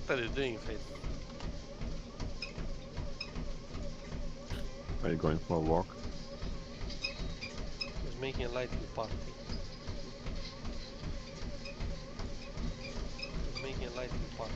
What are you doing, Faith? Are you going for a walk? He's making a lightning party. He's making a lightning party.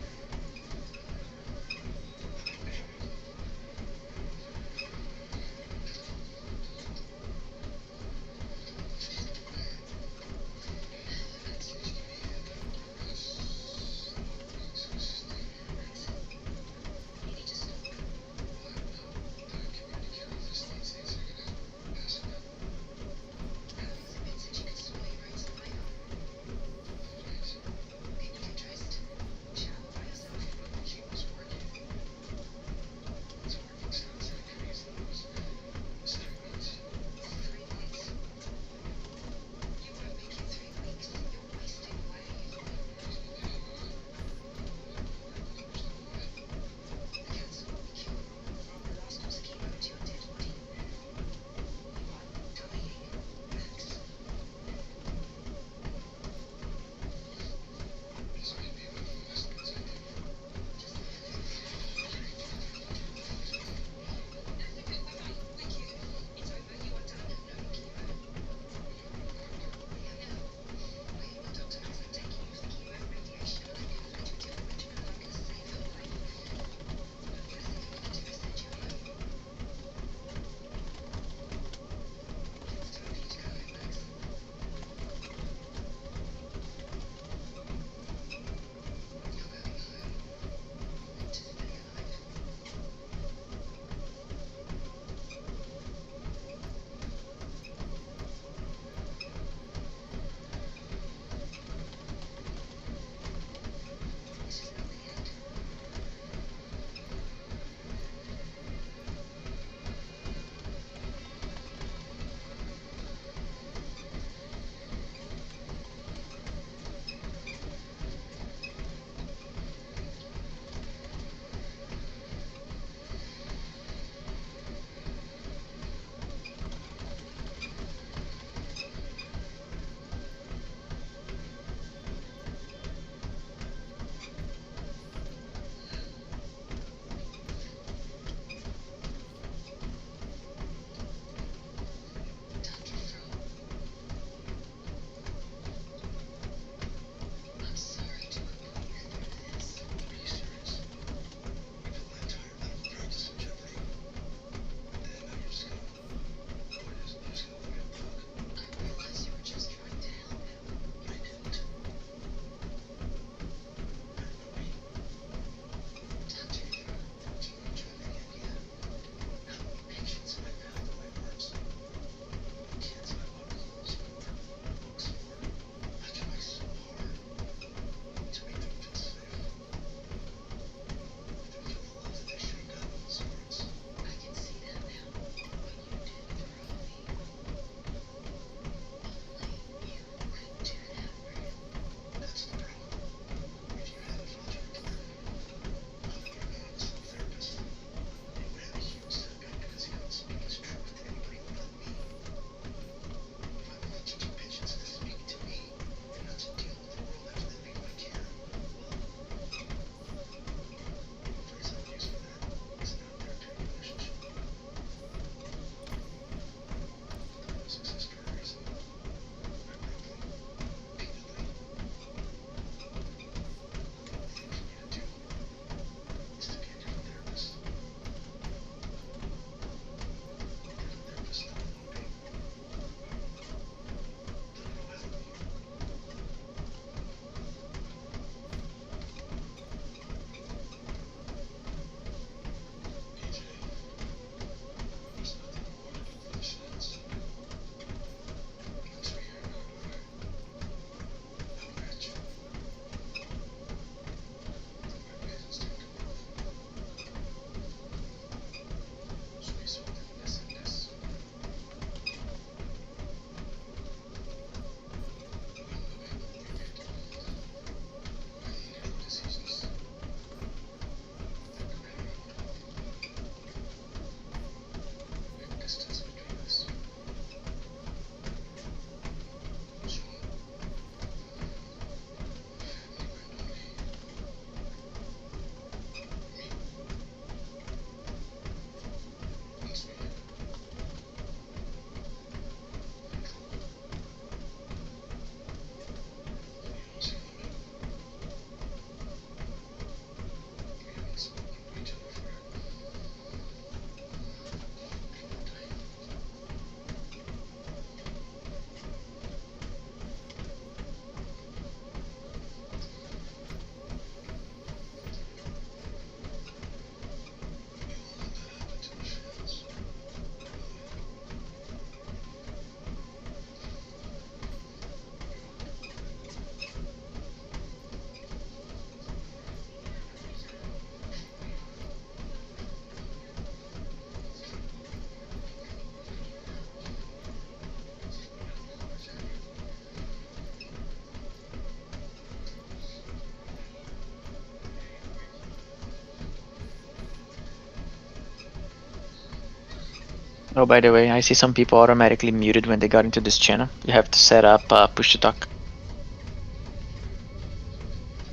Oh, by the way, I see some people automatically muted when they got into this channel. You have to set up push to talk.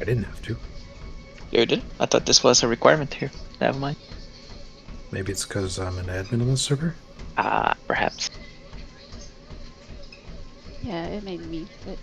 I didn't have to. You did? I thought this was a requirement here. Never mind. Maybe it's because I'm an admin on this server? Perhaps. Yeah, it made me switch.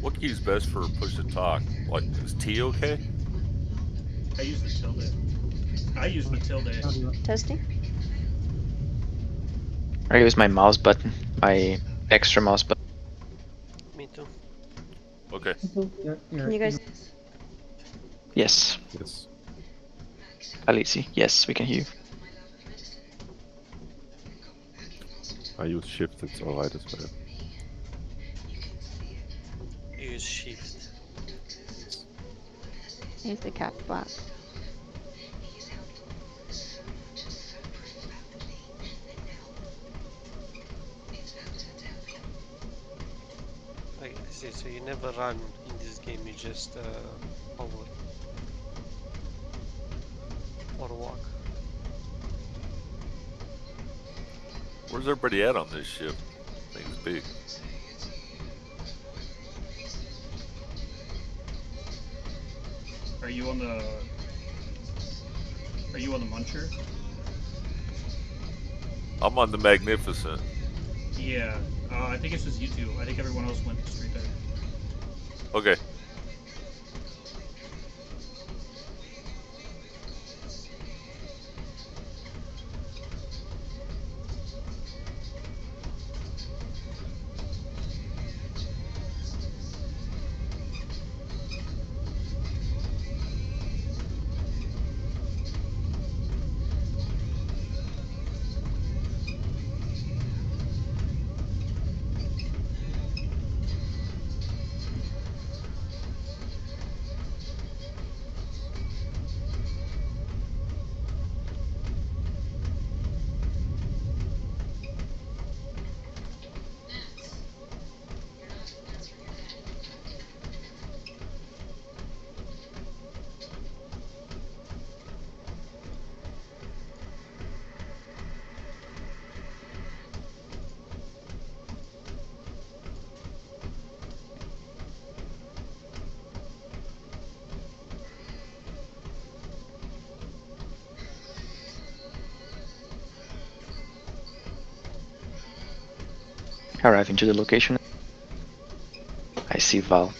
What key's best for push to talk? Like, is T okay? I use the tilde. I use the tilde. Testing? I use my mouse button, my extra mouse button. Me too. Okay. Can you guys? Yes, Yes. Alicia, yes, we can hear you. I use shift, it's alright as well. Use shift. Use the cap box. Like I say, so you never run in this game. You just hover or walk. Where's everybody at on this ship? Thing's big. Are you on the Muncher? I'm on the Magnificent. Yeah. I think it's just you two. I think everyone else went straight there. Okay. Arriving to the location. I see Val.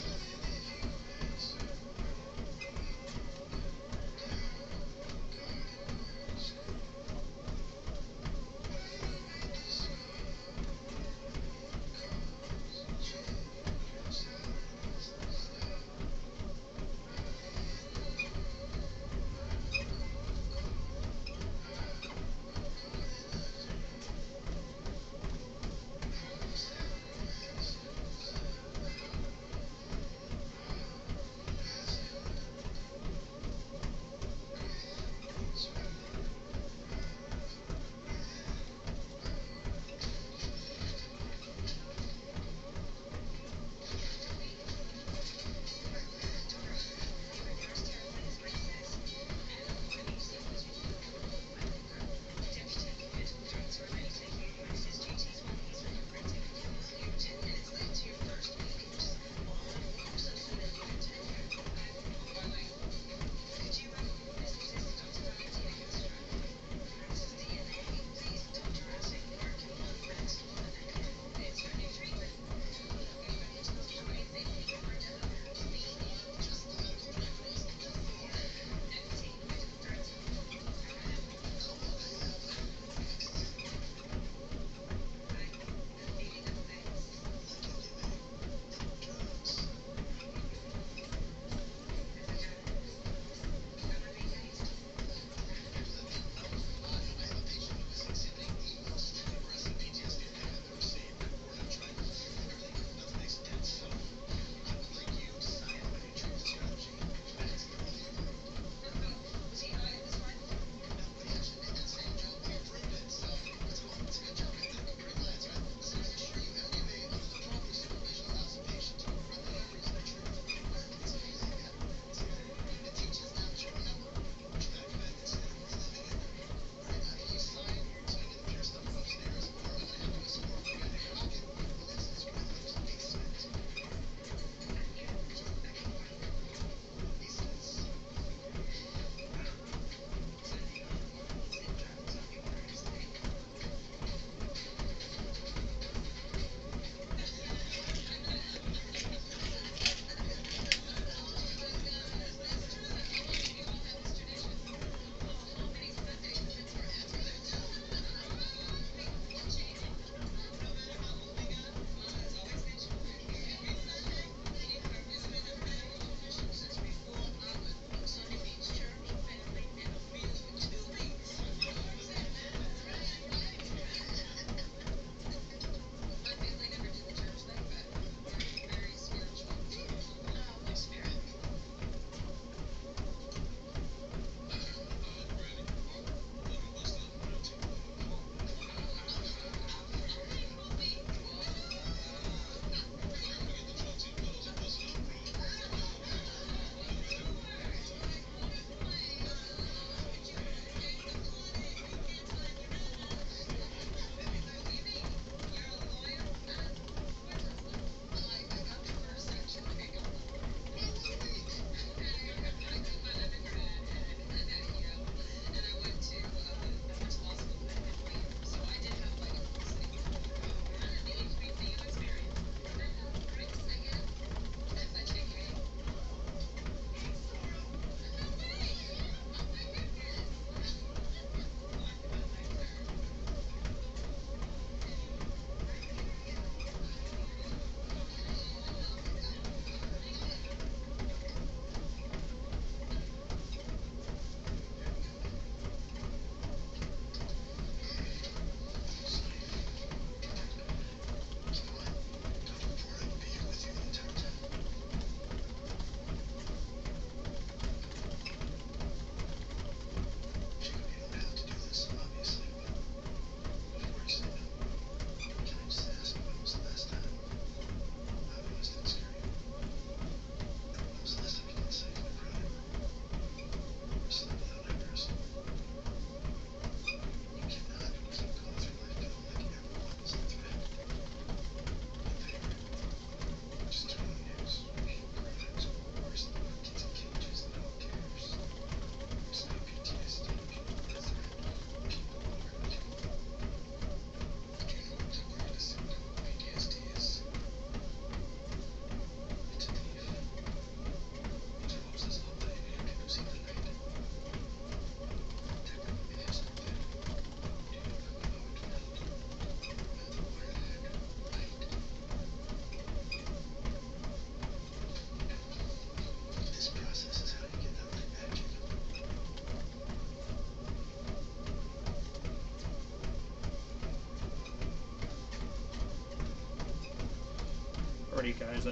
Alrighty, guys.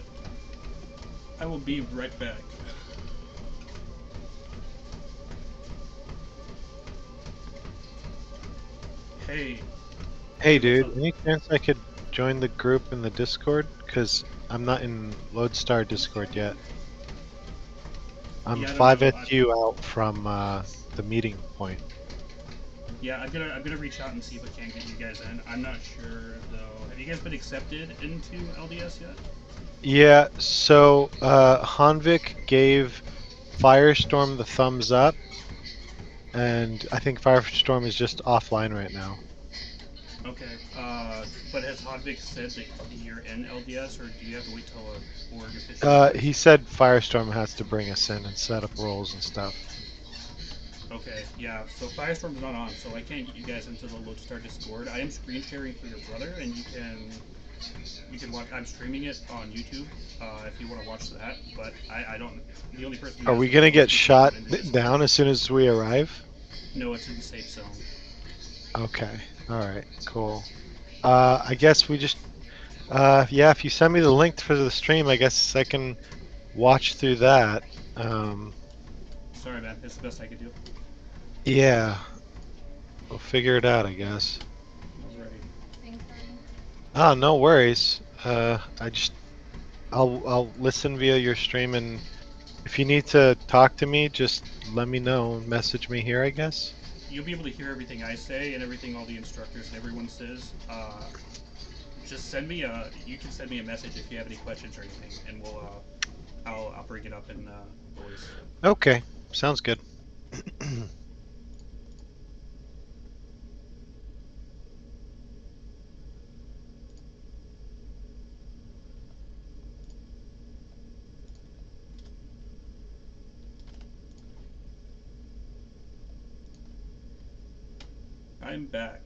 I will be right back. Hey. Hey what's dude, up? any chance I could join the group in the Discord? Cause I'm not in Lodestar Discord yet. I'm Yeah, I don't five know. SU out from the meeting point. Yeah, I'm gonna reach out and see if I can get you guys in. I'm not sure though. Have you guys been accepted into LDS yet? Yeah, so Hanvik gave Firestorm the thumbs up, and I think Firestorm is just offline right now. Okay. But has Hodvik said that you're in LDS, or do you have to wait till a org officially? He said Firestorm has to bring us in and set up roles and stuff. Okay, yeah. So Firestorm's not on, so I can't get you guys into the Lodestar Discord. I am screen sharing for your brother, and you can watch. I'm streaming it on YouTube if you want to watch that. But I don't. The only person. Who Are has we the gonna ability get to shot into Discord- down as soon as we arrive? No, it's in the safe zone. Okay, alright, cool. I guess we just, yeah, if you send me the link for the stream, I guess I can watch through that. Sorry, man. It's the best I could do. Yeah, we'll figure it out, I guess. Alrighty. Oh, no worries. I'll listen via your stream, and if you need to talk to me, just let me know. Message me here, I guess. You'll be able to hear everything I say and everything all the instructors and everyone says. Just send me a. You can send me a message if you have any questions or anything, and I'll bring it up in voice. Okay, sounds good. I'm back.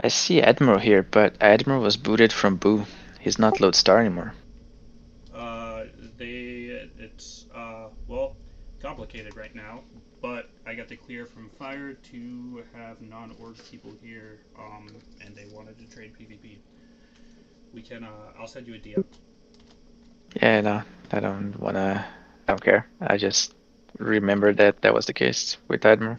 I see Admiral here, but Admiral was booted from Boo. He's not Lodestar anymore. It's well, complicated right now, but I got the clear from Fire to have non-org people here, and they wanted to trade PvP. We can, I'll send you a DM. Yeah, no, I don't care. I just remember that that was the case with Admiral.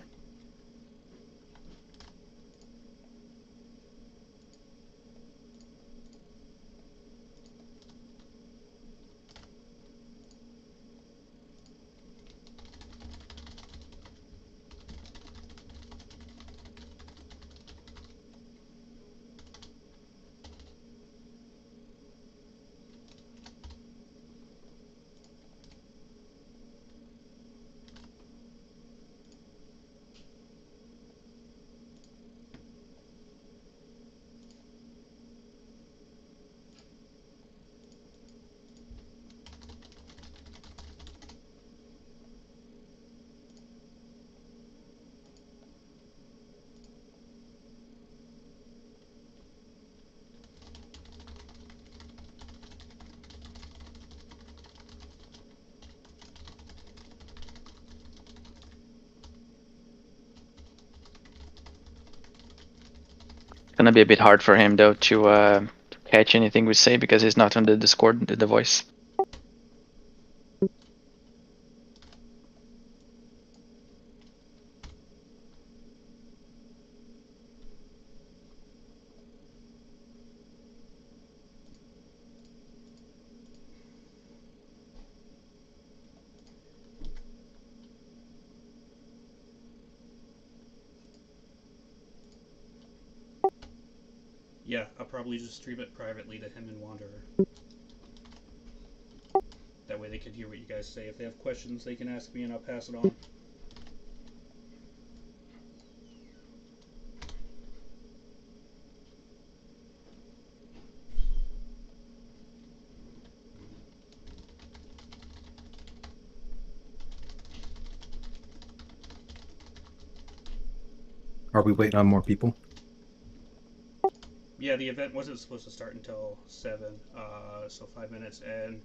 Gonna be a bit hard for him though to catch anything we say because he's not on the Discord, the voice. Yeah, I'll probably just stream it privately to him and Wanderer. That way they can hear what you guys say. If they have questions, they can ask me and I'll pass it on. Are we waiting on more people? Yeah, the event wasn't supposed to start until 7, so 5 minutes, and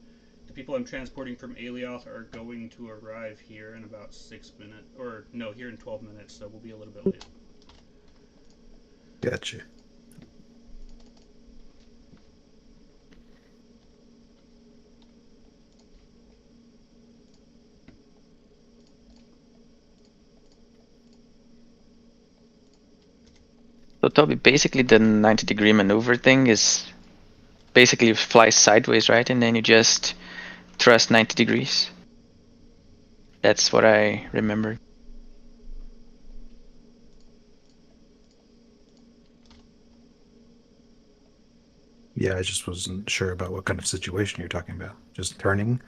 the people I'm transporting from Alioth are going to arrive here in about 6 minutes, or no, here in 12 minutes, so we'll be a little bit late. Gotcha. So Toby, basically the 90-degree maneuver thing is basically fly sideways, right? And then you just thrust 90 degrees. That's what I remember. Yeah, I just wasn't sure about what kind of situation you're talking about. Just turning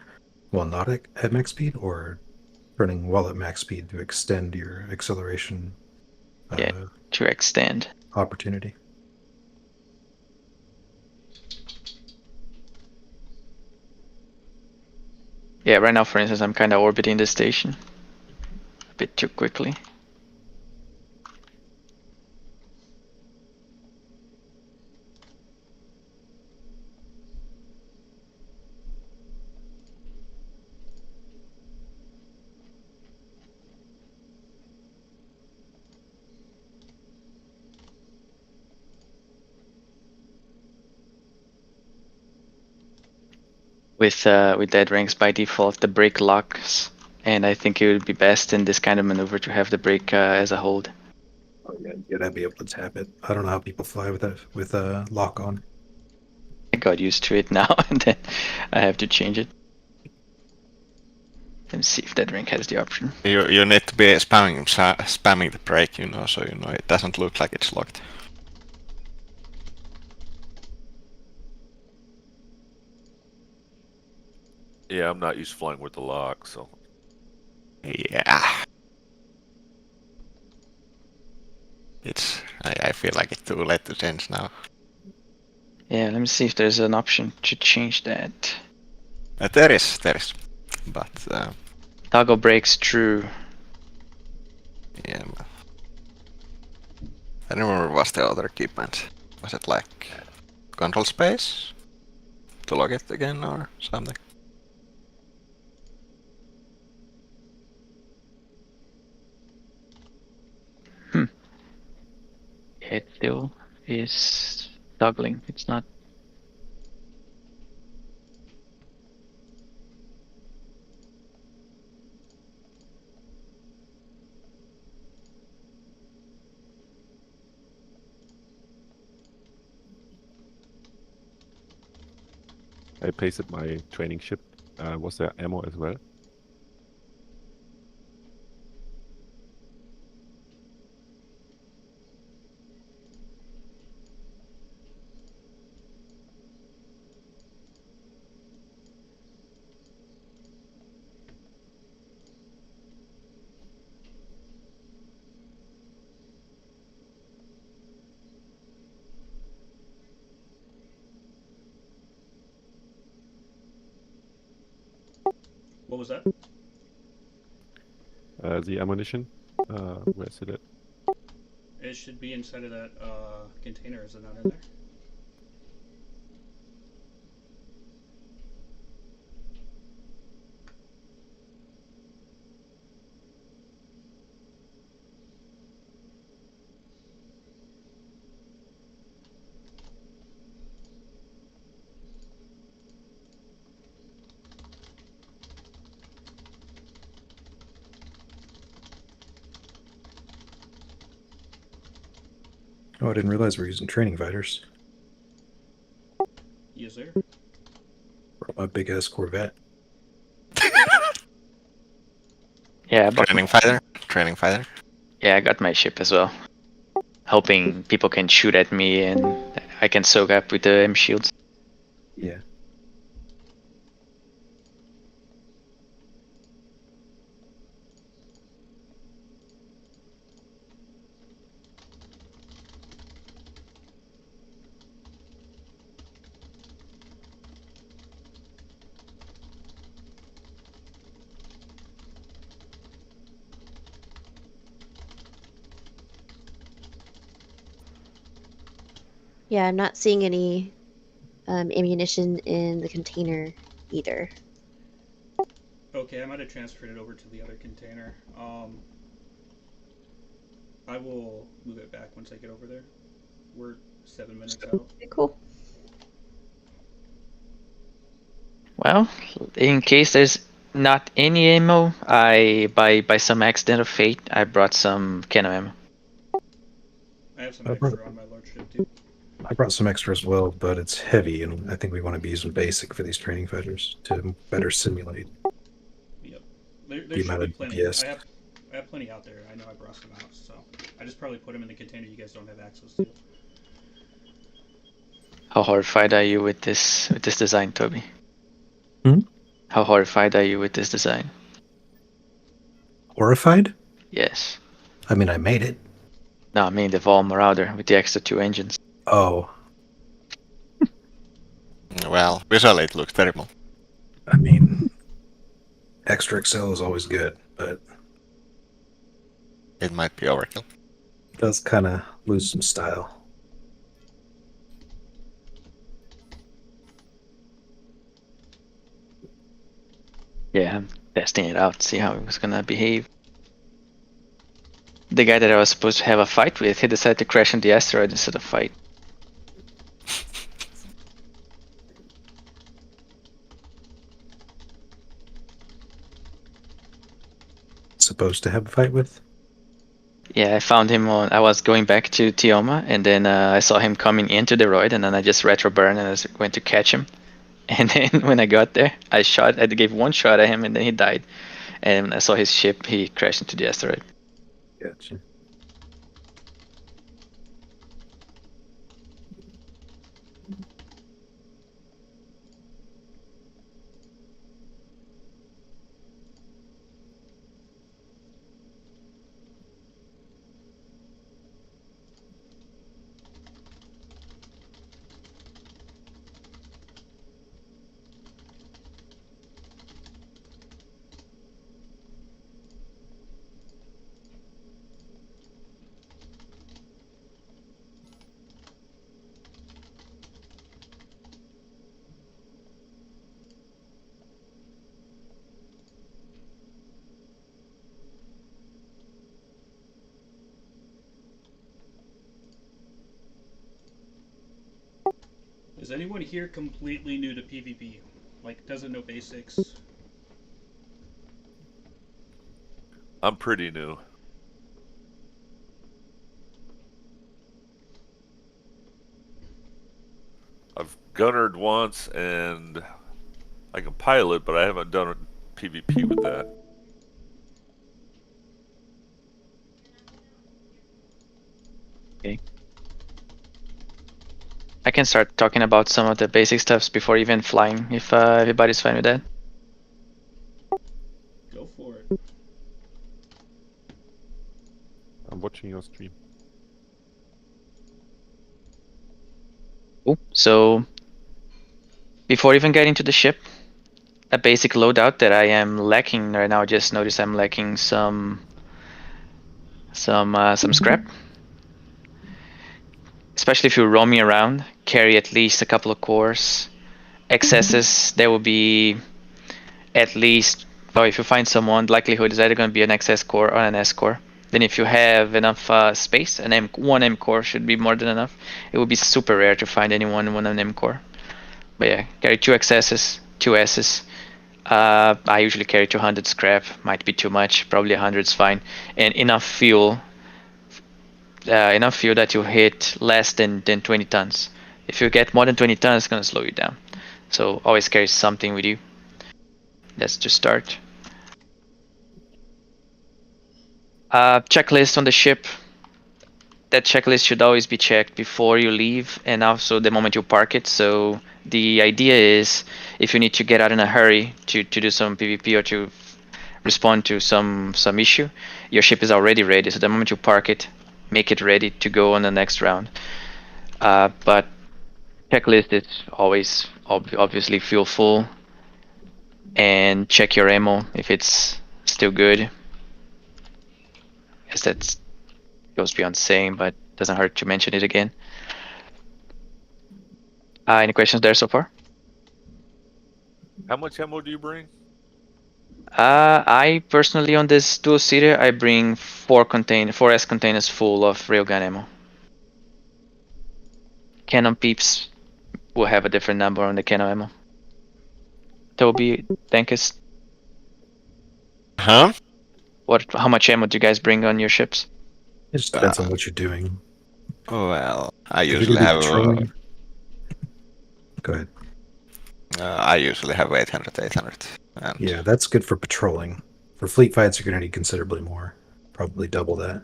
while not at max speed, or turning while at max speed to extend your acceleration Yeah, to extend. opportunity. Yeah, right now, for instance, I'm kind of orbiting the station a bit too quickly. With dead ranks by default, the brake locks, and I think it would be best in this kind of maneuver to have the brake as a hold. Oh, yeah, you gotta be able to tap it. I don't know how people fly with that with a lock on. I got used to it now, and then I have to change it. Let me see if that rank has the option. You need to be spamming the brake, you know, so you know it doesn't look like it's locked. Yeah, I'm not used to flying with the lock, so. Yeah. I feel like it's too late to change now. Yeah, let me see if there's an option to change that. There is, but Toggle brakes true. yeah. I don't remember what's the other equipment. Was it like control space to log it again or something? It still is toggling. It's not. I pasted my training ship. Was there ammo as well? What was that? The ammunition. Where's it at? It should be inside of that container. Is it not in there? Oh, I didn't realize we're using training fighters. Yes, sir. Brought my big ass Corvette. Yeah, but Training fighter? Training fighter? yeah, I got my ship as well. Hoping people can shoot at me and I can soak up with the M shields. Yeah. Yeah, I'm not seeing any ammunition in the container either. Okay, I might have transferred it over to the other container. I will move it back once I get over there. We're 7 minutes out. Okay, cool. Well, in case there's not any ammo, I by some accident of fate, I brought some cannon ammo. I have some I brought- extra on my large ship too. I brought some extra as well, but it's heavy, and I think we want to be using basic for these training fighters to better simulate. Yep. There The should amount be of plenty. DPS. I have plenty out there. I know I brought some out, so I just probably put them in the container you guys don't have access to. How horrified are you with this design, Toby? Hmm? How horrified are you with this design? Horrified? Yes. I mean, I made it. No, I mean the Vol Marauder with the extra 2 engines. Oh, Well, visually it looks terrible. I mean, extra Excel is always good, but It might be overkill. it does kind of lose some style. Yeah, I'm testing it out, see how it was gonna behave. The guy that I was supposed to have a fight with, he decided to crash on the asteroid instead of fight. Supposed to have a fight with? Yeah, I found him on. I was going back to Tioma, and then I saw him coming into the roid, and then I just retro burned and I went to catch him. And then when I got there, I gave one shot at him, and then he died. And when I saw his ship, he crashed into the asteroid. Gotcha. Is anyone here completely new to PvP? Like, doesn't know basics? I'm pretty new. I've gunnered once and I can pilot, but I haven't done a PvP with that. Okay. I can start talking about some of the basic stuffs before even flying, if everybody's fine with that. Go for it. I'm watching your stream. Cool. So before even getting to the ship, a basic loadout that I am lacking right now. Just notice I'm lacking some scrap. Especially if you're roaming around, carry at least a couple of cores. Excesses, there will be at least, well, if you find someone, the likelihood is either going to be an XS core or an S core. Then if you have enough space, one M core should be more than enough. It would be super rare to find anyone with an M core. But yeah, carry 2 XSs, 2 S's. I usually carry 200 scrap, might be too much, probably 100 is fine. And enough fuel that you hit less than 20 tons. If you get more than 20 tons, it's going to slow you down. So always carry something with you. That's to start. Checklist on the ship. That checklist should always be checked before you leave and also the moment you park it. So the idea is if you need to get out in a hurry to do some PvP or to respond to some issue, your ship is already ready. So the moment you park it, make it ready to go on the next round. But checklist is always obviously fuel full and check your ammo if it's still good. I guess that goes beyond saying, but doesn't hurt to mention it again. Any questions there so far? How much ammo do you bring? I personally on this dual seater I bring 4 S containers full of railgun ammo. Cannon peeps will have a different number on the cannon ammo. Toby, Dankus, Huh? how much ammo do you guys bring on your ships? It just depends on what you're doing. Well, I If you're usually gonna be have patrolling- Go ahead. I usually have 800. And Yeah, that's good for patrolling. For fleet fights, you're going to need considerably more. Probably double that.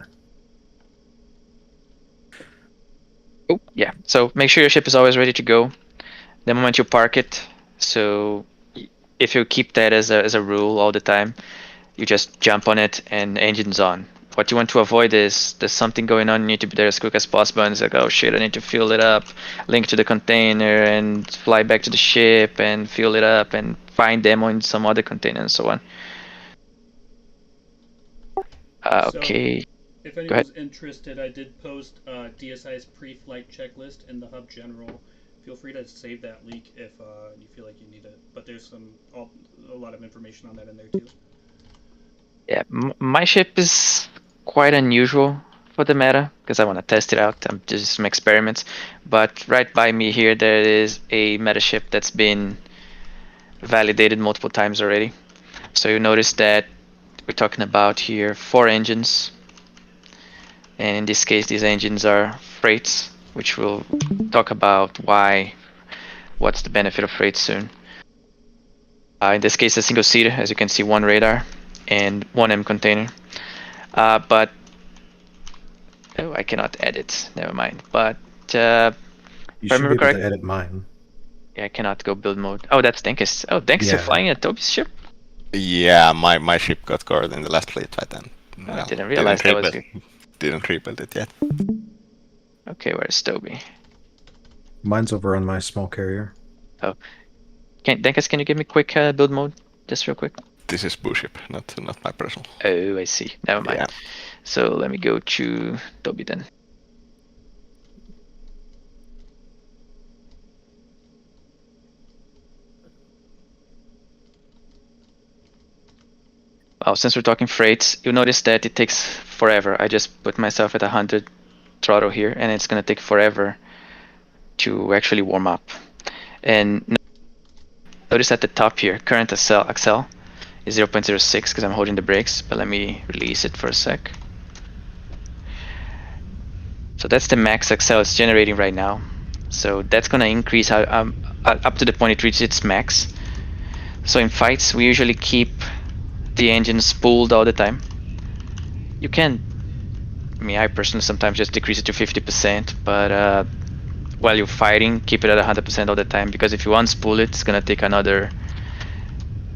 Oh, yeah. So make sure your ship is always ready to go. The moment you park it, so if you keep that as a rule all the time, you just jump on it and engine's on. What you want to avoid is there's something going on, you need to be there as quick as possible, and it's like, oh shit, I need to fuel it up, link to the container, and fly back to the ship, and fuel it up, and find ammo in some other container, and so on. Okay. If anyone's interested, I did post DSI's pre-flight checklist in the hub general. Feel free to save that leak if you feel like you need it. But there's a lot of information on that in there too. Yeah, my ship is quite unusual for the meta because I want to test it out. I'm just some experiments. But right by me here, there is a meta ship that's been validated multiple times already. So you notice that we're talking about here 4 engines. And in this case, these engines are freights, which we'll talk about what's the benefit of freights soon. In this case, a single seater, as you can see, 1 radar and 1 M container. But oh, I cannot edit. Never mind. But You should be able to edit mine. Yeah, I cannot go build mode. Oh, that's Dankus. Oh, Dankus, you're flying a Toby's ship? Yeah, my ship got covered in the last fleet fight then. I didn't realize that was good. Didn't rebuild it yet. Okay, where's Toby? Mine's over on my small carrier. Oh, Dankus, can you give me quick build mode, just real quick? This is Boo ship, not my personal. Oh, I see. Never mind. Yeah. So let me go to Toby then. Well, since we're talking freights, you'll notice that it takes forever. I just put myself at 100 throttle here, and it's gonna take forever to actually warm up. And notice at the top here, current accel is 0.06 because I'm holding the brakes, but let me release it for a sec. So that's the max accel it's generating right now. So that's gonna increase up to the point it reaches its max. So in fights, we usually keep the engine spooled all the time. You can, I mean, I personally sometimes just decrease it to 50%, but while you're fighting, keep it at 100% all the time, because if you unspool it, it's gonna take another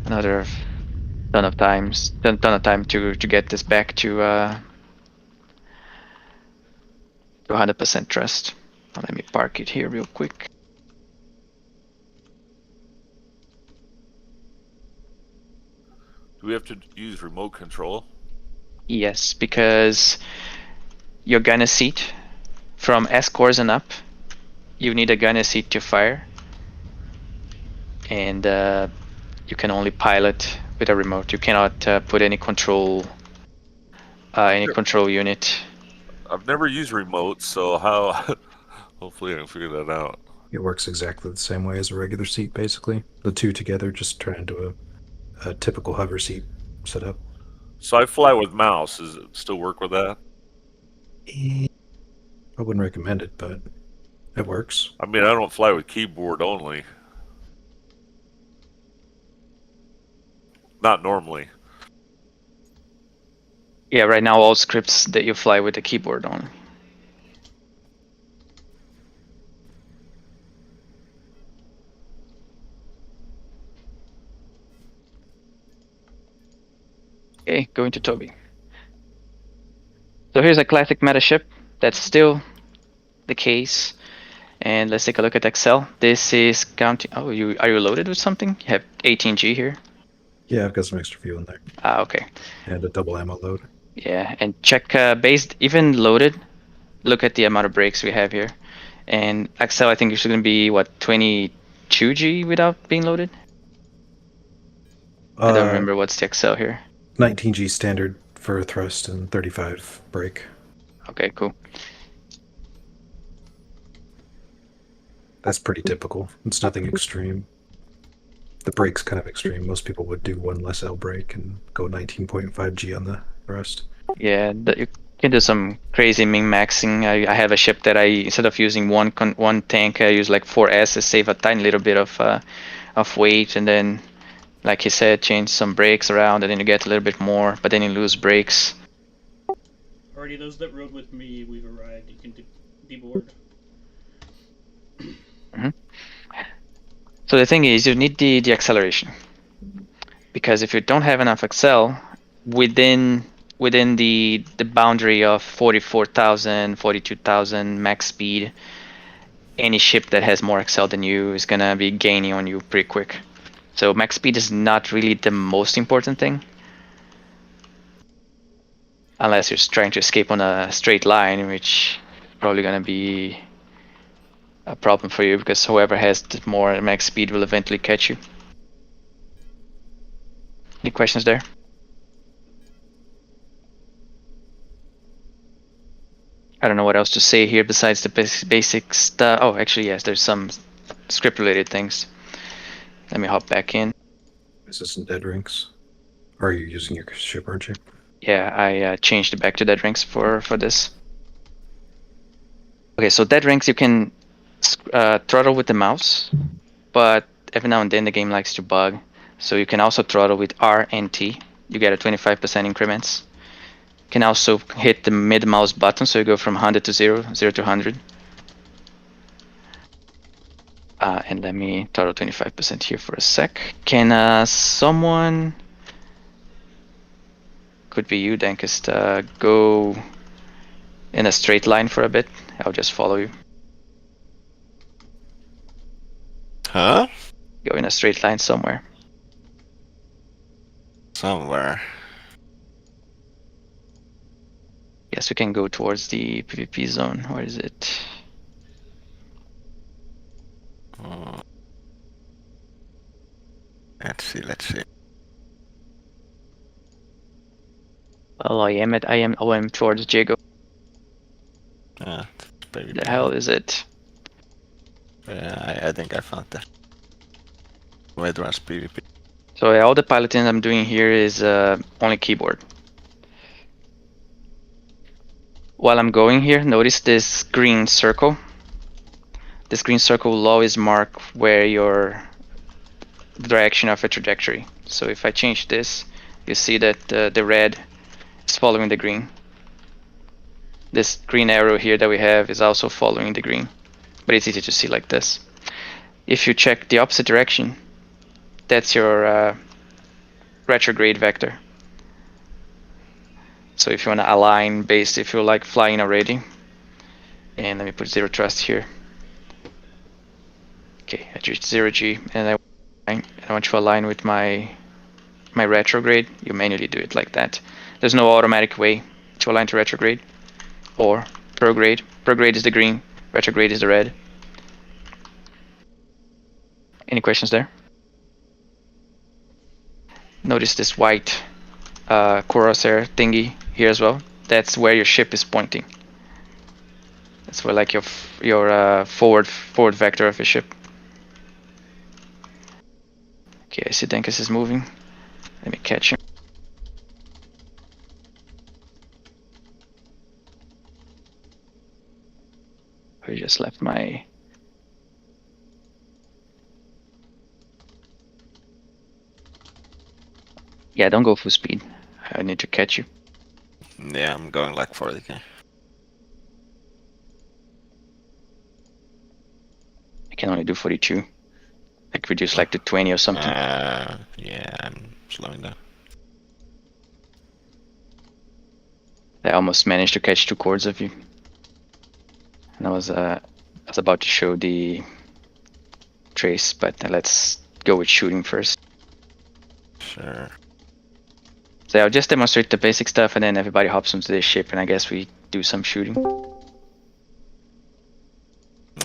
ton of time to get this back to 100% thrust. Now let me park it here real quick. Do we have to use remote control? Yes, because your gunner seat from S cores and up, you need a gunner seat to fire, and you can only pilot with a remote. You cannot put any control unit. I've never used remote, so how? Hopefully, I can figure that out. It works exactly the same way as a regular seat, basically. The two together just turn into a typical hover seat setup. So I fly with mouse. Does it still work with that? I wouldn't recommend it, but it works. I mean, I don't fly with keyboard only. Not normally. Yeah, right now all scripts that you fly with the keyboard on. Okay, going to Toby. So here's a classic meta ship. That's still the case. And let's take a look at Excel. This is counting. Oh, are you loaded with something? You have 18G here. Yeah, I've got some extra fuel in there. Ah, okay. And a double ammo load. Yeah, and check based even loaded. Look at the amount of brakes we have here. And Excel, I think it's going to be what, 22G without being loaded. I don't remember what's the Excel here. 19G standard for thrust and 35 brake. Okay, cool. That's pretty typical. It's nothing extreme. The brake's kind of extreme. Most people would do one less L brake and go 19.5G on the thrust. Yeah, you can do some crazy min-maxing. I have a ship that instead of using one tank, I use like 4 S's, save a tiny little bit of weight, and then, like he said, change some brakes around, and then you get a little bit more, but then you lose brakes. Alrighty, those that rode with me, we've arrived. You can deboard. So the thing is, you need the acceleration, because if you don't have enough accel within the boundary of 44,000, 42,000 max speed, any ship that has more accel than you is gonna be gaining on you pretty quick. So max speed is not really the most important thing, unless you're trying to escape on a straight line, which is probably gonna be a problem for you, because whoever has the more max speed will eventually catch you. Any questions there? I don't know what else to say here besides the basic stuff. Oh, actually, yes, there's some script-related things. Let me hop back in. Is this in dead rinks? Or are you using your ship, aren't you? Yeah, I changed it back to dead rinks for this. Okay, so dead rinks you can throttle with the mouse, but every now and then the game likes to bug. So you can also throttle with R and T. You get a 25% increments. You can also hit the mid mouse button, so you go from 100 to 0, 0 to 100. And let me throttle 25% here for a sec. Can someone, could be you, Dankest, go in a straight line for a bit? I'll just follow you. Huh? Go in a straight line somewhere. Somewhere. Yes, we can go towards the PvP zone. Where is it? Let's see. Well, I am towards Jago. Baby. The hell is it? Yeah, I think I found that. Wait, runs PvP. So all the piloting I'm doing here is only keyboard. While I'm going here, notice this green circle. This green circle will always mark where your direction of a trajectory. So if I change this, you see that the red is following the green. This green arrow here that we have is also following the green, but it's easy to see like this. If you check the opposite direction, that's your retrograde vector. So if you want to align based, if you like flying already, and let me put 0 thrust here. Okay, I reached 0G, and I want to align with my retrograde. You manually do it like that. There's no automatic way to align to retrograde or prograde. Prograde is the green, retrograde is the red. Any questions there? Notice this white crosshair thingy here as well. That's where your ship is pointing. That's where like your forward vector of your ship. Okay, I see Denkus is moving. Let me catch him. I just left my... Yeah, don't go full speed. I need to catch you. Yeah, I'm going like 40k. I can only do 42. Like reduce like to 20 or something. Yeah, I'm slowing down. I almost managed to catch 2 chords of you. And I was about to show the trace, but let's go with shooting first. Sure. So I'll just demonstrate the basic stuff and then everybody hops onto the ship and I guess we do some shooting.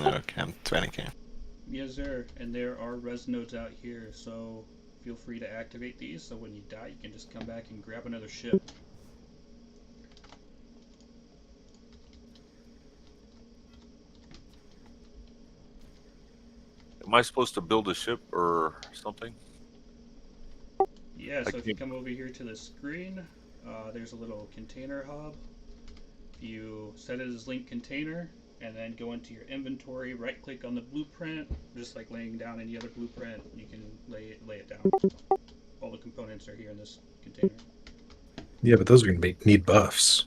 Okay, I'm 20k. Yes, sir. And there are res nodes out here, so feel free to activate these. So when you die, you can just come back and grab another ship. Am I supposed to build a ship or something? Yeah, so if you Okay. come over here to the screen, there's a little container hub. If you set it as link container, and then go into your inventory, right click on the blueprint, just like laying down any other blueprint, you can lay it down. All the components are here in this container. Yeah, but those are going to need buffs.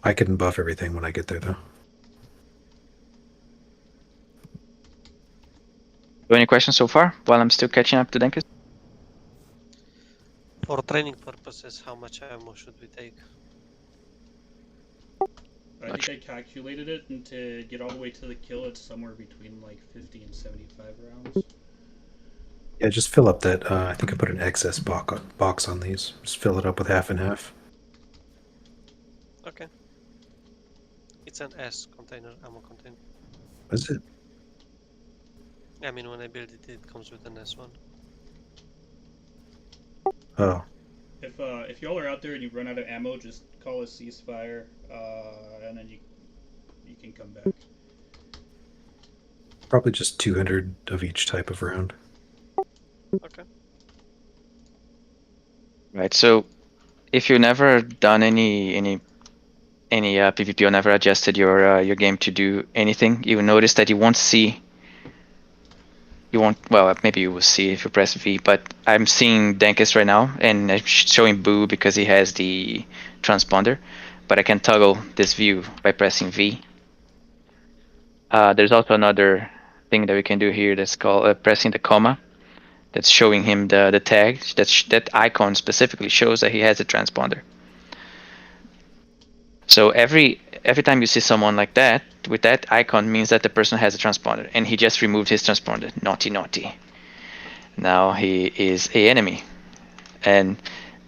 I can buff everything when I get there, though. Any questions so far while I'm still catching up to Denkus? For training purposes, how much ammo should we take? I think I calculated it, and to get all the way to the kill, it's somewhere between like 50 and 75 rounds. Yeah, just fill up that. I think I put an excess box on these. Just fill it up with half and half. Okay. It's an S container, ammo container. Is it? I mean, when I build it, it comes with an S one. Oh. If y'all are out there and you run out of ammo, just call a ceasefire, and then you can come back. Probably just 200 of each type of round. Okay. Right, so if you've never done any PvP or never adjusted your game to do anything, you will notice that you won't see. You won't. Well, maybe you will see if you press V. But I'm seeing Denkus right now, and I'm showing Boo because he has the transponder. But I can toggle this view by pressing V. There's also another thing that we can do here that's called pressing the comma. That's showing him the tag. That icon specifically shows that he has a transponder. So every time you see someone like that, with that icon means that the person has a transponder, and he just removed his transponder. Naughty, naughty. Now he is a enemy. And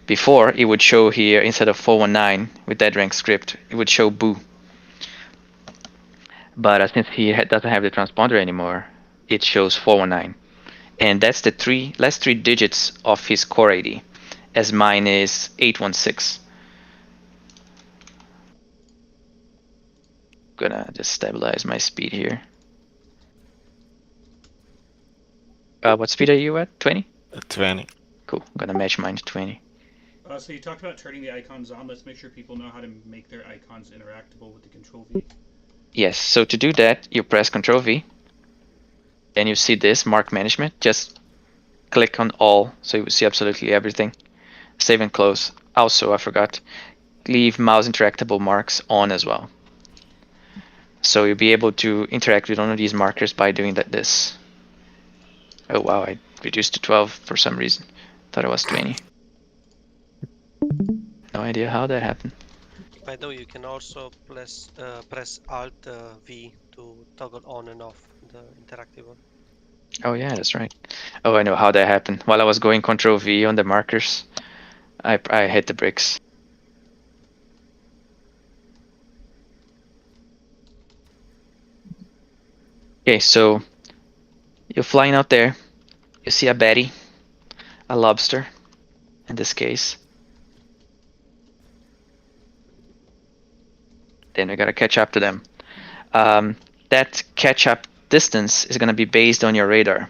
before, it would show here, instead of 419 with that rank script, it would show Boo. But since he doesn't have the transponder anymore, it shows 419. And that's the last three digits of his core ID, as mine is 816. Gonna just stabilize my speed here. What speed are you at? 20? 20. Cool. I'm gonna match mine to 20. So you talked about turning the icons on. Let's make sure people know how to make their icons interactable with the Control V. Yes. So to do that, you press Control V. Then you see this mark management. Just click on all, so you will see absolutely everything. Save and close. Also, I forgot, leave mouse interactable marks on as well. So you'll be able to interact with one of these markers by doing this. Oh wow, I reduced to 12 for some reason. Thought it was 20. No idea how that happened. By the way, you can also press Alt V to toggle on and off the interactive one. Oh yeah, that's right. Oh, I know how that happened. While I was going Control V on the markers, I hit the bricks. Okay, so you're flying out there. You see a Betty, a lobster, in this case. Then we gotta catch up to them. That catch-up distance is gonna be based on your radar.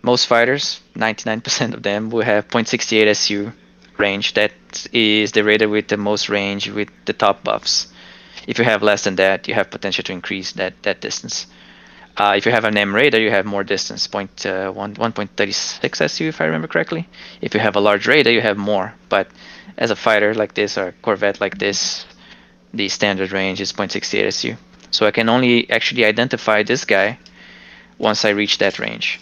Most fighters, 99% of them, will have 0.68 SU range. That is the radar with the most range with the top buffs. If you have less than that, you have potential to increase that distance. If you have an M radar, you have more distance, 1.36 SU if I remember correctly. If you have a large radar, you have more. But as a fighter like this or a Corvette like this, the standard range is 0.68 SU. So I can only actually identify this guy once I reach that range.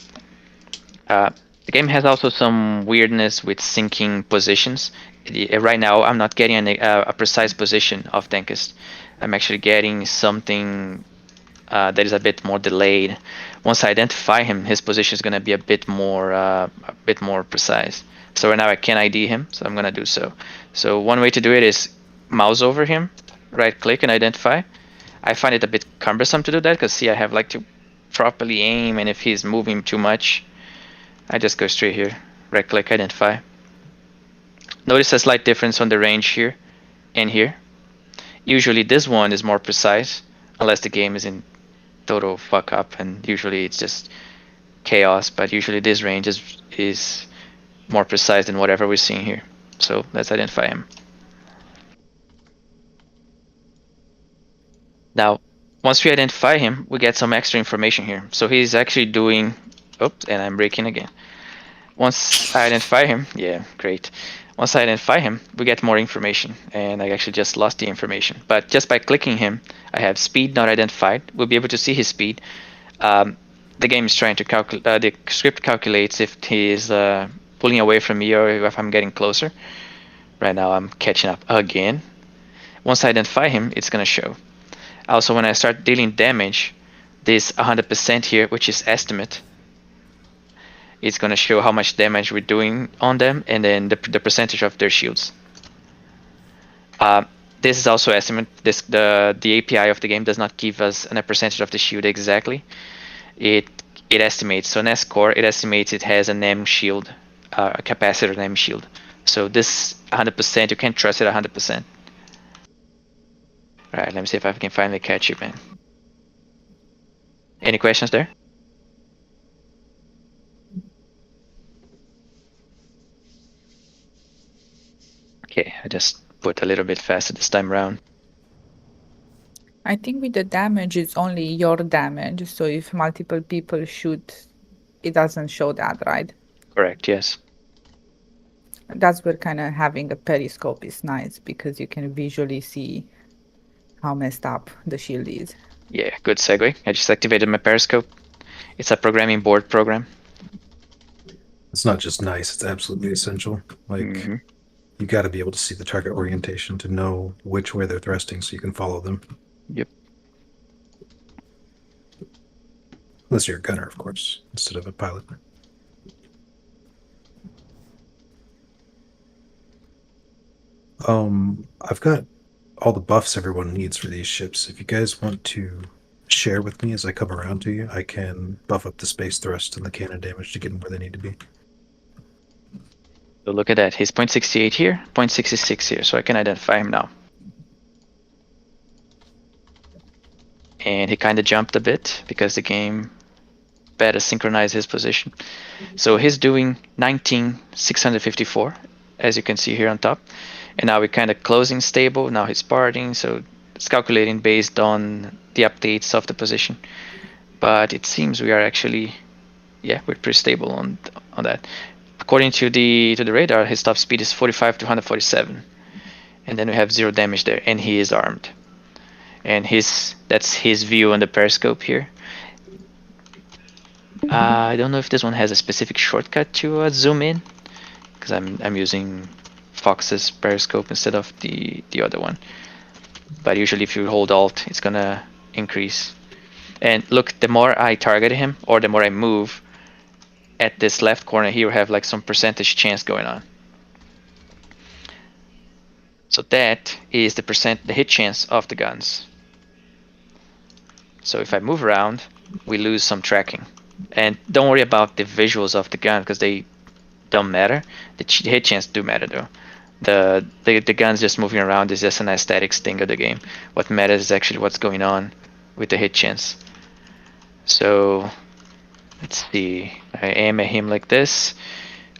The game has also some weirdness with syncing positions. Right now, I'm not getting a precise position of Tempest. I'm actually getting something that is a bit more delayed. Once I identify him, his position is going to be a bit more precise. So right now I can ID him, so I'm going to do so. So one way to do it is mouse over him, right-click and identify. I find it a bit cumbersome to do that because see, I have like to properly aim, and if he's moving too much, I just go straight here, right-click, identify. Notice a slight difference on the range here and here. Usually this one is more precise, unless the game is in total fuck up, and usually it's just chaos, but usually this range is more precise than whatever we're seeing here. So let's identify him. Now, once we identify him, we get some extra information here. So he's actually doing, oops, and I'm breaking again. Once I identify him, yeah, great. Once I identify him, we get more information, and I actually just lost the information. But just by clicking him, I have speed not identified. We'll be able to see his speed. The game is trying to calculate, the script calculates if he is pulling away from me or if I'm getting closer. Right now I'm catching up again. Once I identify him, it's gonna show. Also, when I start dealing damage, this 100% here, which is estimate, it's going to show how much damage we're doing on them, and then the percentage of their shields. This is also estimate. The API of the game does not give us a percentage of the shield exactly. It estimates. So in S-Core, it estimates it has an M shield, a capacitor M shield. So this 100%, you can't trust it 100%. Alright, let me see if I can finally catch you, man. Any questions there? Okay, I just put a little bit faster this time around. I think with the damage, it's only your damage. So if multiple people shoot, it doesn't show that, right? Correct, yes. That's where kind of having a periscope is nice, because you can visually see how messed up the shield is. Yeah, good segue. I just activated my periscope. It's a programming board program. It's not just nice, it's absolutely essential. Like, you got to be able to see the target orientation to know which way they're thrusting so you can follow them. Yep. Unless you're a gunner, of course, instead of a pilot. I've got all the buffs everyone needs for these ships. If you guys want to share with me as I come around to you, I can buff up the space thrust and the cannon damage to get them where they need to be. So look at that. He's 0.68 here, 0.66 here, so I can identify him now. And he kind of jumped a bit because the game better synchronize his position. So he's doing 19,654, as you can see here on top. And now we're kind of closing stable. Now he's parting, so it's calculating based on the updates of the position. But it seems we are actually, yeah, we're pretty stable on that. According to the radar, his top speed is 45 to 147, and then we have 0 damage there, and he is armed. And that's his view on the periscope here. I don't know if this one has a specific shortcut to zoom in, because I'm using Fox's periscope instead of the other one. But usually if you hold Alt, it's gonna increase. And look, the more I target him, or the more I move, at this left corner here we have like some percentage chance going on. So that is the hit chance of the guns. So if I move around, we lose some tracking. And don't worry about the visuals of the gun, because they don't matter. The hit chance do matter though. The guns just moving around is just an aesthetics thing of the game. What matters is actually what's going on with the hit chance. So let's see, I aim at him like this.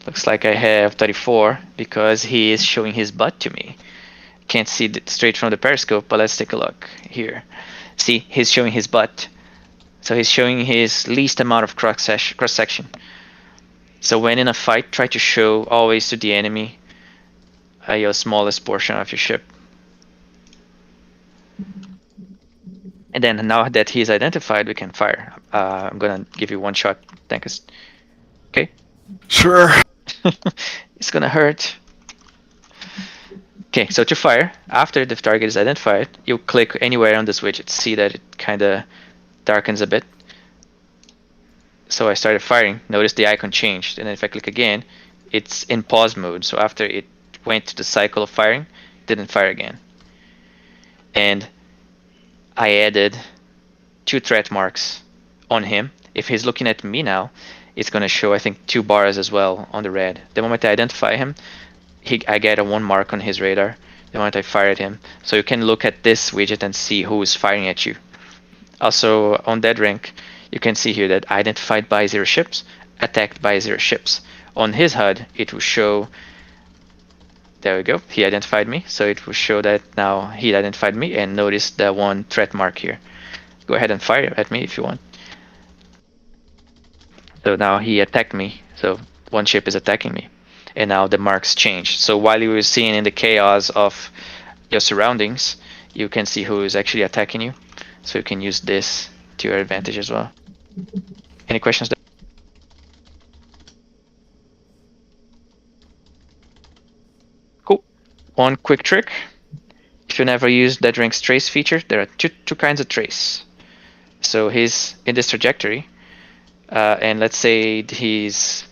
Looks like I have 34 because he is showing his butt to me. Can't see it straight from the periscope, but let's take a look here. See, he's showing his butt. So he's showing his least amount of cross section. So when in a fight, try to show always to the enemy your smallest portion of your ship. And then now that he's identified, we can fire. I'm gonna give you one shot, Tankus. Okay? Sure. It's gonna hurt. Okay, so to fire, after the target is identified, you click anywhere on this widget. See that it kinda darkens a bit. So I started firing. Notice the icon changed, and then if I click again, it's in pause mode. So after it went to the cycle of firing, it didn't fire again. And I added 2 threat marks on him. If he's looking at me now, it's going to show, I think, 2 bars as well on the red. The moment I identify him, I get a 1 mark on his radar the moment I fire at him. So you can look at this widget and see who is firing at you. Also, on Dead Rank, you can see here that identified by 0 ships, attacked by 0 ships. On his HUD, it will show, there we go, he identified me. So it will show that now he identified me, and notice the 1 threat mark here. Go ahead and fire at me if you want. So now he attacked me, so 1 ship is attacking me. And now the marks change. So while you were seeing in the chaos of your surroundings, you can see who is actually attacking you. So you can use this to your advantage as well. Any questions there? Cool. One quick trick. If you never use Dead Rank's trace feature, there are two kinds of trace. So he's in this trajectory, and let's say he's,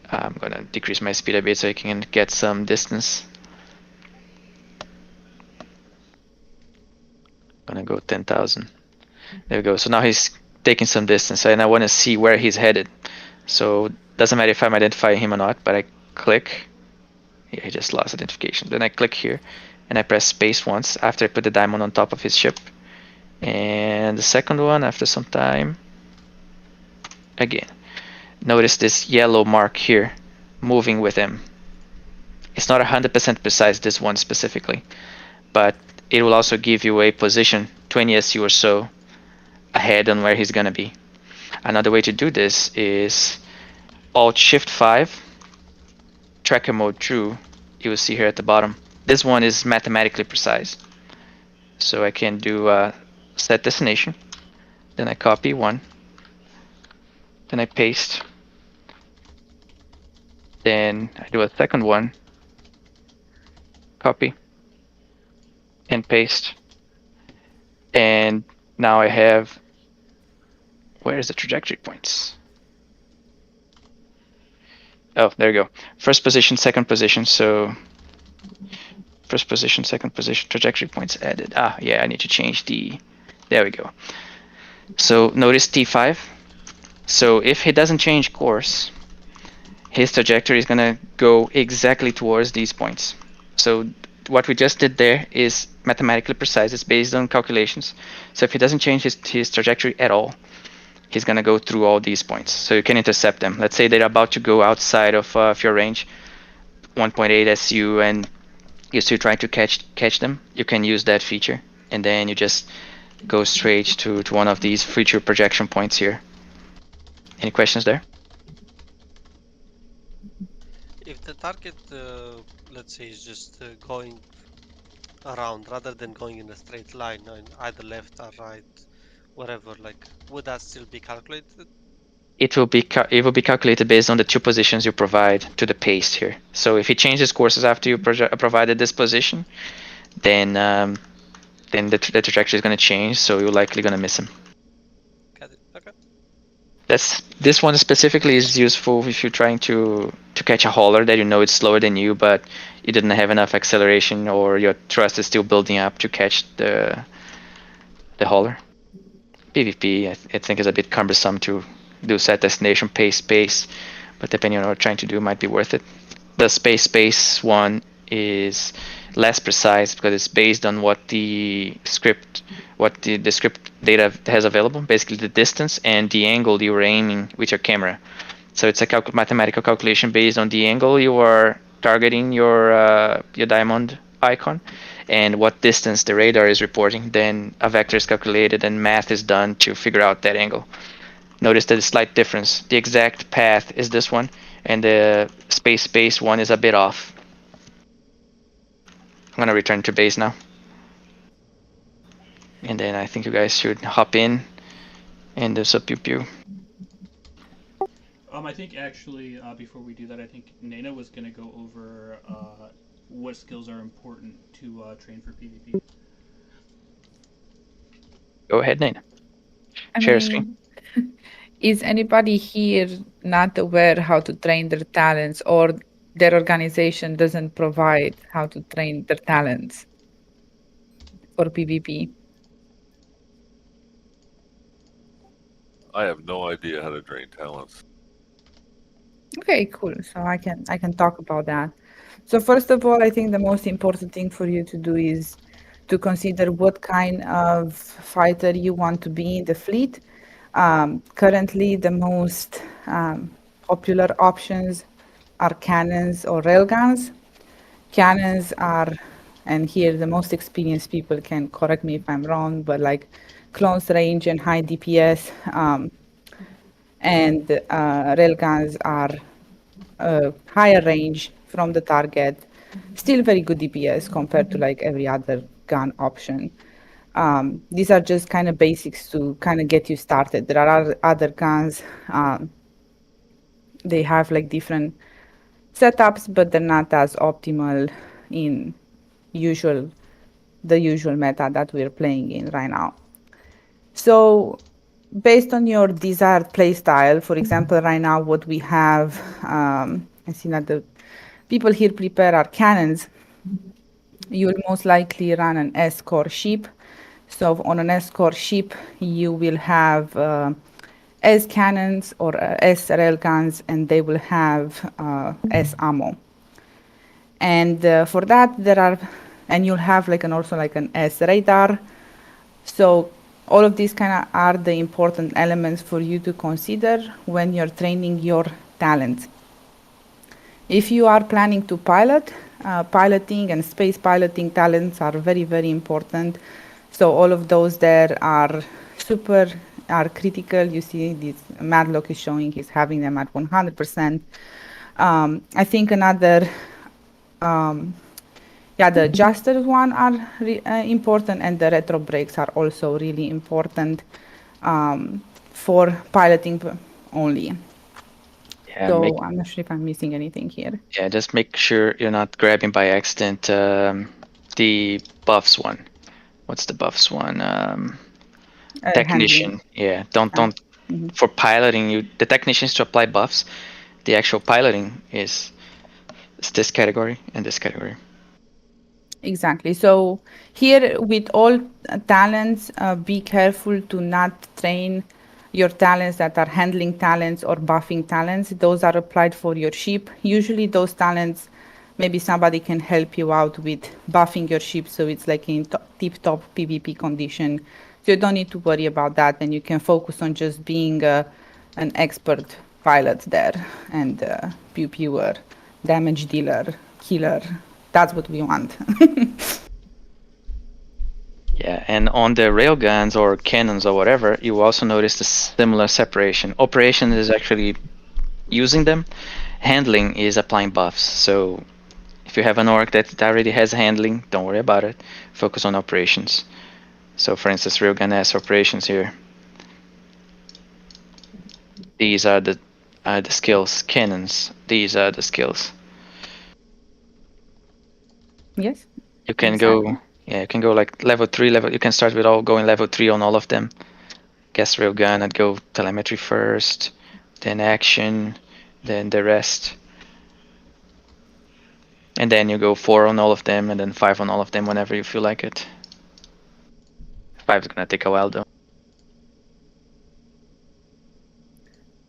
I'm gonna decrease my speed a bit so I can get some distance. I'm gonna go 10,000. There we go. So now he's taking some distance, and I want to see where he's headed. So doesn't matter if I'm identifying him or not, but I click. Yeah, he just lost identification. Then I click here, and I press space once after I put the diamond on top of his ship. And the second one after some time. Again. Notice this yellow mark here moving with him. It's not 100% precise, this one specifically, but it will also give you a position 20 SU or so ahead on where he's gonna be. Another way to do this is Alt-Shift-5, tracker mode true, you will see here at the bottom. This one is mathematically precise. So I can do set destination, then I copy 1, then I paste, then I do a second one, copy, and paste, and now I have, where is the trajectory points? Oh, there you go. First position, second position, so first position, second position, trajectory points added. Ah, yeah, I need to change the, there we go. So notice T5. So if he doesn't change course, his trajectory is gonna go exactly towards these points. So what we just did there is mathematically precise. It's based on calculations. So if he doesn't change his trajectory at all, he's gonna go through all these points, so you can intercept them. Let's say they're about to go outside of your range, 1.8 SU, and you're still trying to catch them. You can use that feature, and then you just go straight to one of these future projection points here. Any questions there? If the target, let's say, is just going around rather than going in a straight line, in either left or right, whatever, like, would that still be calculated? It will be calculated based on the 2 positions you provide to the paste here. So if he changes courses after you provided this position, then the trajectory is going to change, so you're likely going to miss him. Got it. Okay. This one specifically is useful if you're trying to catch a hauler that you know it's slower than you, but you didn't have enough acceleration, or your thrust is still building up to catch the hauler. PvP, I think, is a bit cumbersome to do set destination pace, but depending on what you're trying to do, might be worth it. The space one is less precise because it's based on what the script data has available, basically the distance and the angle you were aiming with your camera. So it's a mathematical calculation based on the angle you are targeting your diamond icon and what distance the radar is reporting. Then a vector is calculated and math is done to figure out that angle. Notice that a slight difference. The exact path is this one, and the space one is a bit off. I'm gonna return to base now. And then I think you guys should hop in and do some pew-pew. I think actually, before we do that, I think Nena was gonna go over what skills are important to train for PvP. Go ahead, Nena. Share screen. Is anybody here not aware how to train their talents, or their organization doesn't provide how to train their talents for PvP? I have no idea how to train talents. Okay, cool. So I can talk about that. So first of all, I think the most important thing for you to do is to consider what kind of fighter you want to be in the fleet. Currently, the most popular options are cannons or railguns. Cannons are, and here the most experienced people can correct me if I'm wrong, but like close range and high DPS, and railguns are higher range from the target, still very good DPS compared to like every other gun option. These are just kind of basics to kind of get you started. There are other guns, they have like different setups, but they're not as optimal in the usual meta that we're playing in right now. So based on your desired playstyle, for example, right now what we have, I see that the people here prepare our cannons. You will most likely run an S-core ship. So on an S-core ship, you will have S cannons or S railguns, and they will have S ammo. And for that, and you'll have like also an S radar. So all of these kind of are the important elements for you to consider when you're training your talent. If you are planning to pilot, piloting and space piloting talents are very, very important. So all of those there are critical. You see this Madlock is showing he's having them at 100%. I think another, the adjusters one are important, and the retro brakes are also really important for piloting only. Yeah, so I'm not sure if I'm missing anything here. Yeah, just make sure you're not grabbing by accident the buffs one. What's the buffs one? Technician. Yeah, don't. Mm-hmm. For piloting, the technicians to apply buffs. The actual piloting is this category and this category. Exactly. So here with all talents, be careful to not train your talents that are handling talents or buffing talents. Those are applied for your ship. Usually those talents, maybe somebody can help you out with buffing your ship so it's like in tip-top PvP condition, So you don't need to worry about that, and you can focus on just being an expert pilot there and pew pewer, damage dealer, killer. That's what we want. Yeah, and on the railguns or cannons or whatever, you also notice the similar separation. Operation is actually using them. Handling is applying buffs. So if you have an orc that already has handling, don't worry about it. Focus on operations. So for instance, railgun has operations here. These are the skills. Cannons, these are the skills. Yes. You can Exactly. go, yeah, you can go like level 3, you can start with going level 3 on all of them. Guess railgun, I'd go telemetry first, then action, then the rest. And then you go 4 on all of them, and then 5 on all of them whenever you feel like it. 5 is gonna take a while though.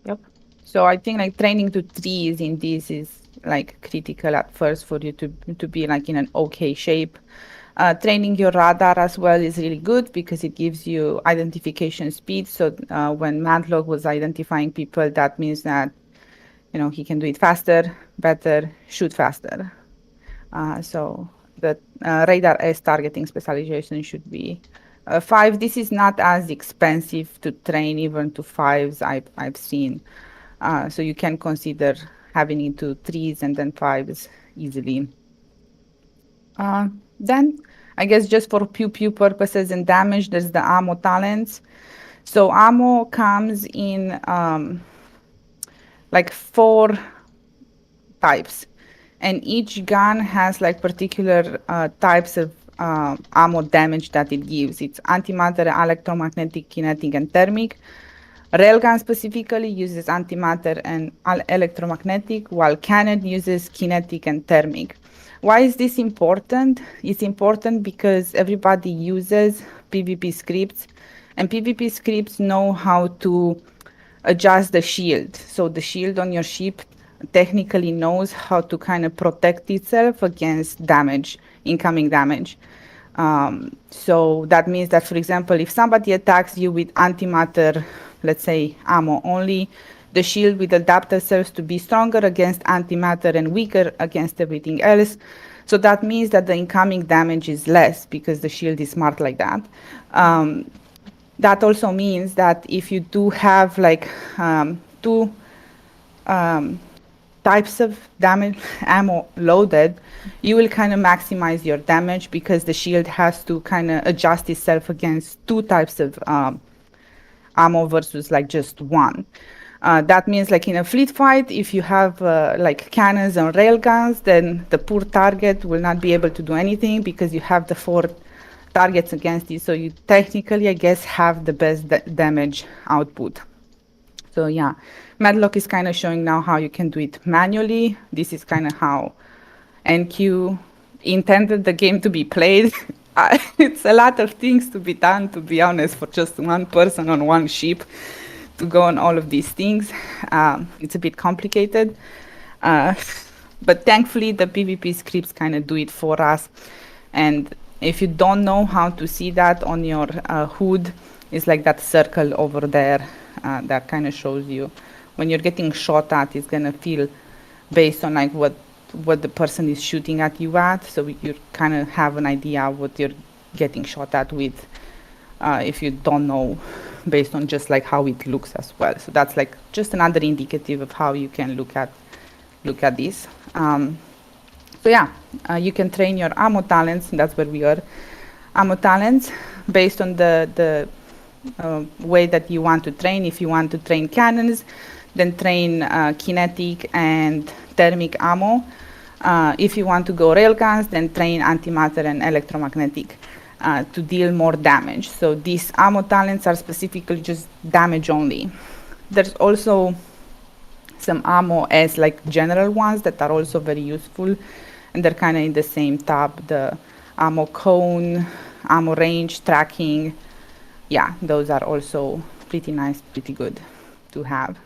Yep. So I think like training to 3s in this is like critical at first for you to be like in an okay shape. Training your radar as well is really good because it gives you identification speed. So when Matlock was identifying people, that means that he can do it faster, better, shoot faster. So the radar S targeting specialization should be 5. This is not as expensive to train even to 5s I've seen. So you can consider having it to 3s and then 5s easily. Then I guess just for pew purposes and damage, there's the ammo talents. So ammo comes in like 4 types, and each gun has like particular types of ammo damage that it gives. It's antimatter, electromagnetic, kinetic, and thermic. Railgun specifically uses antimatter and electromagnetic, while cannon uses kinetic and thermic. Why is this important? It's important because everybody uses PvP scripts, and PvP scripts know how to adjust the shield. So the shield on your ship technically knows how to kind of protect itself against damage, incoming damage. So that means that, for example, if somebody attacks you with antimatter, let's say ammo only, the shield will adapt itself to be stronger against antimatter and weaker against everything else. So that means that the incoming damage is less because the shield is smart like that. That also means that if you do have like 2 types of damage ammo loaded, you will kind of maximize your damage because the shield has to kind of adjust itself against 2 types of ammo versus like just 1. That means like in a fleet fight, if you have like cannons and railguns, then the poor target will not be able to do anything because you have the 4 targets against you. So you technically, I guess, have the best damage output. So yeah, Matlock is kind of showing now how you can do it manually. This is kind of how NQ intended the game to be played. It's a lot of things to be done, to be honest, for just one person on one ship to go on all of these things. It's a bit complicated. But thankfully, the PvP scripts kind of do it for us. And if you don't know how to see that on your HUD, it's like that circle over there that kind of shows you when you're getting shot at. It's gonna feel based on like what the person is shooting at you at, so you kind of have an idea what you're getting shot at with. If you don't know, based on just like how it looks as well. So that's like just another indicative of how you can look at this. So yeah, you can train your ammo talents, and that's where we are. Ammo talents based on the way that you want to train. If you want to train cannons, then train kinetic and thermic ammo. If you want to go railguns, then train antimatter and electromagnetic to deal more damage. So these ammo talents are specifically just damage only. There's also some ammo as like general ones that are also very useful, and they're kind of in the same tab. The ammo cone, ammo range, tracking. Yeah, those are also pretty nice, pretty good to have.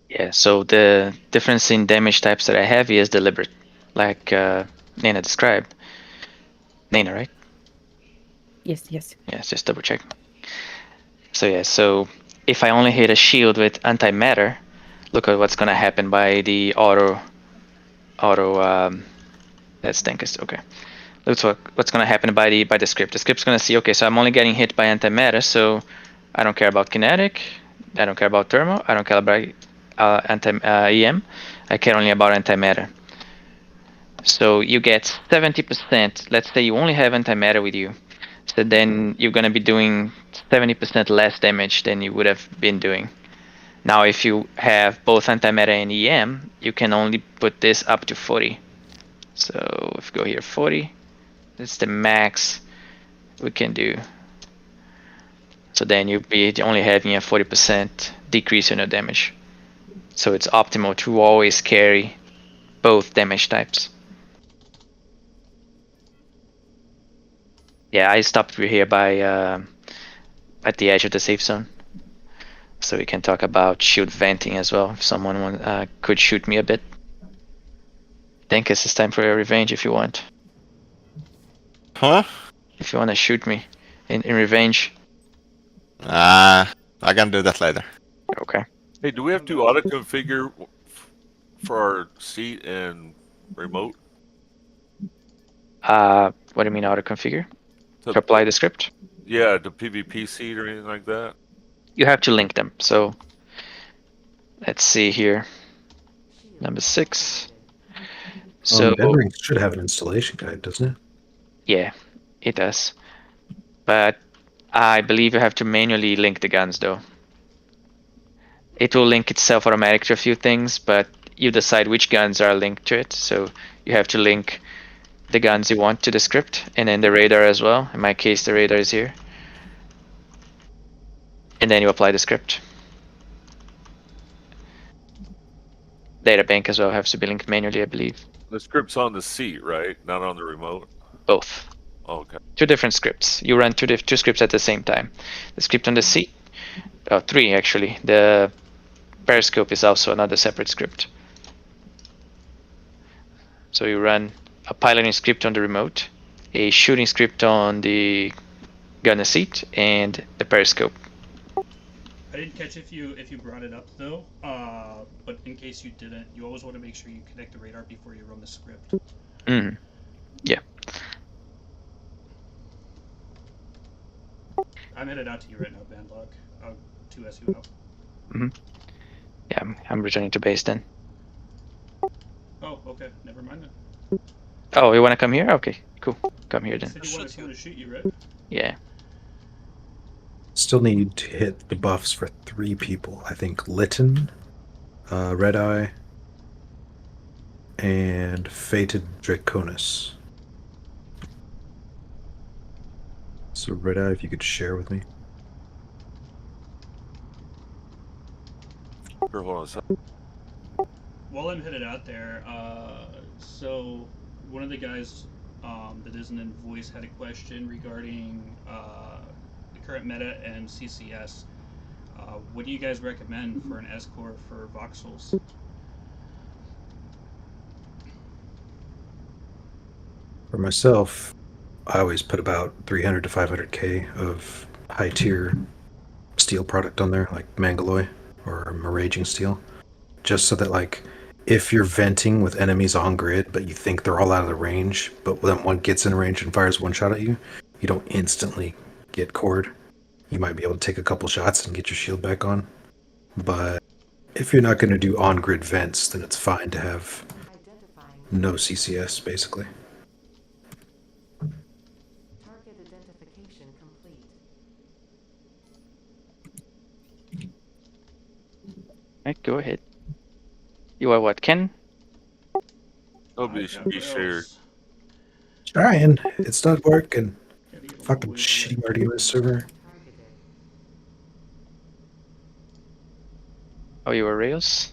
Yeah, so the difference in damage types that I have is deliberate, like Nana described. Nana, right? Yes, yes. Yeah, just double check. So yeah, so if I only hit a shield with antimatter, look at what's gonna happen by the auto. That's Denkist. Okay. Looks what's gonna happen by the script. The script's gonna see, okay, so I'm only getting hit by antimatter, so I don't care about kinetic, I don't care about thermal, I don't care about EM, I care only about antimatter. So you get 70%. Let's say you only have antimatter with you, so then you're gonna be doing 70% less damage than you would have been doing. Now, if you have both antimatter and EM, you can only put this up to 40. So if we go here, 40. That's the max we can do. So then you'll be only having a 40% decrease in your damage. So it's optimal to always carry both damage types. Yeah, I stopped here by at the edge of the safe zone. So we can talk about shield venting as well, if someone could shoot me a bit. Denkist, it's time for your revenge if you want. Huh? If you want to shoot me in revenge. I can do that later. Okay. Hey, do we have to auto configure for our seat and remote? What do you mean auto configure? To apply the script? Yeah, the PvP seat or anything like that? You have to link them. So let's see here. Number 6. So Bendering should have an installation guide, doesn't it? Yeah, it does. But I believe you have to manually link the guns though. It will link itself automatically to a few things, but you decide which guns are linked to it. So you have to link the guns you want to the script, and then the radar as well. In my case, the radar is here. And then you apply the script. Data bank as well has to be linked manually, I believe. The script's on the seat, right? Not on the remote? Both. Oh, okay. 2 different scripts. You run 2 scripts at the same time. The script on the seat, 3 actually. The periscope is also another separate script. So you run a piloting script on the remote, a shooting script on the gunner seat, and the periscope. I didn't catch if you brought it up though, but in case you didn't, you always want to make sure you connect the radar before you run the script. Yeah. I'm headed out to you right now, Bandlock. I'll 2S you out. Yeah, I'm returning to base then. Oh, okay. Never mind then. Oh, you want to come here? Okay, cool. Come here then. You said you wanted someone to shoot you, right? Yeah. Still need to hit the buffs for 3 people. I think Lytton, Red Eye, and Fated Draconis. So Red Eye, if you could share with me. Sure, hold on a second. While I'm headed out there, so one of the guys that isn't in voice had a question regarding the current meta and CCS. What do you guys recommend for an S-Core for voxels? For myself, I always put about 300 to 500k of high tier steel product on there, like Mangaloy or Miraging steel, just so that like if you're venting with enemies on grid, but you think they're all out of the range, but then one gets in range and fires one shot at you, you don't instantly get cored. You might be able to take a couple shots and get your shield back on. But if you're not going to do on-grid vents, then it's fine to have no CCS, basically. Target identification complete. Alright, go ahead. You are what, Ken? Nobody should be shared. Trying. It's not working. Fucking shitty RDMS server. Oh, you were Rails?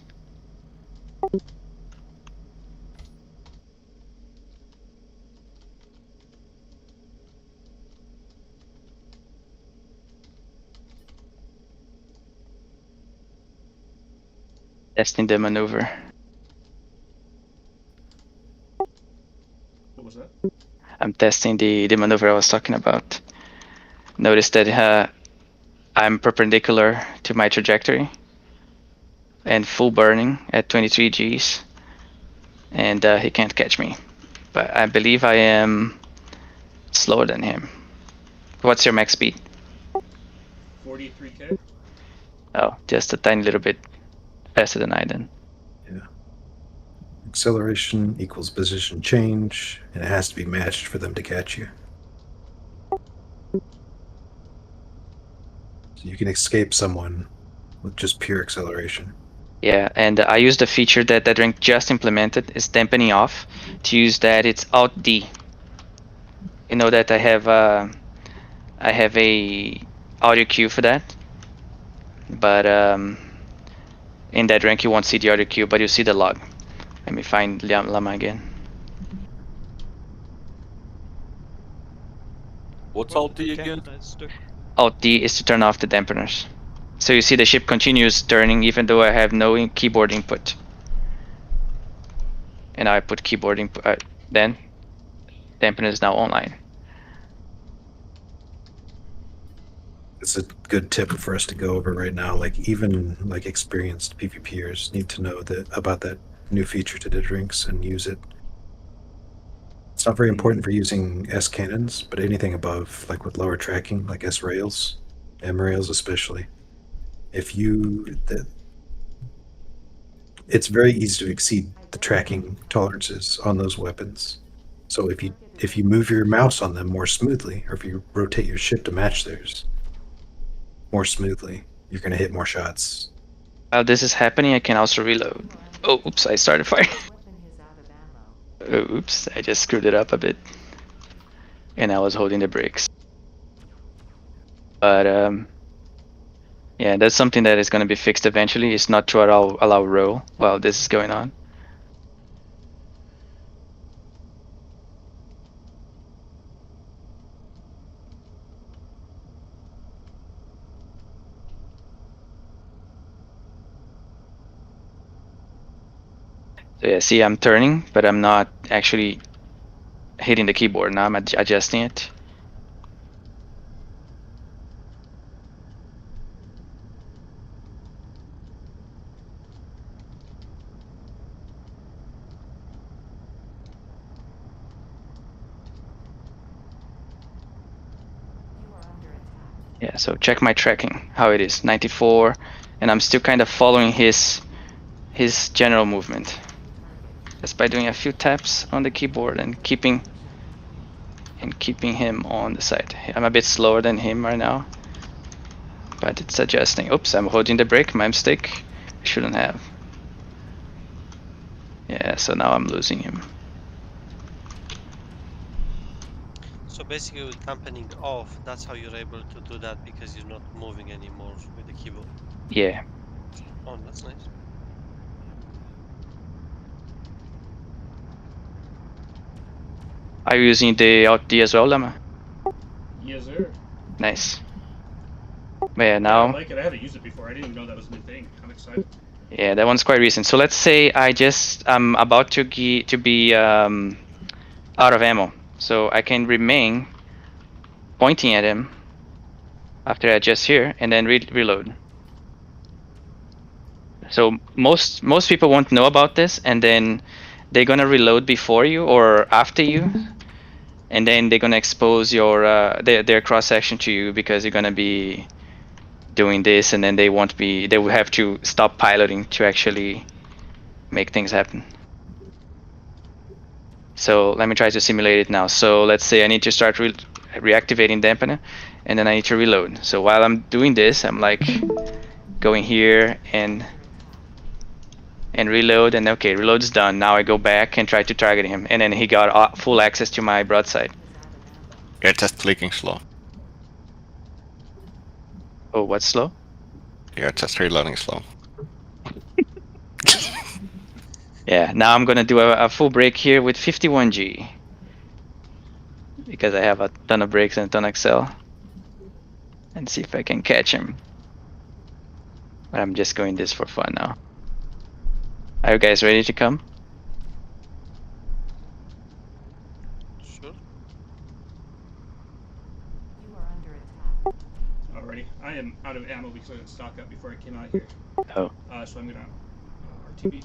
Testing the maneuver. What was that? I'm testing the maneuver I was talking about. Notice that I'm perpendicular to my trajectory and full burning at 23 Gs, and he can't catch me. But I believe I am slower than him. What's your max speed? 43k. Oh, just a tiny little bit faster than I then. Yeah. Acceleration equals position change, and it has to be matched for them to catch you. So you can escape someone with just pure acceleration. Yeah, and I use the feature that that drink just implemented, is dampening off. To use that, it's Alt D. You know that I have a audio cue for that, but in that rank you won't see the audio cue, but you see the log. Let me find Llama again. What's Alt D again? Alt D is to turn off the dampeners. So you see the ship continues turning even though I have no keyboard input. And I put keyboard input, then dampener is now online. It's a good tip for us to go over right now. Like even like experienced PvPers need to know that about that new feature to the drinks and use it. It's not very important for using S cannons, but anything above, like with lower tracking, like S rails, M rails especially. It's very easy to exceed the tracking tolerances on those weapons. So if you move your mouse on them more smoothly, or if you rotate your ship to match theirs more smoothly, you're going to hit more shots. While this is happening, I can also reload. Oh, oops, I started firing. Oh, oops, I just screwed it up a bit. And I was holding the brakes. But, yeah, that's something that is going to be fixed eventually. It's not to allow roll while this is going on. So yeah, see, I'm turning, but I'm not actually hitting the keyboard. Now I'm adjusting it. Yeah, so check my tracking, how it is, 94, and I'm still kind of following his general movement. Just by doing a few taps on the keyboard and keeping him on the side. I'm a bit slower than him right now, but it's adjusting. Oops, I'm holding the brake, my mistake. I shouldn't have. Yeah, so now I'm losing him. So basically with dampening off, that's how you're able to do that, because you're not moving anymore with the keyboard. Yeah. Oh, that's nice. Are you using the Alt D as well, Llama? Yes, sir. Nice. But yeah, now... I like it. I haven't used it before. I didn't even know that was a new thing. I'm excited. Yeah, that one's quite recent. So let's say I'm about to be out of ammo. So I can remain pointing at him after I adjust here and then reload. So most people won't know about this, and then they're gonna reload before you or after you, and then they're gonna expose your their cross section to you because you're gonna be doing this, and then they will have to stop piloting to actually make things happen. So let me try to simulate it now. So let's say I need to start reactivating dampener, and then I need to reload. So while I'm doing this, I'm like going here and reload, and okay, reload's done. Now I go back and try to target him, and then he got full access to my broadside. You're just clicking slow. Oh, what's slow? You're just reloading slow. Yeah, now I'm gonna do a full break here with 51G. Because I have a ton of brakes and a ton of Excel. And see if I can catch him. But I'm just going this for fun now. Are you guys ready to come? Sure. You are under attack. already. I am out of ammo because I didn't stock up before I came out here. Oh. So I'm gonna RTB.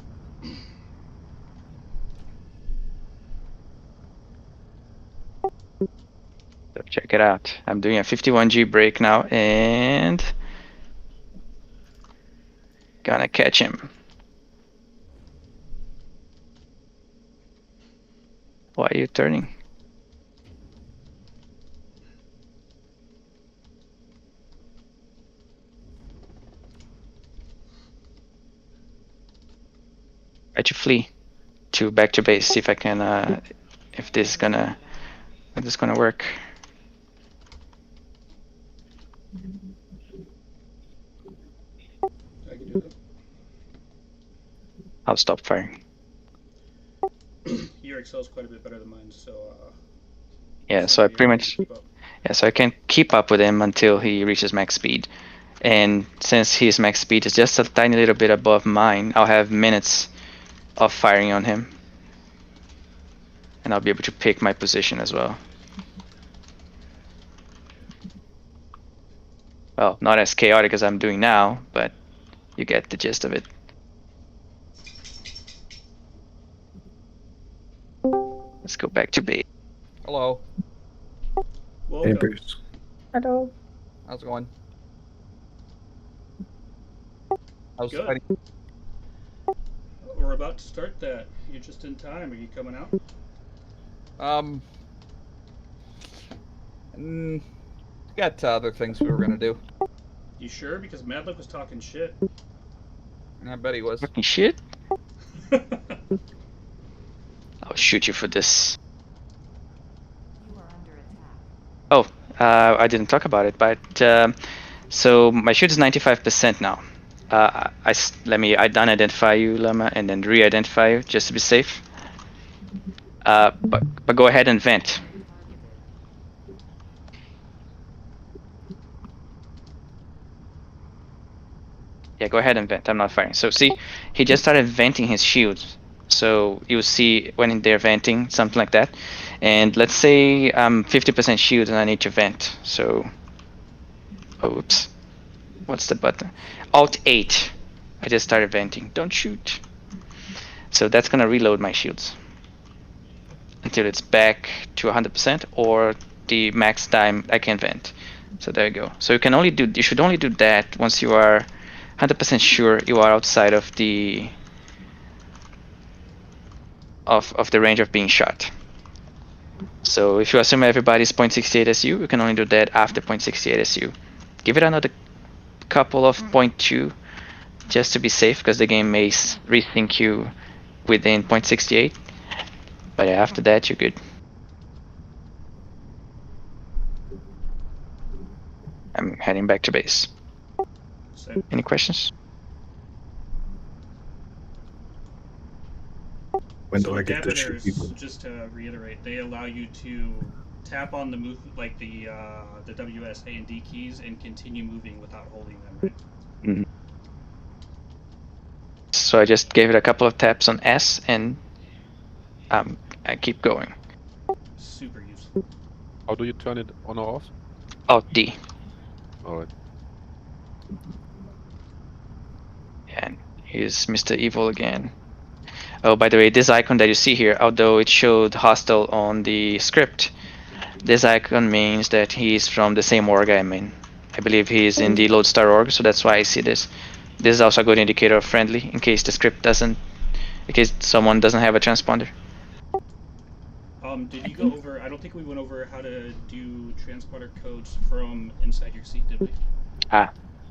So check it out. I'm doing a 51G break now and gonna catch him. Why are you turning? Try to flee to back to base. See if I can, if this is gonna work. I can do I'll stop firing. that. Your Excel is quite a bit better than mine, so. Yeah, so I pretty much, yeah, so I can keep up with him until he reaches max speed. And since his max speed is just a tiny little bit above mine, I'll have minutes of firing on him. And I'll be able to pick my position as well. Well, not as chaotic as I'm doing now, but you get the gist of it. Let's go back to base. Hello. Hey, Bruce. Hello. How's it going? How's Good. fighting? We're about to start that. You're just in time. Are you coming out? Got other things we were gonna do. You sure? Because Madlock was talking shit. I bet he was. Fucking shit. I'll shoot you for this. Oh, I didn't talk about it, but so my shoot is 95% now. Let me unidentify you, Llama, and then re-identify you just to be safe. But go ahead and vent. Yeah, go ahead and vent. I'm not firing. So see, he just started venting his shields. So you see when they're venting, something like that. And let's say I'm 50% shield and I need to vent. So, oops. What's the button? Alt 8. I just started venting. Don't shoot. So that's gonna reload my shields until it's back to 100% or the max time I can vent. So there you go. So you should only do that once you are 100% sure you are outside of the range of being shot. So if you assume everybody's 0.68 SU, you can only do that after 0.68 SU. Give it another couple of 0.2 just to be safe, because the game may resync you within 0.68. But yeah, after that, you're good. I'm heading back to base. Same. Any questions? When So do I get to shoot Dabbiners, people? just to reiterate, they allow you to tap on the move, like the WS, A, and D keys, and continue moving without holding them, right? Mm-hmm. So I just gave it a couple of taps on S and I keep going. Super useful. How do you turn it on or off? Alt D. Alright. And here's Mr. Evil again. Oh, by the way, this icon that you see here, although it showed hostile on the script, this icon means that he's from the same org I'm in. I believe he's in the Lodestar org, so that's why I see this. This is also a good indicator of friendly, in case the script doesn't, in case someone doesn't have a transponder. Did you go over, I don't think we went over how to do transponder codes from inside your seat, did we?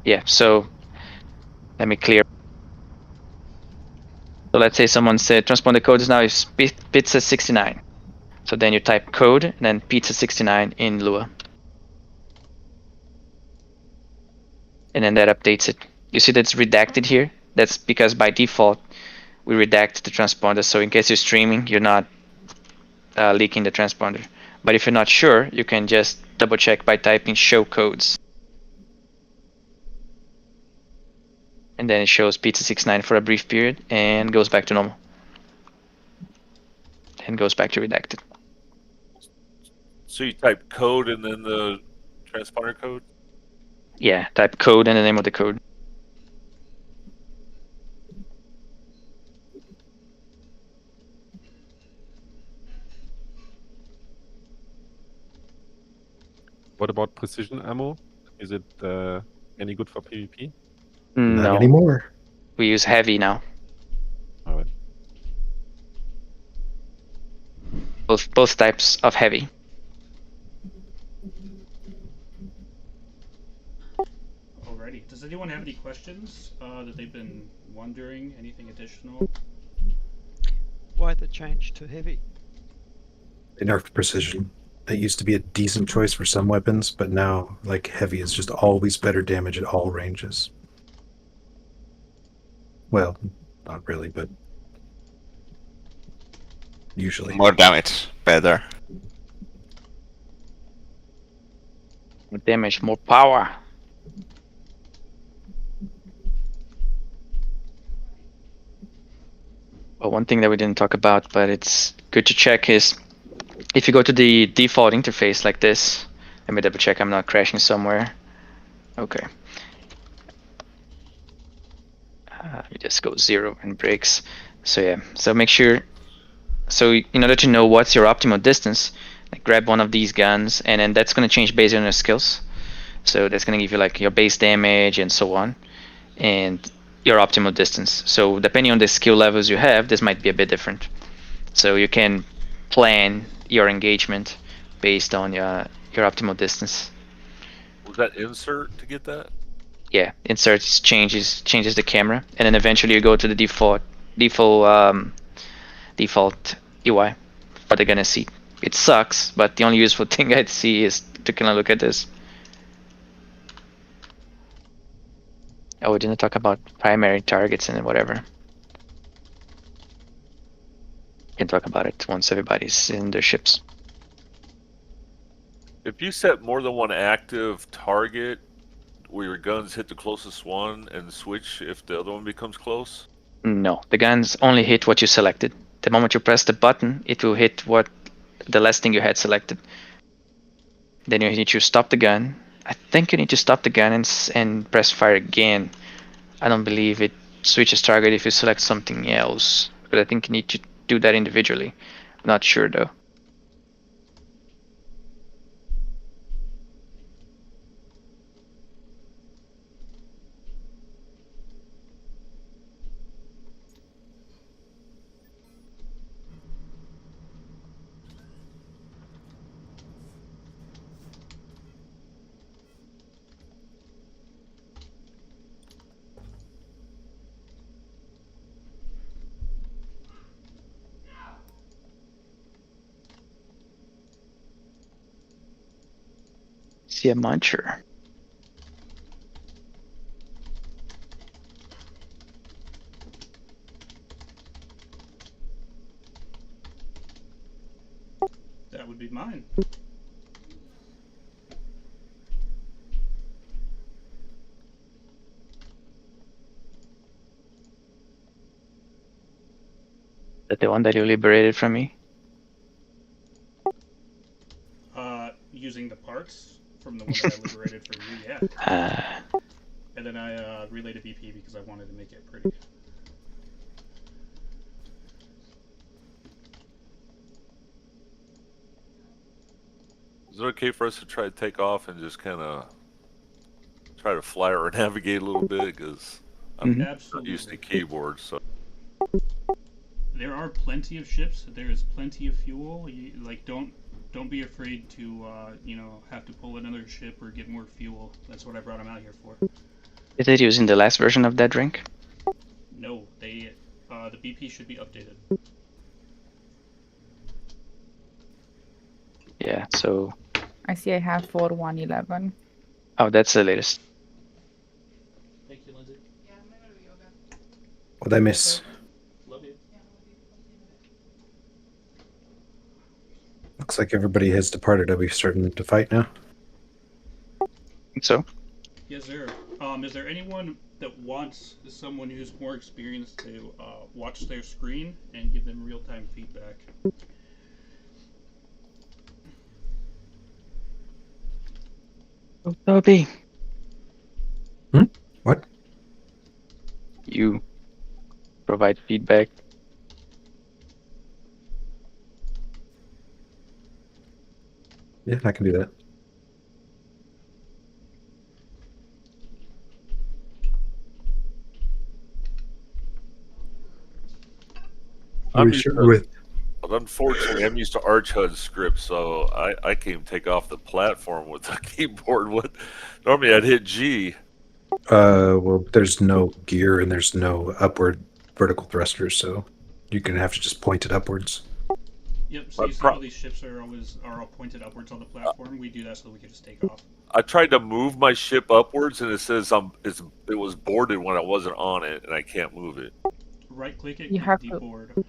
Yeah, so let me clear. So let's say someone said transponder code is now pizza 69. So then you type code and then pizza 69 in Lua. And then that updates it. You see that's redacted here? That's because by default we redact the transponder, so in case you're streaming, you're not leaking the transponder. But if you're not sure, you can just double check by typing show codes. And then it shows pizza 69 for a brief period and goes back to normal. And goes back to redacted. So you type code and then the transponder code? Yeah, type code and the name of the code. What about precision ammo? Is it any good for PvP? Not No, anymore. we use heavy now. All right. Both types of heavy. Alrighty. Does anyone have any questions that they've been wondering? Anything additional? Why the change to heavy? They nerfed precision. It used to be a decent choice for some weapons, but now, like, heavy is just always better damage at all ranges. Well, not really, but usually. More damage, better. More damage, more power. Well, one thing that we didn't talk about, but it's good to check, is if you go to the default interface like this, let me double check I'm not crashing somewhere. Okay. You just go 0 and breaks. So yeah, so make sure, so in order to know what's your optimal distance, like grab one of these guns, and then that's going to change based on your skills. So that's going to give you like your base damage and so on, and your optimal distance. So depending on the skill levels you have, this might be a bit different. So you can plan your engagement based on your optimal distance. Was that insert to get that? Yeah, inserts changes the camera, and then eventually you go to the default UI what they're gonna see. It sucks, but the only useful thing I'd see is to kind of look at this. Oh, we didn't talk about primary targets and whatever. Can talk about it once everybody's in their ships. If you set more than one active target, will your guns hit the closest one and switch if the other one becomes close? No, the guns only hit what you selected. The moment you press the button, it will hit what the last thing you had selected. Then you need to stop the gun. I think you need to stop the gun and press fire again. I don't believe it switches target if you select something else, but I think you need to do that individually. I'm not sure though. See a muncher. That would be mine. That the one that you liberated from me? Using the parts from the one that I liberated from you, yeah. And then I relayed to BP because I wanted to make it pretty. Is it okay for us to try to take off and just kind of try to fly or navigate a little bit? Because I'm not used to keyboards, so. There are plenty of ships. There is plenty of fuel. Don't be afraid to have to pull another ship or get more fuel. That's what I brought him out here for. Is it using the last version of that drink? No, the BP should be updated. Yeah, so. I see I have 4111. Oh, that's the latest. Thank you, Lindsay. What'd I miss? Love you. Looks like everybody has departed. Are we starting to fight now? I think so. Yes, sir. Is there anyone that wants someone who's more experienced to watch their screen and give them real-time feedback? Oh, Toby. What? You provide feedback. Yeah, I can do that. I'm We used should- to, with but unfortunately, I'm used to ArchHUD script, so I can't take off the platform with the keyboard. What? Normally, I'd hit G. well, there's no gear and there's no upward vertical thrusters, so you're gonna have to just point it upwards. Yep. So you see how these ships are all pointed upwards on the platform. We do that so that we can just take off. I tried to move my ship upwards, and it says it was boarded when I wasn't on it, and I can't move it. Right click it. You have to- deboard.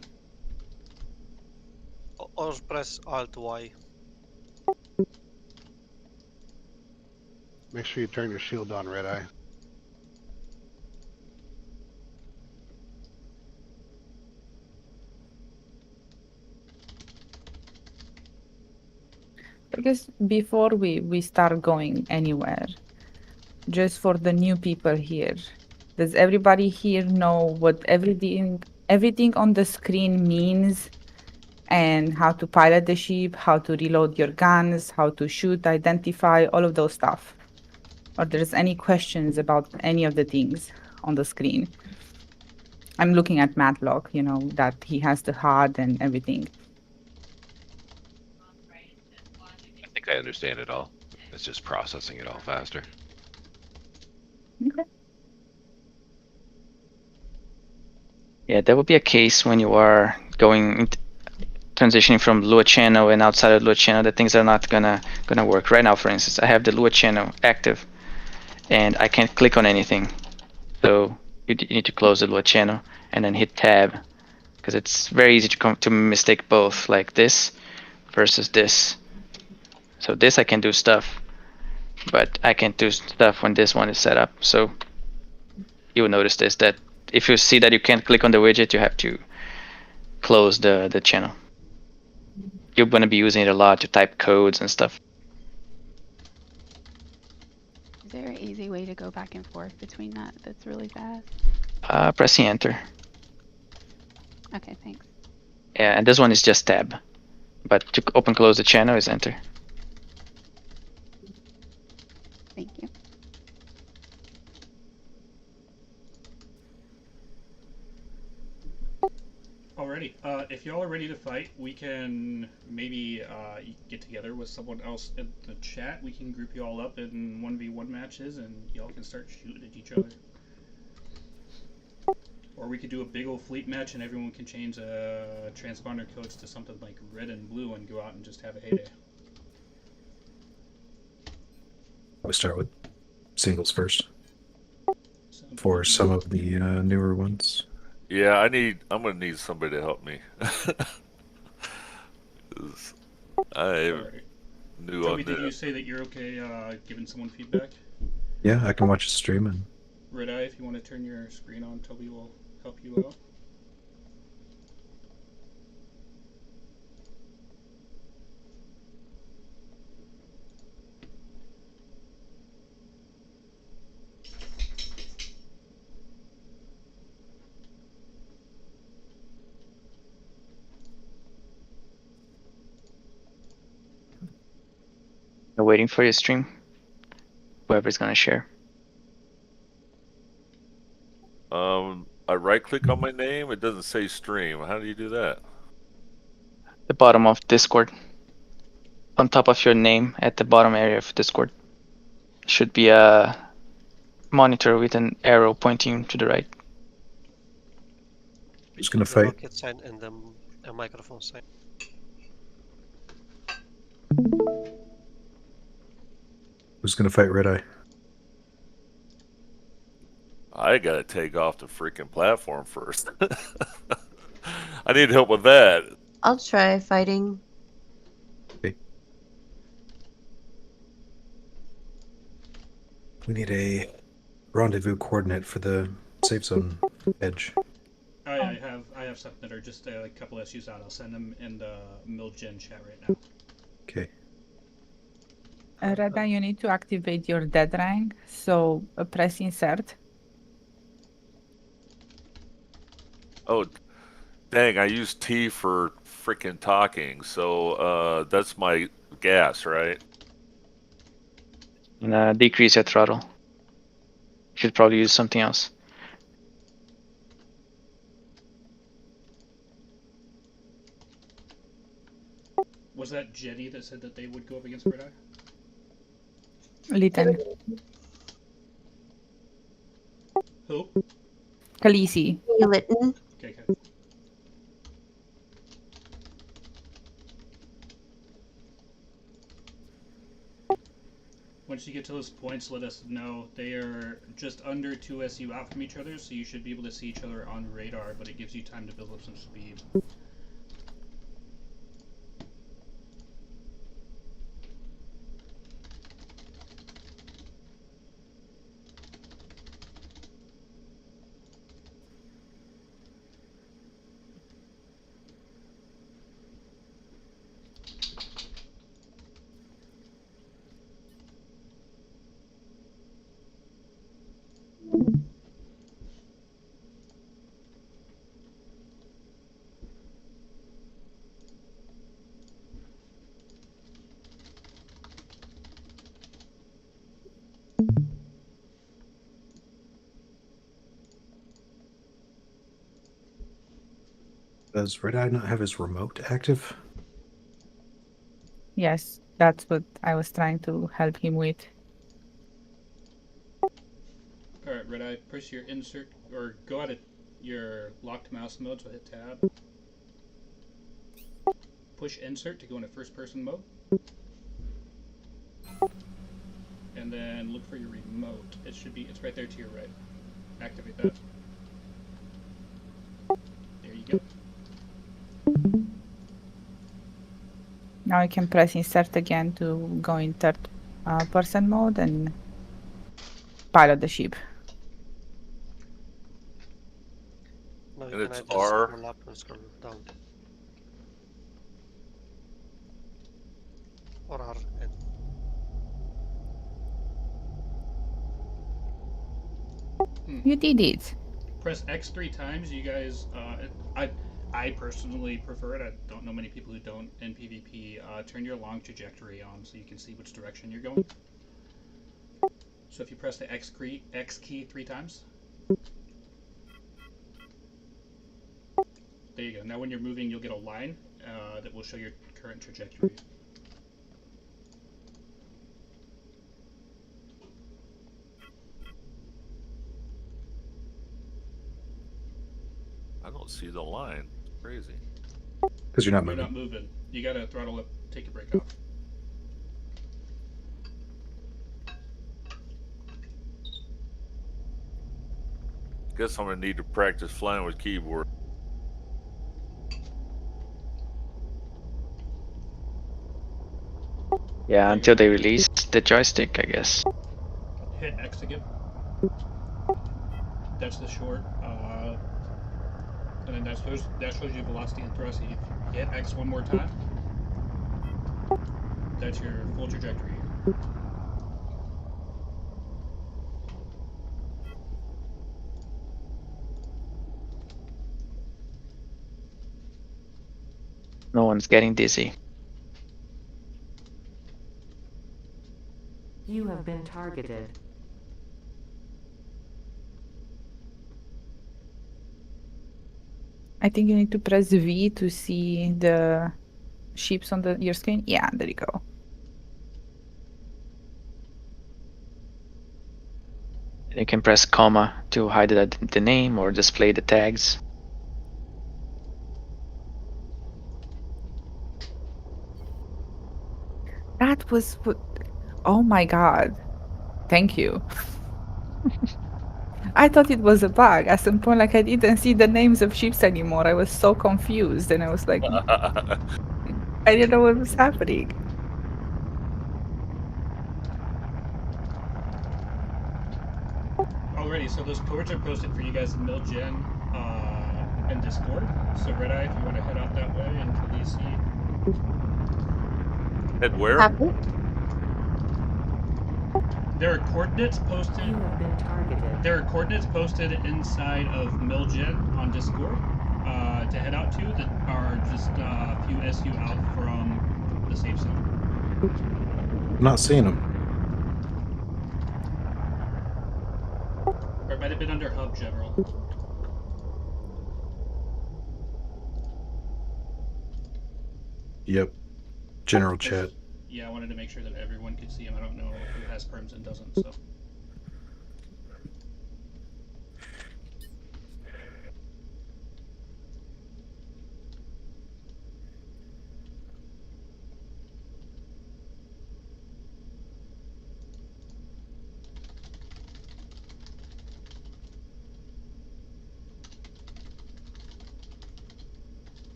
Or press Alt Y. Make sure you turn your shield on, Red Eye. I guess before we start going anywhere, just for the new people here, does everybody here know what everything on the screen means, and how to pilot the ship, how to reload your guns, how to shoot, identify, all of those stuff? Or there's any questions about any of the things on the screen? I'm looking at Matlock, you know, that he has the HUD and everything. I think I understand it all. It's just processing it all faster. Okay. Yeah, that would be a case when you are transitioning from Lua channel and outside of Lua channel that things are not gonna work. Right now, for instance, I have the Lua channel active, and I can't click on anything. So you need to close the Lua channel and then hit Tab, because it's very easy to mistake both, like this versus this. So this I can do stuff, but I can't do stuff when this one is set up. So you will notice this, that if you see that you can't click on the widget, you have to close the channel. You're going to be using it a lot to type codes and stuff. Is there an easy way to go back and forth between that's really fast? Pressing enter. Okay, thanks. Yeah, and this one is just tab, but to open close the channel is enter. Thank you. Alrighty. If y'all are ready to fight, we can maybe get together with someone else in the chat. We can group you all up in 1v1 matches, and y'all can start shooting at each other. Or we could do a big old fleet match, and everyone can change transponder codes to something like red and blue, and go out and just have a heyday. We start with singles first for some of the newer ones. Yeah, I'm gonna need somebody to help me. 'Cause I'm new Toby, on did you this. say that you're okay giving someone feedback? Yeah, I can watch the stream and Red Eye, if you want to turn your screen on, Toby will help you out. I'm waiting for your stream. Whoever's gonna share. I right click on my name, it doesn't say stream. How do you do that? The bottom of Discord. On top of your name, at the bottom area of Discord, should be a monitor with an arrow pointing to the right. who's gonna The fight? rocket sign and the microphone sign. Who's gonna fight Red Eye? I gotta take off the freaking platform first. I need help with that. I'll try fighting. We need a rendezvous coordinate for the safe zone edge. I have something that are just a couple issues out. I'll send them in the Milgen chat right now. Okay. Reda, you need to activate your dead rank, so press insert. Oh, dang! I used T for freaking talking, so that's my gas, right? And decrease your throttle. You should probably use something else. Was that Jenny that said that they would go up against Red Eye? Litten. Who? Khaleesi. Litten. Okay. Once you get to those points, let us know. They are just under 2 SU out from each other, so you should be able to see each other on radar, but it gives you time to build up some speed. Does Red Eye not have his remote active? Yes, that's what I was trying to help him with. Alright, Red Eye, press your insert, or go out of your locked mouse mode, so hit tab. Push insert to go into first person mode. And then look for your remote. It's right there to your right. Activate that. There you go. Now I can press insert again to go in third person mode and pilot the ship. No, And you it's can either R. scroll up and scroll down. Or R and You did it. Press X 3 times. You guys, I personally prefer it. I don't know many people who don't in PvP. Turn your long trajectory on so you can see which direction you're going. So if you press the X key 3 times. There you go. Now when you're moving, you'll get a line that will show your current trajectory. I don't see the line. It's crazy. Because you're not You're moving. not moving. You gotta throttle up, take a break off. Guess I'm gonna need to practice flying with keyboard. Yeah, until they release the joystick, I guess. Hit X again. That's the short. And then that shows you velocity and thrust. If you hit X one more time, that's your full trajectory. No one's getting dizzy. You have been targeted. I think you need to press V to see the ships on your screen. Yeah, there you go. You can press comma to hide the name or display the tags. That was what. Oh my god. Thank you. I thought it was a bug. At some point, like, I didn't see the names of ships anymore. I was so confused, and I was like, I didn't know what was happening. Alrighty, so those codes are posted for you guys in Milgen and Discord. So Red Eye, if you want to head out that way, and Khaleesi. Head where? Happy? There are coordinates posted. You have been targeted. There are coordinates posted inside of Milgen on Discord to head out to that are just a few SU out from the safe zone. I'm not seeing them. Or it might have been under Hub General. Yep. General chat. Yeah, I wanted to make sure that everyone could see him. I don't know who has perms and doesn't, so.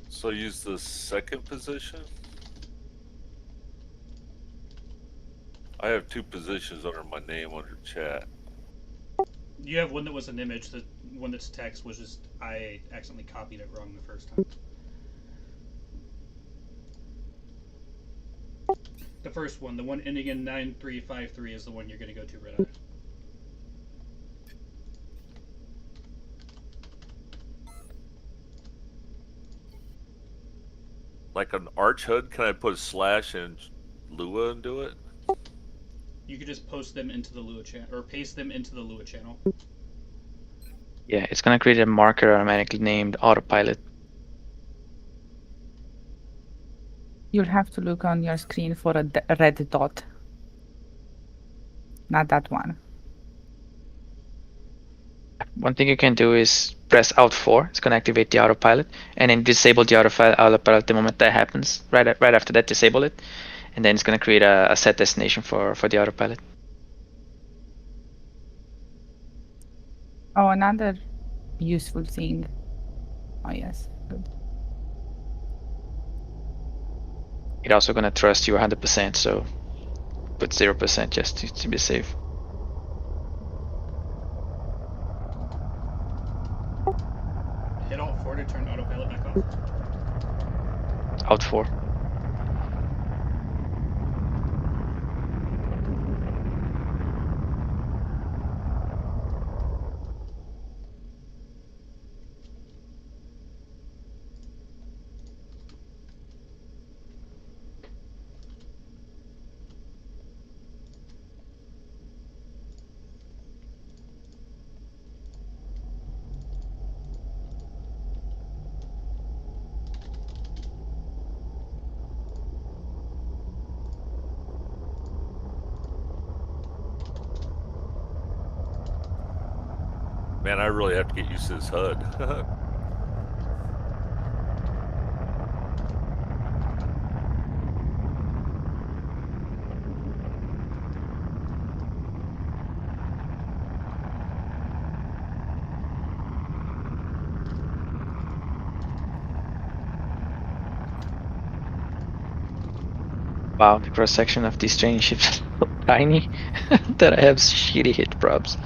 So use the second position? I have two positions under my name under chat. You have one that was an image, the one that's text was just, I accidentally copied it wrong the first time. The first one, the one ending in 9353 is the one you're going to go to, Red Eye. Like an Arch HUD, can I put a slash in Lua and do it? You could just post them into the Lua channel, or paste them into the Lua channel. Yeah, it's gonna create a marker automatically named autopilot. You'll have to look on your screen for a red dot. Not that one. One thing you can do is press Alt 4. It's gonna activate the autopilot, and then disable the autopilot the moment that happens. Right after that, disable it, and then it's gonna create a set destination for the autopilot. Oh, another useful thing. Oh yes, good. It's also gonna trust you 100%, so put 0% just to be safe. Hit Alt 4 to turn autopilot back off. Alt 4. Man, I really have to get used to this HUD. Wow, the cross section of these training ships is so tiny that I have shitty hit probs.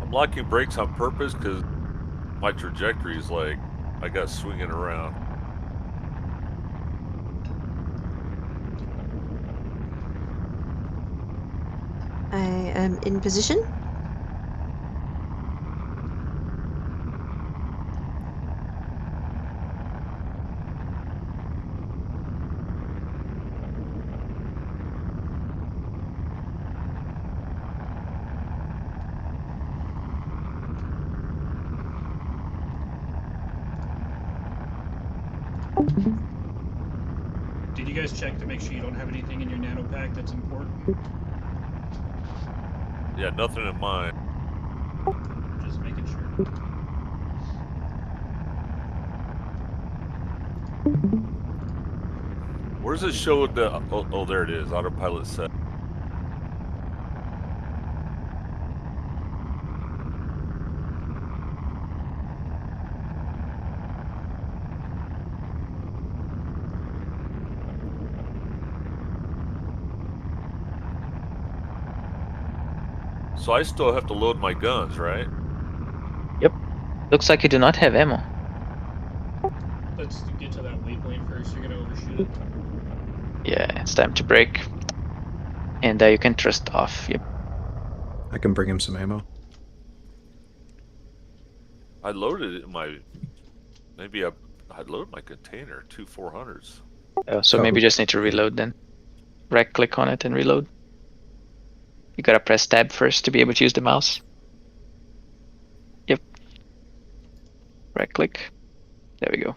I'm locking brakes on purpose because my trajectory is like, I got swinging around. I am in position. Did you guys check to make sure you don't have anything in your nano pack that's important? Yeah, nothing in mine. Just making sure. Where's it show the? Oh, there it is. Autopilot set. So I still have to load my guns, right? Yep. Looks like you do not have ammo. Let's get to that waypoint first. You're gonna overshoot it. Yeah, it's time to break. And you can trust off. Yep. I can bring him some ammo. I loaded it in my. Maybe I loaded my container, 2 400s. So maybe you just need to reload then. Right click on it and reload. You gotta press tab first to be able to use the mouse. Yep. Right click. There we go.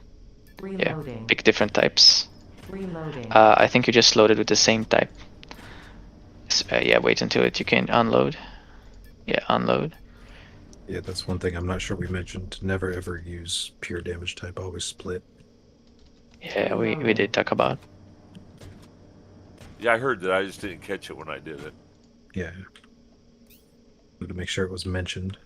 Reloading. Yeah. Pick different types. Reloading. I think you just loaded with the same type. Yeah, wait until you can unload. Yeah, unload. Yeah, that's one thing I'm not sure we mentioned. Never ever use pure damage type, always split. Yeah, we did talk about. Yeah, I heard that. I just didn't catch it when I did it. Yeah. To make sure it was mentioned.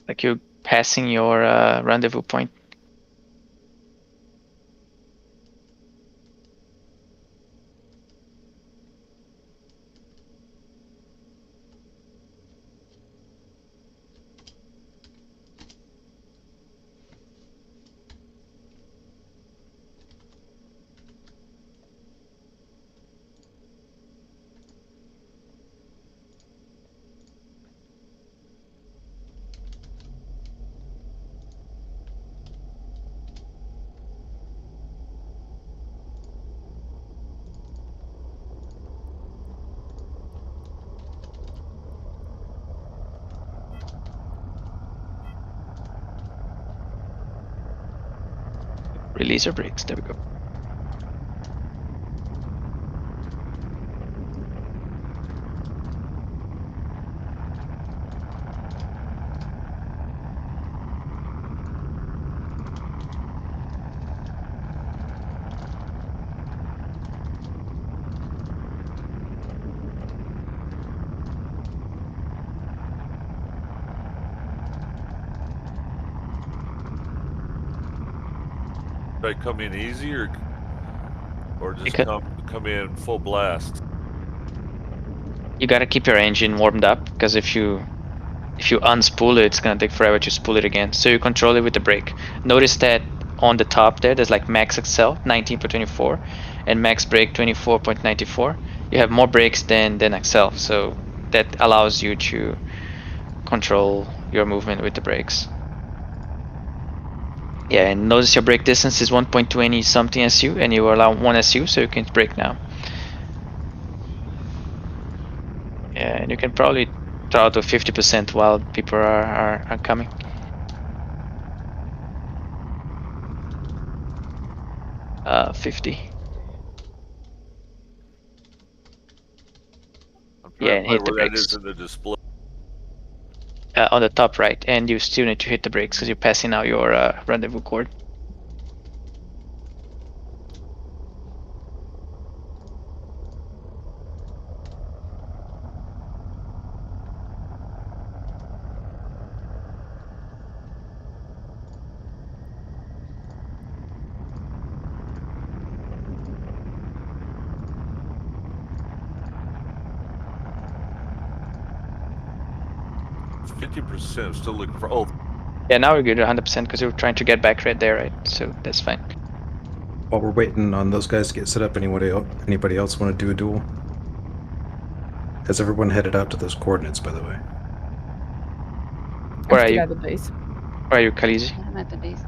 Like you're passing your rendezvous point. Release your brakes. There we go. Should I come in easy or just Okay. come in full blast? You gotta keep your engine warmed up because if you unspool it, it's gonna take forever to spool it again. So you control it with the brake. Notice that on the top there's like max accel 19.24 and max brake 24.94. You have more brakes than accel, so that allows you to control your movement with the brakes. Yeah, and notice your brake distance is 1.20 something SU, and you allow 1 SU, so you can brake now. Yeah, and you can probably throttle to 50% while people are coming. Uh, 50. Yeah, and hit the where that brakes. is in the display. On the top right, and you still need to hit the brakes because you're passing now your rendezvous cord. It's 50%. I'm still looking for. Oh, Yeah, now we're good 100% because we were trying to get back right there, right? So that's fine. While we're waiting on those guys to get set up, anybody else want to do a duel? Has everyone headed out to those coordinates, by the way? Where are I'm still you? at the base. Where are you, Khaleesi? I'm at the base.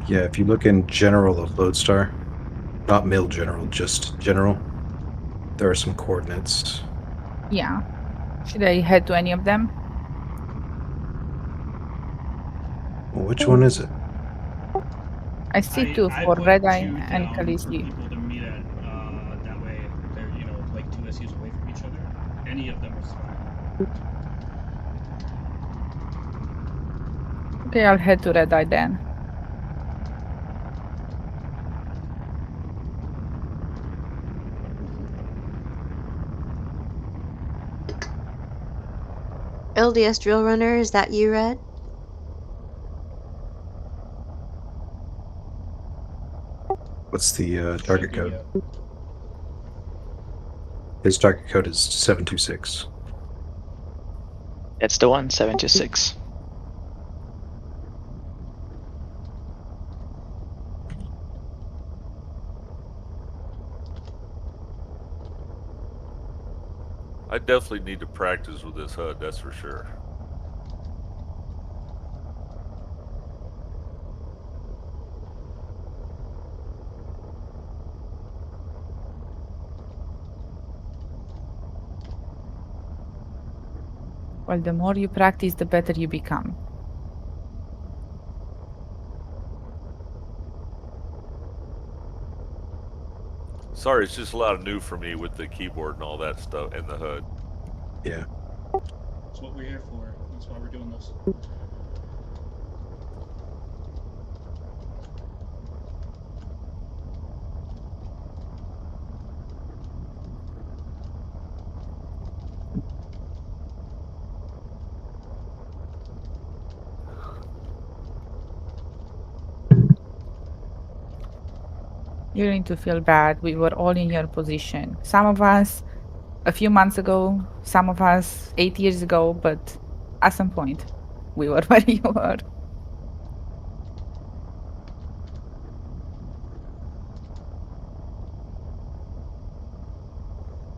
Yeah, if you look in general of Lodestar, not mill general, just general, there are some coordinates. Yeah. Should I head to any of them? Well, which one is it? I see two I for put Red Eye two and down for Khaleesi. people to meet at. That way, they're like 2 SUs away from each other. Any of them is fine. Okay, I'll head to Red Eye then. LDS Drill Runner, is that you, Red? What's the target code? His target code is 726. That's the one, 726. I definitely need to practice with this HUD, that's for sure. Well, the more you practice, the better you become. Sorry, it's just a lot of new for me with the keyboard and all that stuff and the HUD. Yeah. That's what we're here for. That's why we're doing this. You don't need to feel bad. We were all in your position. Some of us a few months ago, some of us 8 years ago, but at some point, we were where you were.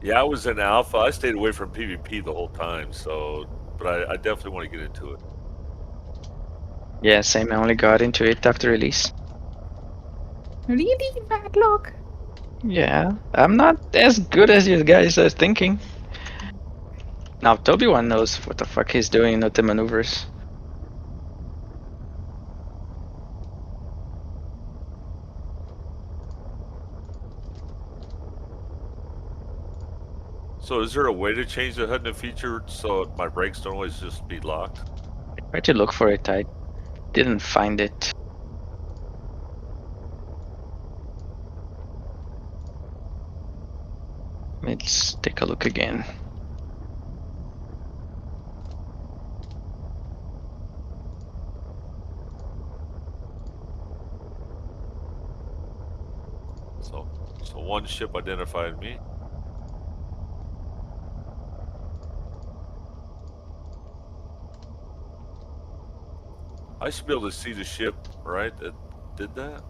Yeah, I was in alpha. I stayed away from PvP the whole time, so but I definitely want to get into it. Yeah, same. I only got into it after release. Really bad luck. Yeah, I'm not as good as you guys are thinking. Now, Toby-Wan knows what the fuck he's doing, not the maneuvers. So is there a way to change the HUD in the feature so my brakes don't always just be locked? I tried to look for it, I didn't find it. Let's take a look again. So one ship identified me. I should be able to see the ship, right, that did that?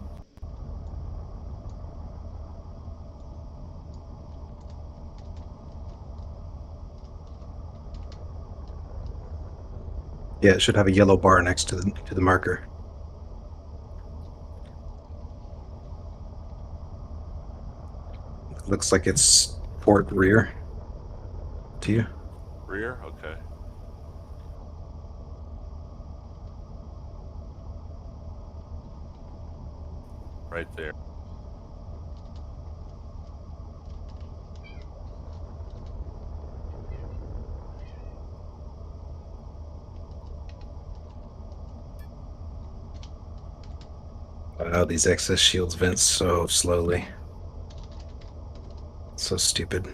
Yeah, it should have a yellow bar next to the marker. Looks like it's port rear to you. Rear? Okay. Right there. Wow, these excess shields vent so slowly. So stupid.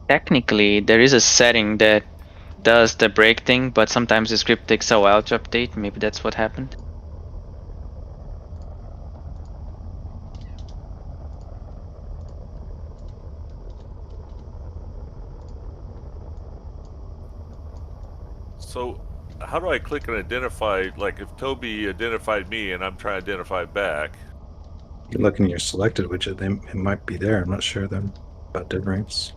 Technically, there is a setting that does the brake thing, but sometimes the script takes a while to update. Maybe that's what happened. So how do I click and identify, like if Toby identified me and I'm trying to identify back? You look in your selected widget, it might be there. I'm not sure then about difference.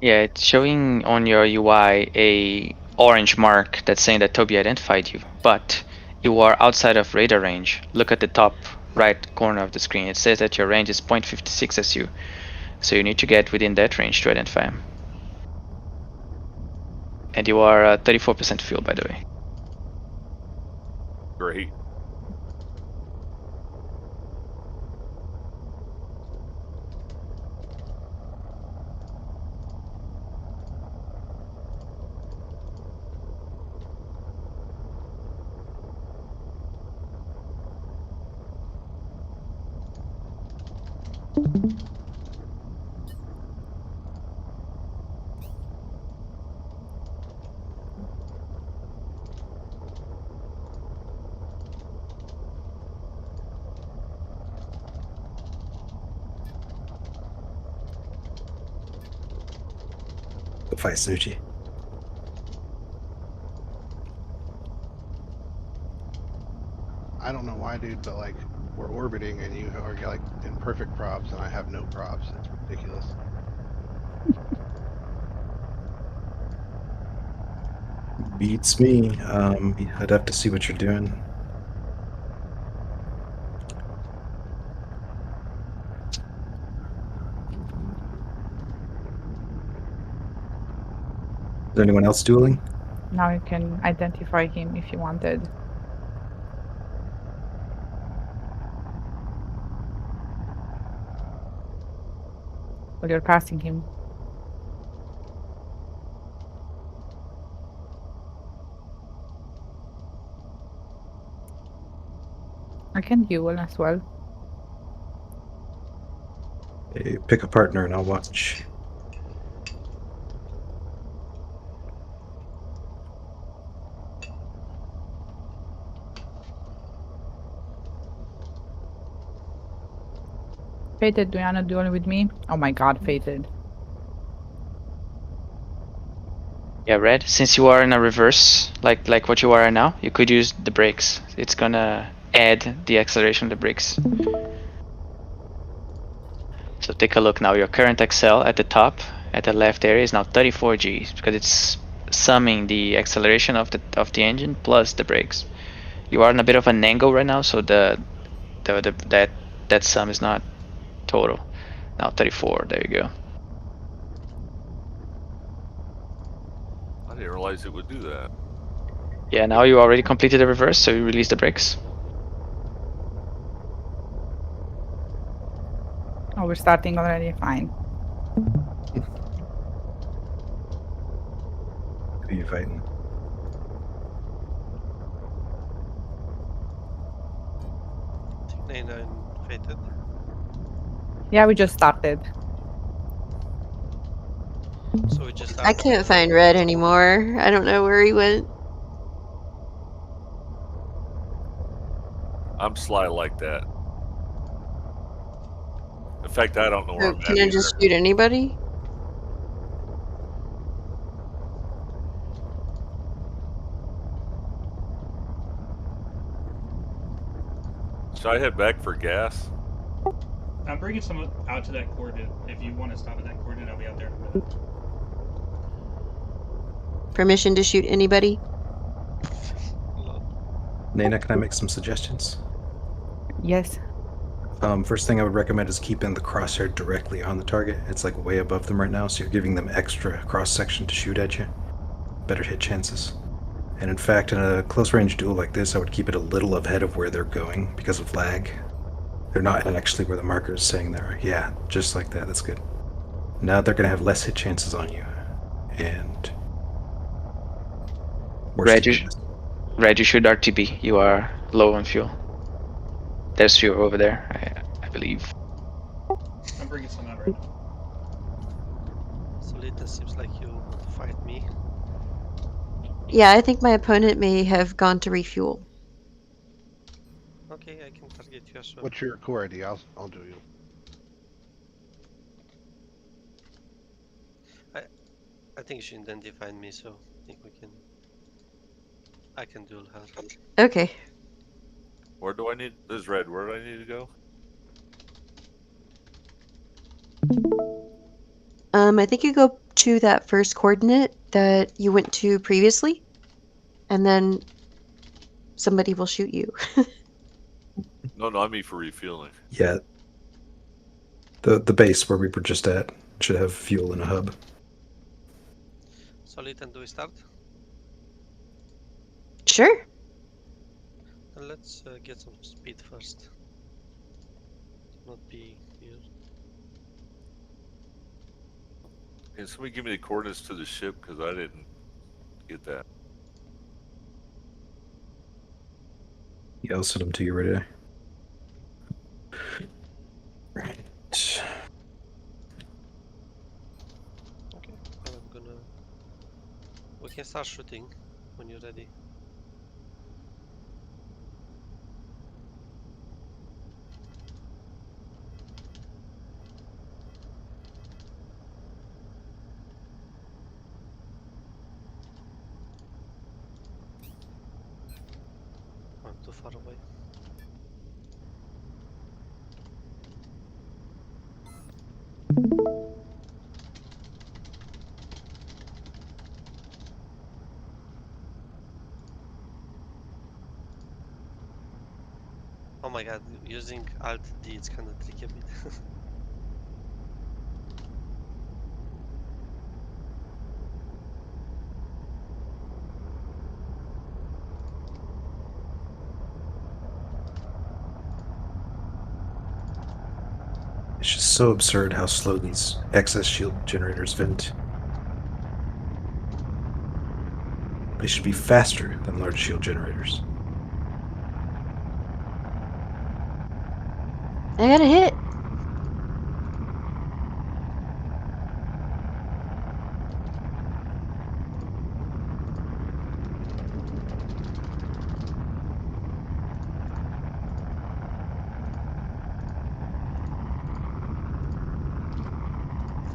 Yeah, it's showing on your UI a orange mark that's saying that Toby identified you, but you are outside of radar range. Look at the top right corner of the screen. It says that your range is 0.56 SU, so you need to get within that range to identify him. And you are 34% fuel, by the way. Great. Go fight Suji. I don't know why, dude, but like we're orbiting and you are like in perfect props and I have no props. It's ridiculous. Beats me. I'd have to see what you're doing. Is there anyone else dueling? Now you can identify him if you wanted. But you're casting him. I can duel as well. Hey, pick a partner and I'll watch. Fated, do you wanna duel with me? Oh my god, Fated. Yeah, Red, since you are in a reverse, like what you are right now, you could use the brakes. It's gonna add the acceleration of the brakes. So take a look now, your current accel at the top, at the left area is now 34 Gs, because it's summing the acceleration of the engine plus the brakes. You are in a bit of an angle right now, so that sum is not total. Now 34, there you go. I didn't realize it would do that. Yeah, now you already completed the reverse, so you release the brakes. Oh, we're starting already, fine. Who are you fighting? Nina and Fated. Yeah, we just started. So we just I can't find Red anymore. I don't know where he went. I'm sly like that. In fact, I don't know where So I'm can at I either. just shoot anybody? Should I head back for gas? I'm bringing someone out to that coordinate. If you want to stop at that coordinate, I'll be out there in a minute. Permission to shoot anybody? Nana, can I make some suggestions? Yes. First thing I would recommend is keeping the crosshair directly on the target. It's like way above them right now, so you're giving them extra cross section to shoot at you. Better hit chances. And in fact, in a close range duel like this, I would keep it a little ahead of where they're going because of lag. They're not actually where the marker is saying they are. Yeah, just like that. That's good. Now they're going to have less hit chances on you. And... Red, you should RTB. You are low on fuel. There's fuel over there, I believe. I'm bringing some out right now. Solita, seems like you want to fight me. Yeah, I think my opponent may have gone to refuel. Okay, I can target you as well. What's your core ID? I'll do you. I think she identified me, so I think I can duel her. Okay. Where do I need? This is Red. Where do I need to go? I think you go to that first coordinate that you went to previously, and then somebody will shoot you. No, I mean for refueling. Yeah. The base where we were just at should have fuel in a hub. Solita, do we start? Sure. And let's get some speed first. Not be here. Can somebody give me the coordinates to the ship? Because I didn't get that. Yeah, I'll send them to you right away. Okay, and I'm gonna. We can start shooting when you're ready. I'm too far away. Oh my god, using Alt D, it's kind of tricky a bit. It's just so absurd how slow these excess shield generators vent. They should be faster than large shield generators. I got a hit.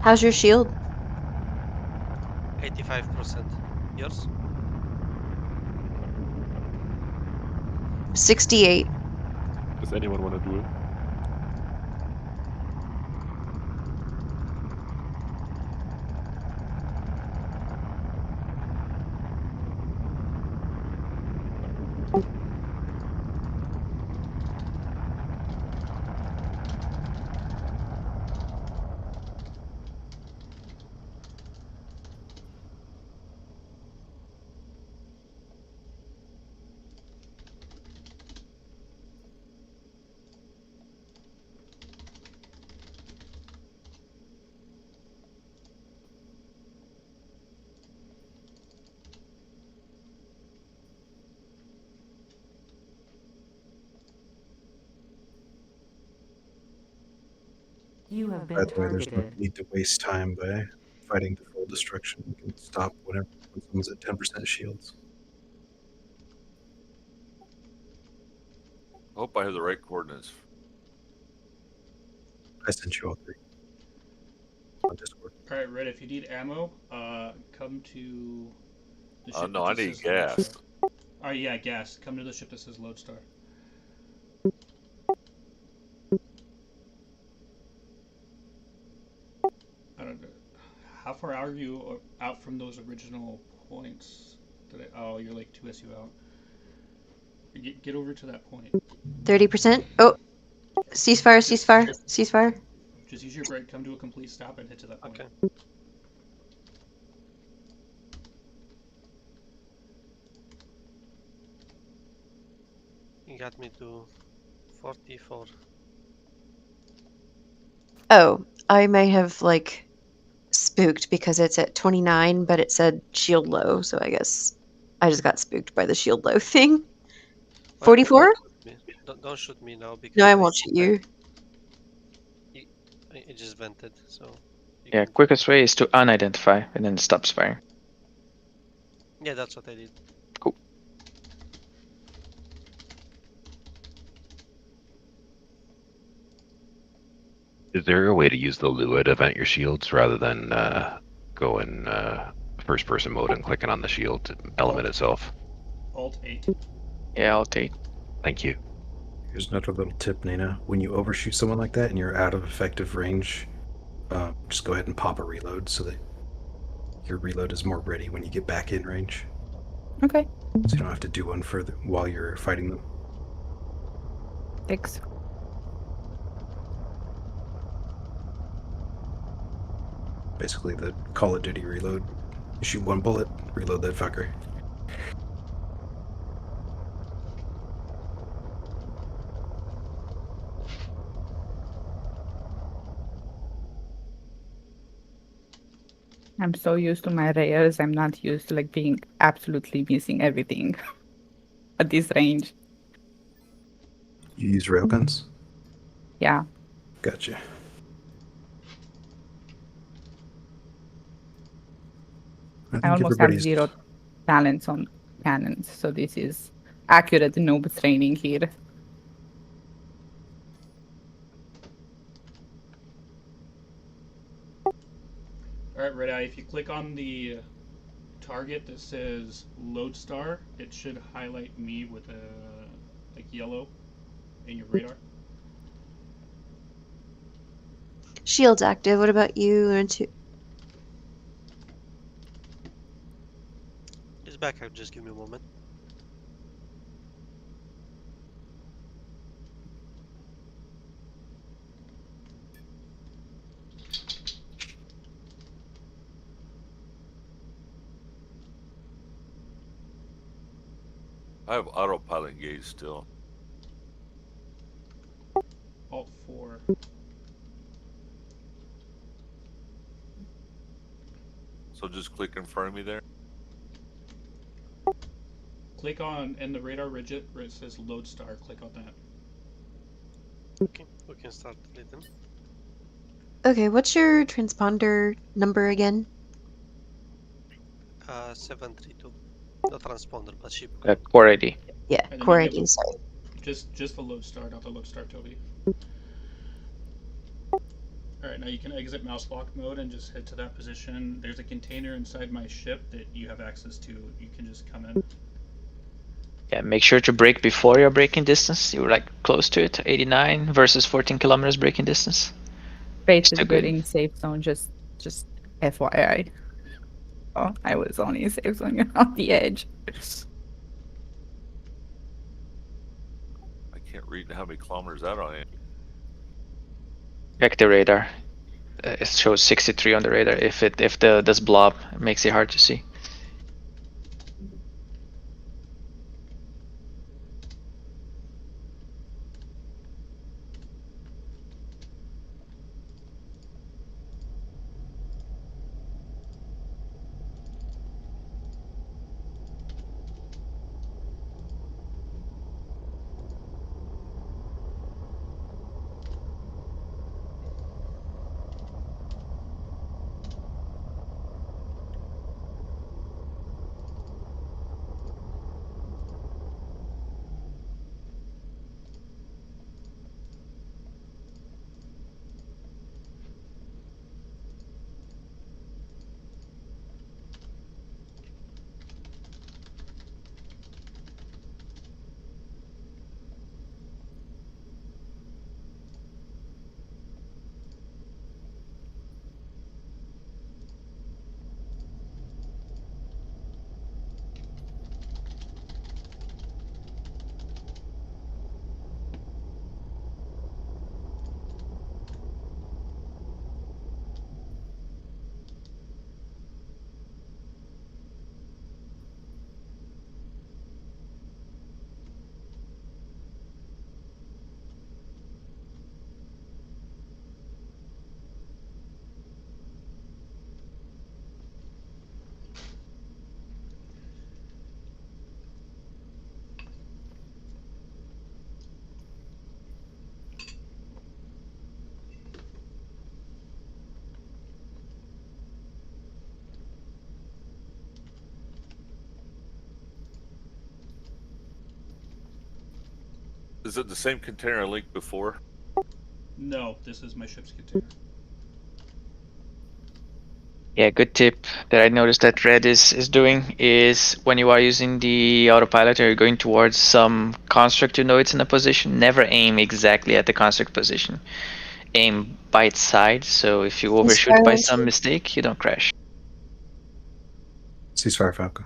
How's your shield? 85%. Yours? 68. Does anyone want to do it? You have By been the way, there's no targeted. need to waste time by fighting to full destruction. You can stop whenever someone's at 10% shields. I hope I have the right coordinates. I sent you all three on Discord. All right, Red. If you need ammo, come to the ship. No, that I just need says gas. Lodestar. Oh yeah, gas. Come to the ship that says Lodestar. I don't know. How far are you out from those original points? Oh, you're like 2 SU out. Get over to that point. 30%. Oh, ceasefire, ceasefire, ceasefire. Just use your brake, come to a complete stop, and head to that point. Okay. You got me to 44. Oh, I may have like spooked because it's at 29, but it said shield low, so I guess I just got spooked by the shield low thing. 44? Don't shoot me now because No, I won't shoot you. It just vented, so. Yeah, quickest way is to unidentify and then it stops firing. Yeah, that's what I did. Cool. Is there a way to use the Lua to vent your shields rather than go in first person mode and clicking on the shield element itself? Alt 8. Yeah, Alt 8. Thank you. Here's another little tip, Nina. When you overshoot someone like that and you're out of effective range, just go ahead and pop a reload so that your reload is more ready when you get back in range. Okay. So you don't have to do one further while you're fighting them. Thanks. Basically the Call of Duty reload. You shoot one bullet, reload that fucker. I'm so used to my rares, I'm not used to like being absolutely missing everything at this range. You use railguns? Yeah. Gotcha. I think almost have everybody's 0 talents on cannons, so this is accurate noob training here. Alright, Red Eye, if you click on the target that says Lodestar, it should highlight me with a like yellow in your radar. Shield's active. What about you, Untu? He's back out, just give me a moment. I have autopilot engaged still. Alt 4. So just click in front of me there. Click on, in the radar widget where it says Lodestar, click on that. Okay, we can start deleting. Okay, what's your transponder number again? 732. Not transponder, but ship. Core ID. Yeah, And then core you ID, get- sorry. Just the Lodestar, not the Lodestar Toby. Alright, now you can exit mouse lock mode and just head to that position. There's a container inside my ship that you have access to. You can just come in. Yeah, make sure to brake before your braking distance. You're like close to it, 89 versus 14 kilometers braking distance. Space is Still good good. in safe zone, just FYI. Oh, I was only in safe zone, you're on the edge. I can't read how many kilometers out I am. Check the radar. It shows 63 on the radar. If this blob makes it hard to see. Is it the same container I linked before? No, this is my ship's container. Yeah, good tip that I noticed that Red is doing is when you are using the autopilot or you're going towards some construct you know it's in a position, never aim exactly at the construct position. Aim by its side, so if you overshoot by some mistake, you don't crash. Ceasefire, Falco.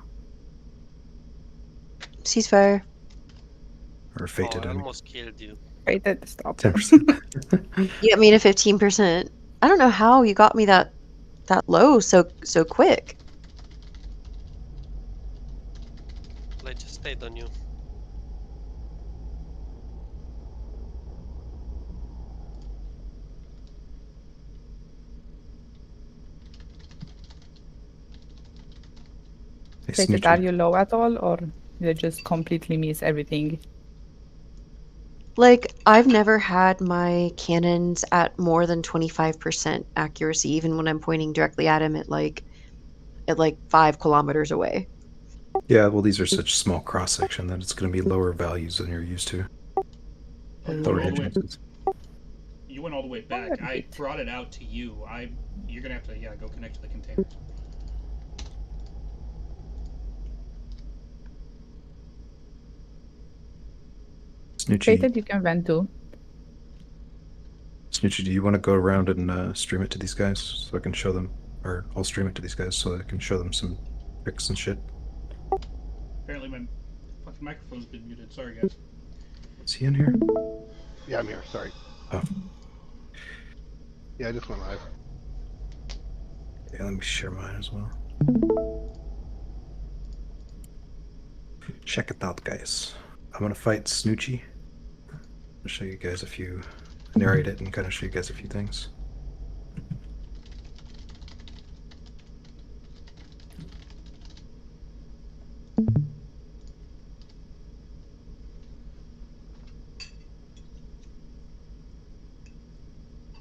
Ceasefire. Or fated. I I mean. almost killed you. Rated stop. 10%. You got me to 15%. I don't know how you got me that low so quick. I just stayed on you. Rated, are you low at all, or you just completely miss everything? Like, I've never had my cannons at more than 25% accuracy, even when I'm pointing directly at him at like at like 5 kilometers away. Yeah, well, these are such small cross section that it's going to be lower values than you're used to. Lower hit chances. You went all the way back. I brought it out to you. You're gonna have to go connect to the container. Fated, you can vent too. Snoochie, do you want to go around and stream it to these guys so I can show them, or I'll stream it to these guys so I can show them some tricks and shit? Apparently my fucking microphone's been muted. Sorry, guys. Is he in here? Yeah, I'm here. Sorry. Oh. Yeah, I just went live. Yeah, let me share mine as well. Check it out, guys. I'm gonna fight Snoochie. I'll show you guys a few, narrate it and kind of show you guys a few things.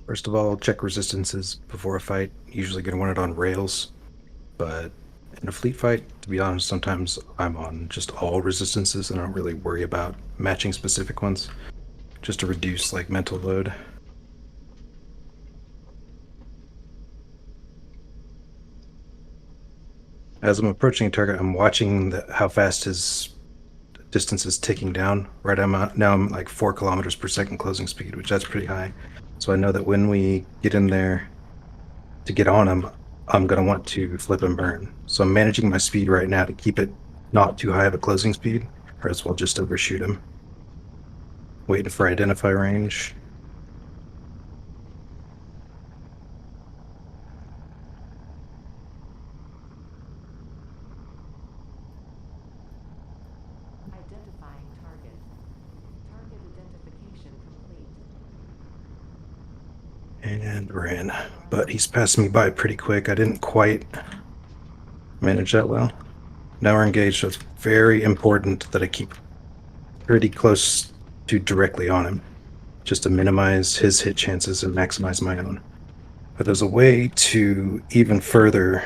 First of all, check resistances before a fight. Usually gonna want it on rails, but in a fleet fight, to be honest, sometimes I'm on just all resistances and I don't really worry about matching specific ones, just to reduce like mental load. As I'm approaching a target, I'm watching how fast his distance is ticking down. Right, now I'm like 4 kilometers per second closing speed, which that's pretty high. So I know that when we get in there to get on him, I'm going to want to flip and burn. So I'm managing my speed right now to keep it not too high of a closing speed, or else we'll just overshoot him. Waiting for identify range. Identifying target. Target identification complete. And we're in. But he's passed me by pretty quick. I didn't quite manage that well. Now we're engaged, so it's very important that I keep pretty close to directly on him, just to minimize his hit chances and maximize my own. But there's a way to even further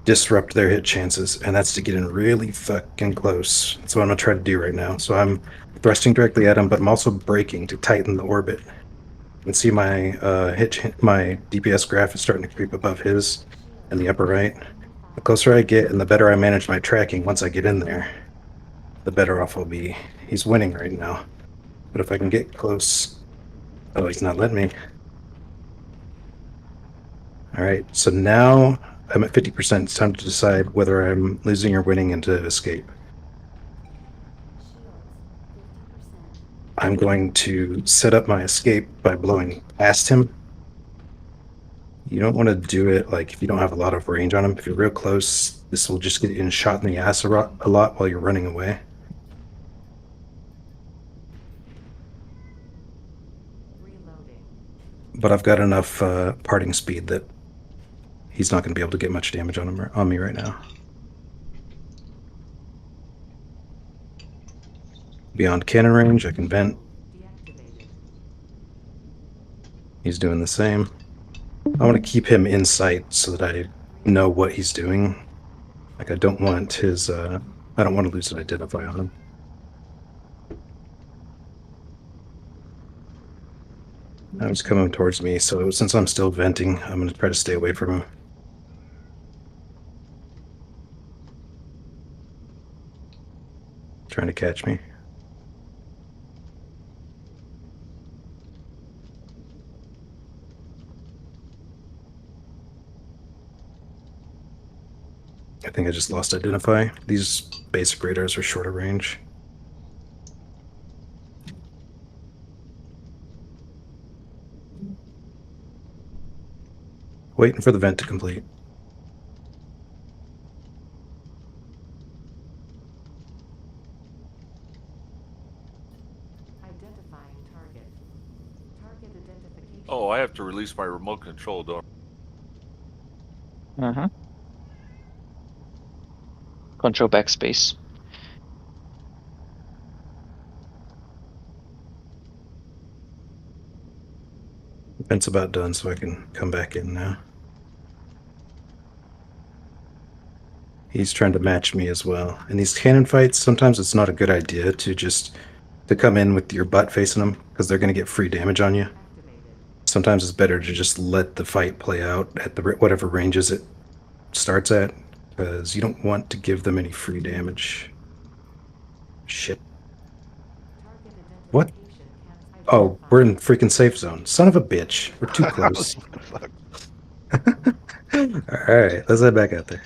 disrupt their hit chances, and that's to get in really fucking close. That's what I'm gonna try to do right now. So I'm thrusting directly at him, but I'm also braking to tighten the orbit. You can see my my DPS graph is starting to creep above his in the upper right. The closer I get and the better I manage my tracking once I get in there, the better off I'll be. He's winning right now. But if I can get close... Oh, he's not letting me. Alright, so now I'm at 50%. It's time to decide whether I'm losing or winning and to escape. I'm going to set up my escape by blowing past him. You don't want to do it like if you don't have a lot of range on him. If you're real close, this will just get you shot in the ass a lot while you're running away. But I've got enough parting speed that he's not going to be able to get much damage on me right now. Beyond cannon range, I can vent. He's doing the same. I want to keep him in sight so that I know what he's doing. Like I don't want his, I don't want to lose an identify on him. Now he's coming towards me, so since I'm still venting, I'm going to try to stay away from him. Trying to catch me. I think I just lost identify. These basic radars are shorter range. Waiting for the vent to complete. Identifying target. Target identification. Oh, I have to release my remote control, don't Uh-huh. Control backspace. Vent's about done, so I can come back in now. He's trying to match me as well. In these cannon fights, sometimes it's not a good idea to come in with your butt facing them because they're going to get free damage on you. Sometimes it's better to just let the fight play out at whatever ranges it starts at, because you don't want to give them any free damage. Shit. What? Oh, we're in freaking safe zone. Son of a bitch. We're too close. Alright, let's head back out there.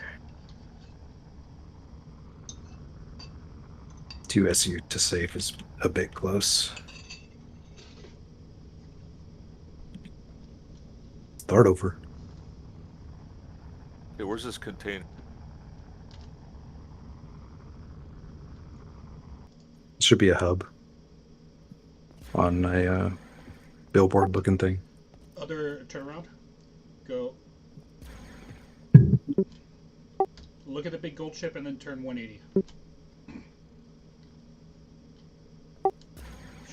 2 SU to safe is a bit close. Start over. Okay, where's this container? It should be a hub on a billboard looking thing. Other turnaround. Go. Look at the big gold chip and then turn 180.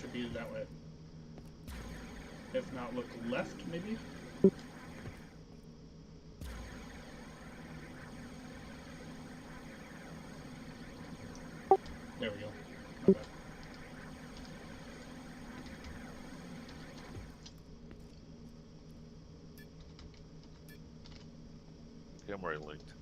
Should be that way. If not, look left, maybe? There we go. Not bad. Okay, I'm already linked.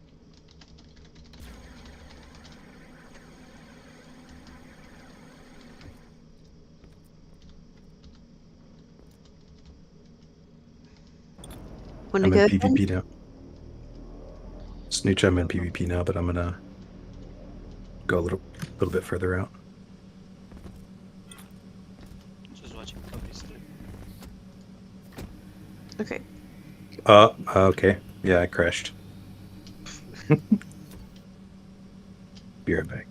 I'm in PvP now. Snooch, I'm in PvP now, but I'm gonna go a little bit further out. Just watching Kobe stream. Okay. Okay. Yeah, I crashed. Be right back.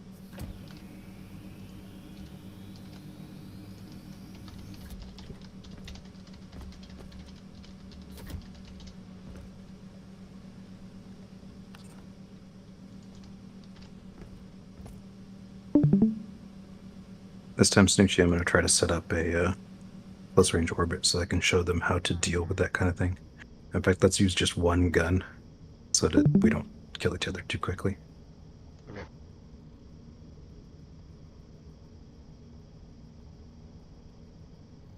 This time, Snoochie, I'm going to try to set up a close range orbit so I can show them how to deal with that kind of thing. In fact, let's use just one gun so that we don't kill each other too quickly. Okay.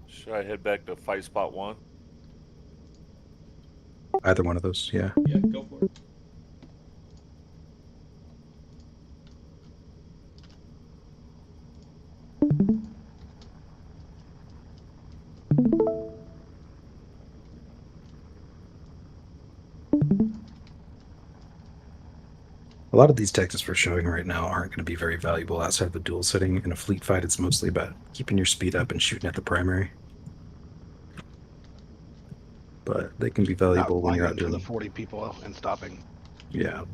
Should I head back to fight spot 1? Either one of those, yeah. Yeah, go for it. A lot of these tactics we're showing right now aren't going to be very valuable outside of the duel setting. In a fleet fight, it's mostly about keeping your speed up and shooting at the primary. But they can be valuable when you're out doing the 40 people and stopping. Yeah.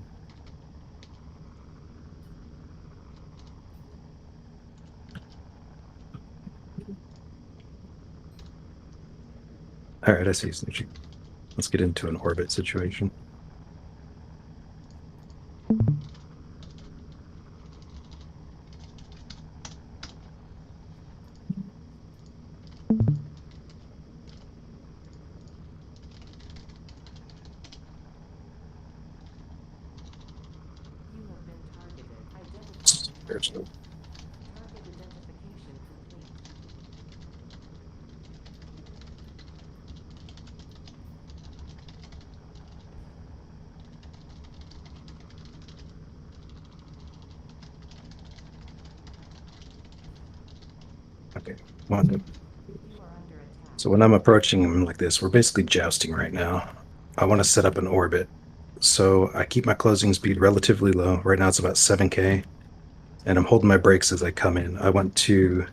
Alright, I see, Snoochie. Let's get into an orbit situation. There's no. Okay, one. So when I'm approaching him like this, we're basically jousting right now. I want to set up an orbit. So I keep my closing speed relatively low. Right now it's about 7K. And I'm holding my brakes as I come in. I want to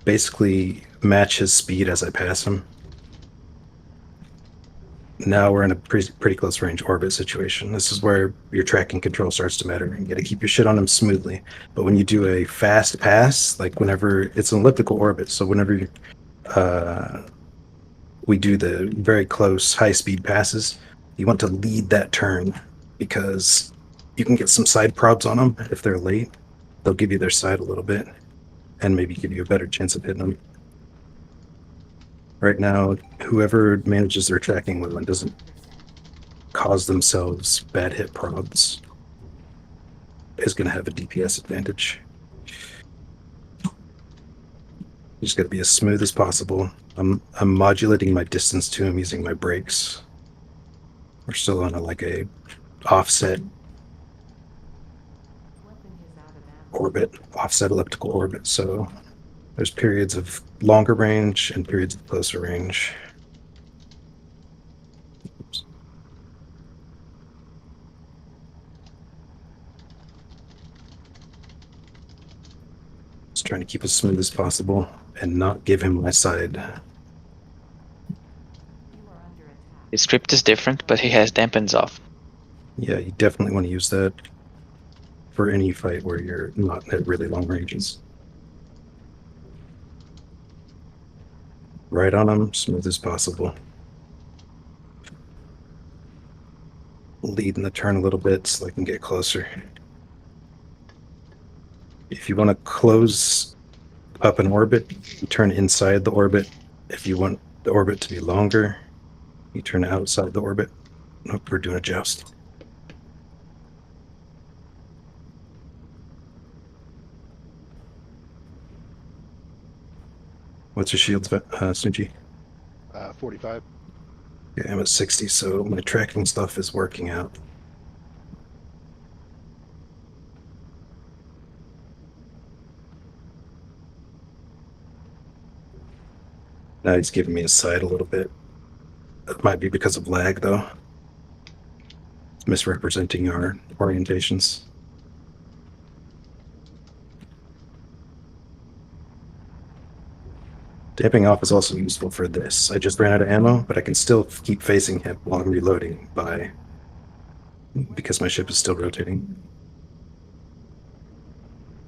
basically match his speed as I pass him. Now we're in a pretty close range orbit situation. This is where your tracking control starts to matter. You got to keep your shit on him smoothly. But when you do a fast pass, like whenever it's an elliptical orbit, so whenever we do the very close high speed passes, you want to lead that turn because you can get some side probs on them if they're late. They'll give you their side a little bit and maybe give you a better chance of hitting them. Right now, whoever manages their tracking well and doesn't cause themselves bad hit probs is going to have a DPS advantage. You just got to be as smooth as possible. I'm modulating my distance to him using my brakes. We're still on a offset orbit, offset elliptical orbit. So there's periods of longer range and periods of closer range. Oops. Just trying to keep as smooth as possible and not give him my side. His script is different, but he has dampens off. Yeah, you definitely want to use that for any fight where you're not at really long ranges. Right on him, smooth as possible. Leading the turn a little bit so I can get closer. If you want to close up an orbit, you turn inside the orbit. If you want the orbit to be longer, you turn outside the orbit. Oh, we're doing a joust. What's your shields, Snoochie? 45. Yeah, I'm at 60, so my tracking stuff is working out. Now he's giving me a side a little bit. That might be because of lag, though. It's misrepresenting our orientations. Damping off is also useful for this. I just ran out of ammo, but I can still keep facing him while I'm reloading because my ship is still rotating.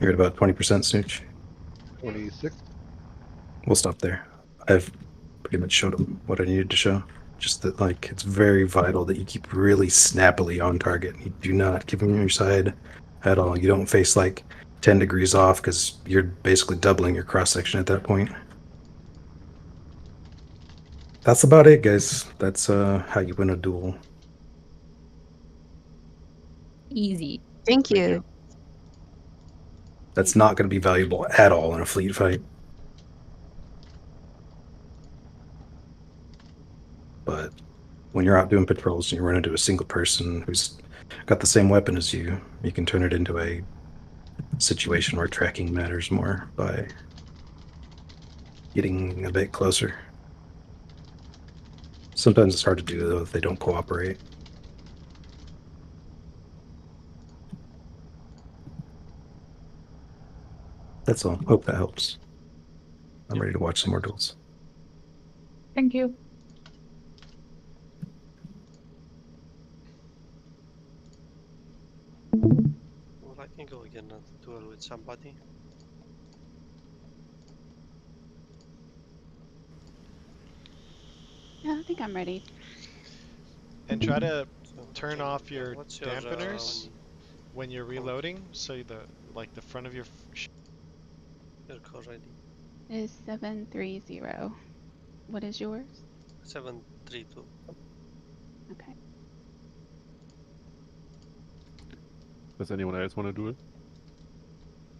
You're at about 20%, Snooch. 26. We'll stop there. I've pretty much showed him what I needed to show. Just that, it's very vital that you keep really snappily on target. You do not give him your side at all. You don't face 10 degrees off because you're basically doubling your cross section at that point. That's about it, guys. That's how you win a duel. Easy. Thank you. That's not going to be valuable at all in a fleet fight. But when you're out doing patrols and you run into a single person who's got the same weapon as you, you can turn it into a situation where tracking matters more by getting a bit closer. Sometimes it's hard to do, though, if they don't cooperate. That's all. Hope that helps. I'm ready to watch some more duels. Thank you. Well, I can go again and duel with somebody. Yeah, I think I'm ready. And try to turn off your What's your, dampeners when you're reloading, so the front of your Your code ID. Is 730. What is yours? 732. Okay. Does anyone else want to do it?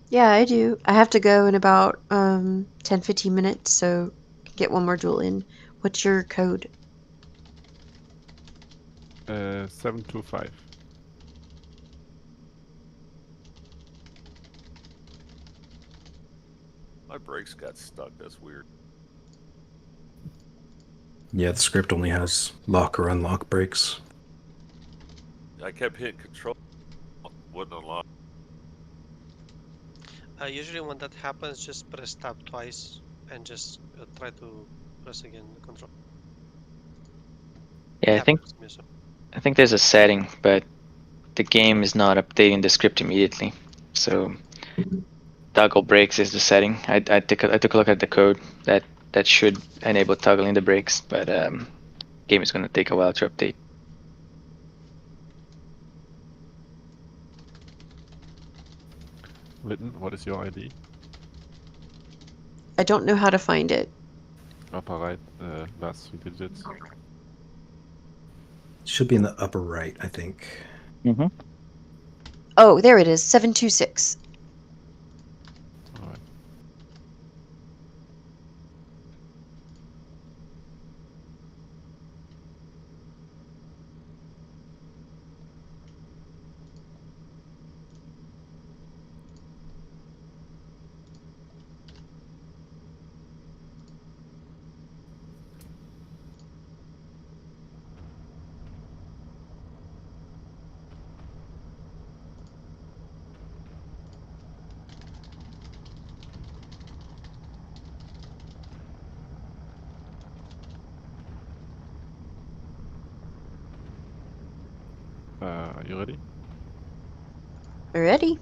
Yeah, I do. I have to go in about 10-15 minutes, so get one more duel in. What's your code? 725. My brakes got stuck. That's weird. Yeah, the script only has lock or unlock brakes. I kept hitting control. Wouldn't unlock. Usually when that happens, just press tab twice and just try to press again the control. Yeah, I think there's a setting, but the game is not updating the script immediately. So toggle brakes is the setting. I took a look at the code. That should enable toggling the brakes, but game is going to take a while to update. Witten, what is your ID? I don't know how to find it. Upper right, last 3 digits. Should be in the upper right, I think. Mm-hmm. Oh, there it is. 726. Are you ready? Ready?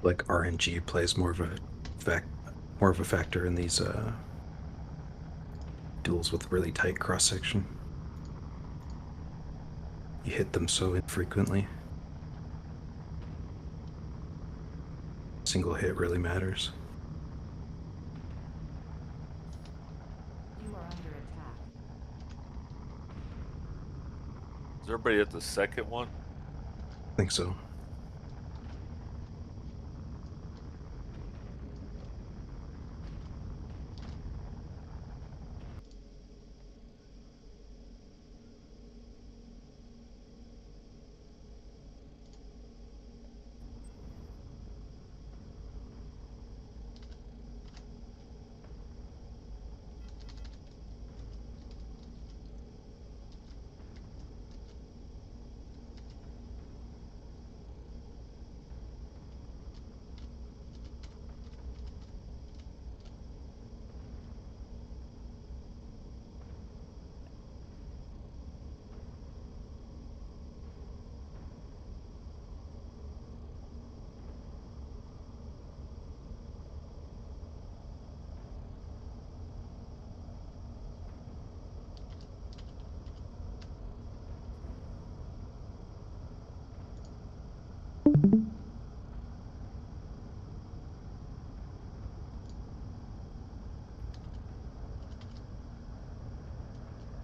Like RNG plays more of a factor in these duels with really tight cross section. You hit them so infrequently. Single hit really matters. You are under attack. Is everybody at the second one? I think so.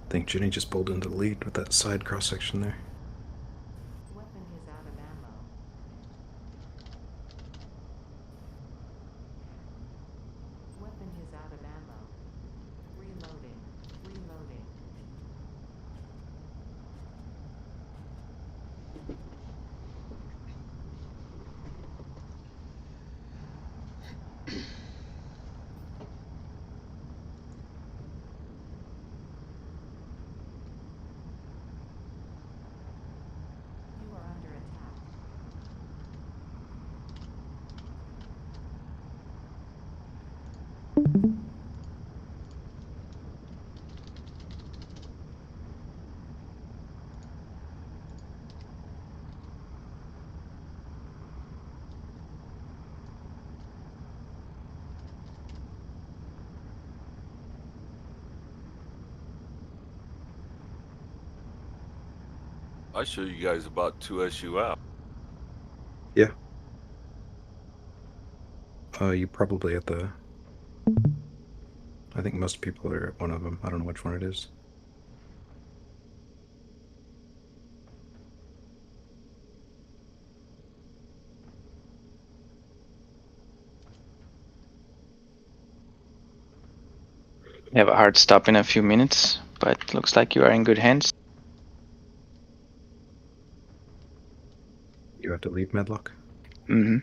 I think Jenny just pulled into the lead with that side cross section there. Weapon is out of ammo. Weapon is out of ammo. Reloading. Reloading. You are under attack. I show you guys about 2 SU out. Yeah. You probably at the... I think most people are at one of them. I don't know which one it is. You have a hard stop in a few minutes, but looks like you are in good hands. You have to leave Medlock? Mm-hmm.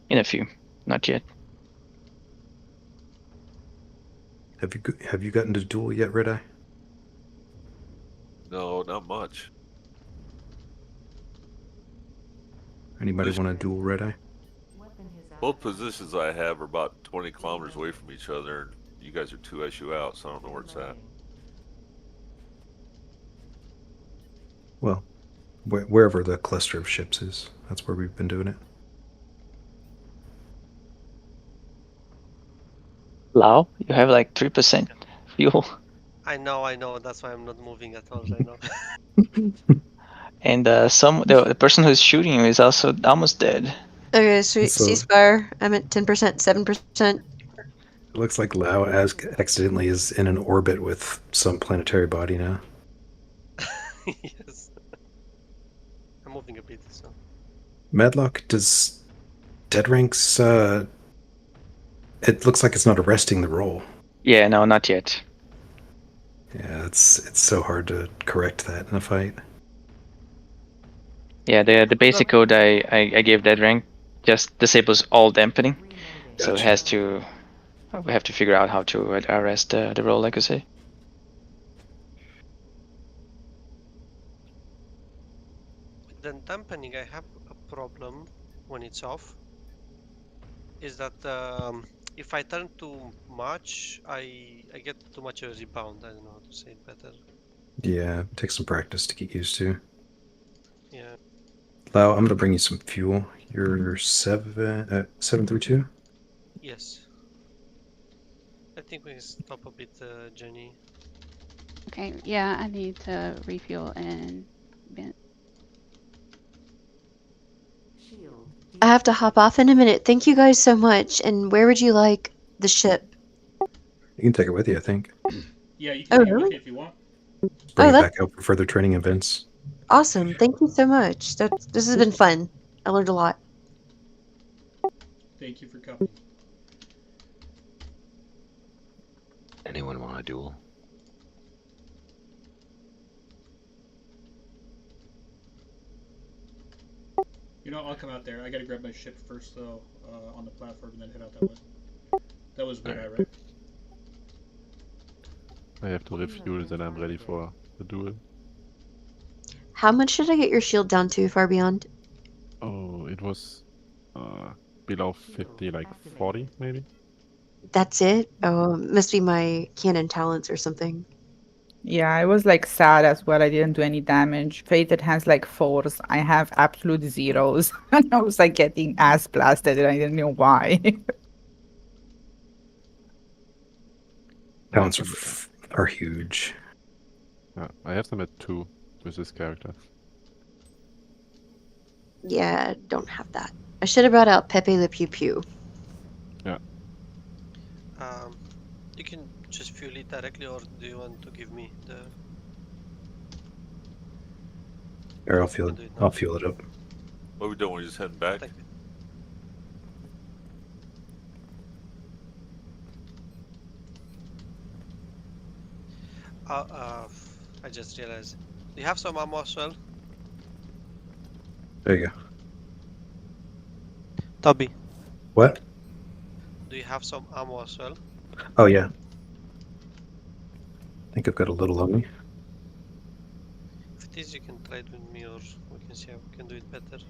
In a few, not yet. Have you gotten to duel yet, Red Eye? No, not much. Anybody want to duel Red Eye? Both positions I have are about 20 kilometers away from each other, and you guys are 2 SU out, so I don't know where it's at. Well, wherever the cluster of ships is, that's where we've been doing it. Lao, you have like 3% fuel. I know. That's why I'm not moving at all right now. And the person who's shooting you is also almost dead. Okay, so So- ceasefire. I'm at 10%, 7%. It looks like Lao accidentally is in an orbit with some planetary body now. Yes. I'm moving a bit, so. Madlock, does Dead Ranks, it looks like it's not arresting the roll. Yeah, no, not yet. Yeah, it's so hard to correct that in a fight. Yeah, the basic code I gave that rank just disables all dampening. So it Gotcha. has to, we have to figure out how to arrest the roll, like I say. Then dampening, I have a problem when it's off. Is that if I turn too much, I get too much of a rebound. I don't know how to say it better. Yeah, it takes some practice to get used to. Yeah. Lao, I'm gonna bring you some fuel. You're 732? Yes. I think we can stop a bit, Jenny. Okay, yeah, I need to refuel and vent. Shield. I have to hop off in a minute. Thank you guys so much. And where would you like the ship? You can take it with you, I think. Yeah, you can Oh, take it with really? you if you want. Bring it that's back out for further training events. awesome. Thank you so much. This has been fun. I learned a lot. Thank you for coming. Anyone want a duel? You know, I'll come out there. I gotta grab my ship first, though, on the platform, and then head out that way. That was good, right? I have to refuel, then I'm ready for the duel. How much should I get your shield down to, Far Beyond? Oh, it was below 50, like 40 maybe? That's it? Oh, must be my cannon talents or something. Yeah, I was like sad as well. I didn't do any damage. Fated has like 4s. I have absolute 0s. And I was like getting ass blasted and I didn't know why. Talents are huge. Yeah, I have them at 2 with this character. Yeah, don't have that. I should have brought out Pepe Le Pew Pew. Yeah. You can just fuel it directly, or do you want to give me the? Or I'll fuel it up. What are we doing? We're just heading back? I just realized. Do you have some ammo as well? There you go. Toby, What? do you have some ammo as well? Oh, yeah. I think I've got a little on me. If it is, you can trade with me, or we can see how we can do it better.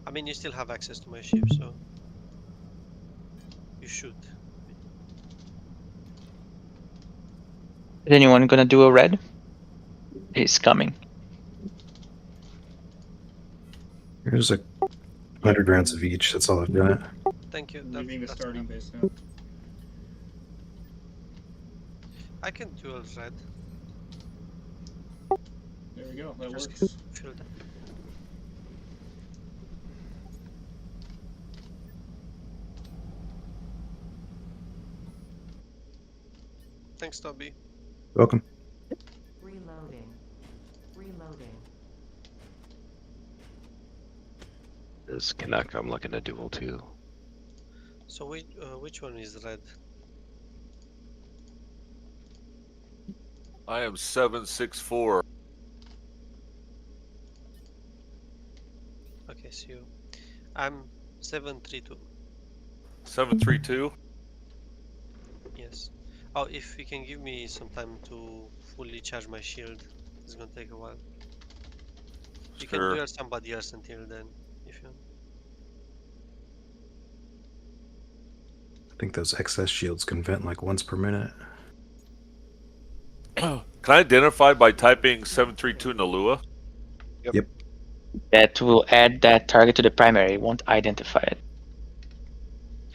I mean, you still have access to my ship, so you should. Is anyone gonna do a red? He's coming. Here's 100 rounds of each. That's all I've got. Thank you. Leaving the That's starting enough. base now. I can dual red. There we go. That Just works. fuel that. Thanks, Toby. Welcome. Reloading. Reloading. This Canuck, I'm looking to duel too. So which one is red? I am 764. Okay, so I'm 732. 732? Yes. Oh, if you can give me some time to fully charge my shield, it's gonna take a while. You can Sure. duel somebody else until then, if you want. I think those excess shields can vent like once per minute. Can I identify by typing 732 in the Lua? Yep. That will add that target to the primary. It won't identify it.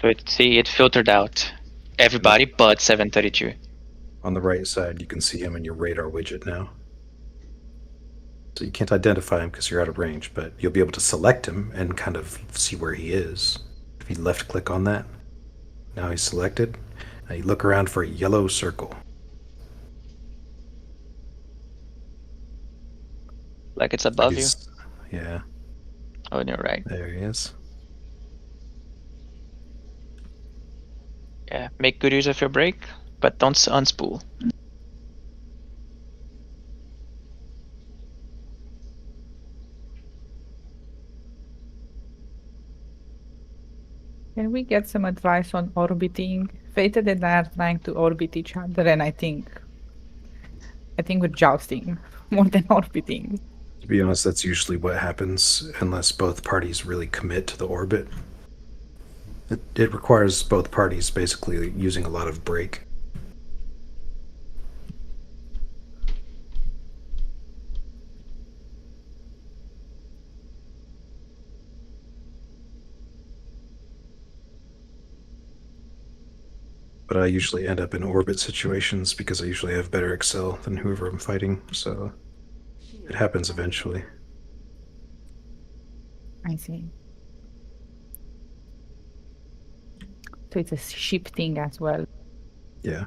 So it filtered out everybody but 732. On the right side, you can see him in your radar widget now. So you can't identify him because you're out of range, but you'll be able to select him and kind of see where he is. If you left click on that, now he's selected. Now you look around for a yellow circle. Like it's above you? Yeah. Oh, on your right. There he is. Yeah, make good use of your break, but don't unspool. Can we get some advice on orbiting? Fated and I are trying to orbit each other, and I think we're jousting more than orbiting. To be honest, that's usually what happens unless both parties really commit to the orbit. It requires both parties basically using a lot of break. But I usually end up in orbit situations because I usually have better Excel than whoever I'm fighting, so it happens eventually. I see. So it's a ship thing as well. Yeah.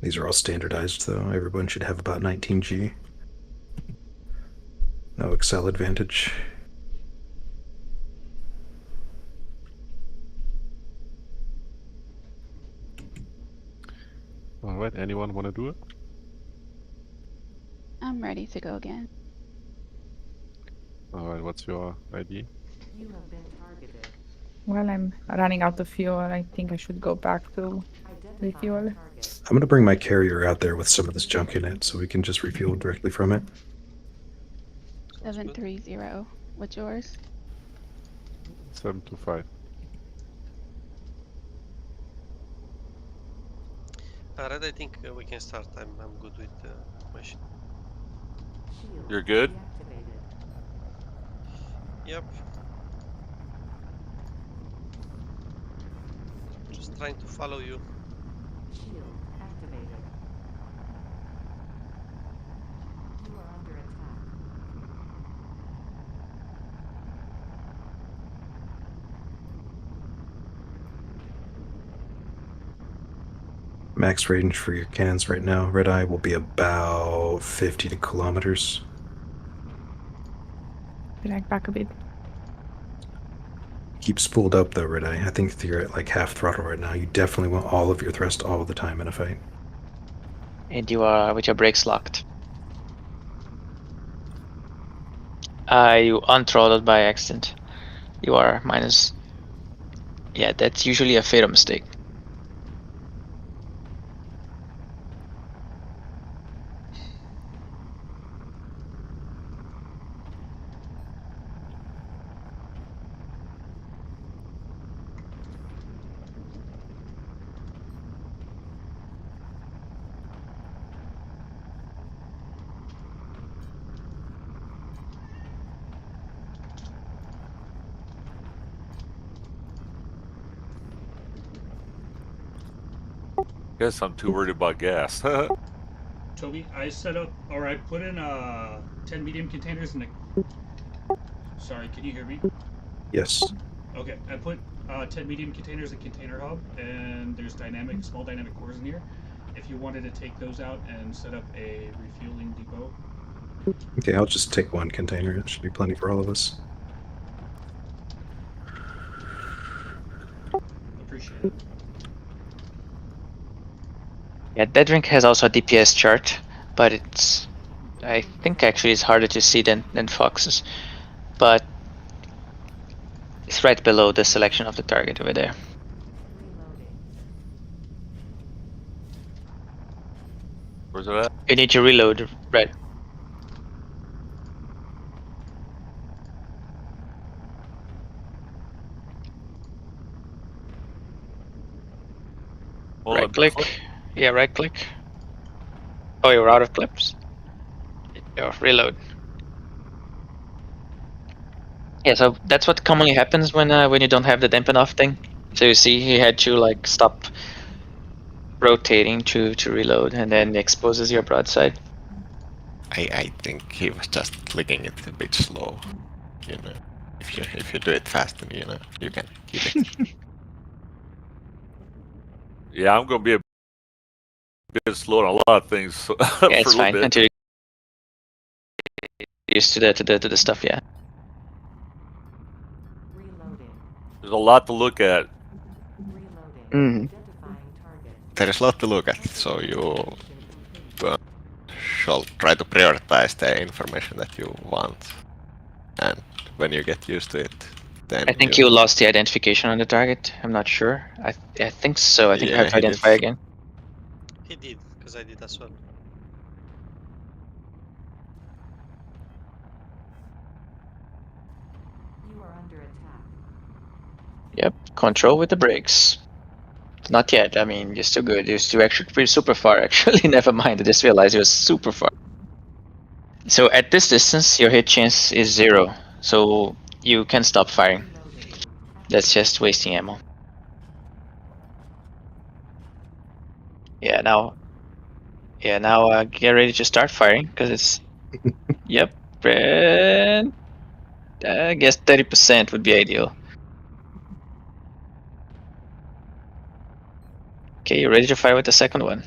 These are all standardized, though. Everyone should have about 19G. No Excel advantage. Alright, anyone want to do it? I'm ready to go again. Alright, what's your ID? You have been targeted. Well, I'm running out of fuel. I think I should go back to refuel. I'm going to bring my carrier out there with some of this junk in it so we can just refuel directly from it. 730. What's yours? 725. Red, I think we can start. I'm good with my ship. You're good? Yep. Just trying to follow you. Shield activated. You are under attack. Max range for your cannons right now, Red Eye, will be about 50 kilometers. Drag back a bit. Keep spooled up though, Red Eye. I think you're at like half throttle right now. You definitely want all of your thrust all the time in a fight. And you are with your brakes locked. You unthrottled by accident. You are minus... Yeah, that's usually a fatal mistake. Guess I'm too worried about gas. Toby, I set up, or I put in 10 medium containers in the... Sorry, can you hear me? Yes. Okay, I put 10 medium containers in Container Hub, and there's small dynamic cores in here. If you wanted to take those out and set up a refueling depot. Okay, I'll just take one container. It should be plenty for all of us. Appreciate it. Yeah, that drink has also a DPS chart, but it's... I think actually it's harder to see than Fox's. But it's right below the selection of the target over there. Where's it at? You need to reload, right? Right click. Yeah, right click. Oh, you're out of clips? Yeah, reload. Yeah, so that's what commonly happens when you don't have the dampen off thing. So you see he had to like stop rotating to reload, and then it exposes your broadside. I think he was just clicking it a bit slow. You know, if you do it fast, then you can keep it. Yeah, I'm gonna be a bit slow on a lot of things for Yeah, a it's little fine bit. until you get used to the stuff. Yeah. There's a lot to look at. Mm. There is a lot to look at, so you shall try to prioritize the information that you want, and when you get used to it, then I think you lost the identification on the target. I'm not sure. I think so. I think you have to he did. identify again. He did, because I did as well. You are under attack. Yep. Control with the brakes. Not yet. I mean, you're still good. You're still actually pretty super far. Actually, never mind. I just realized you're super far. So at this distance, your hit chance is 0. So you can stop firing. That's just wasting ammo. Yeah. Now. Yeah. Now get ready to start firing because it's. Yep. And I guess 30% would be ideal. Okay, you're ready to fire with the second one.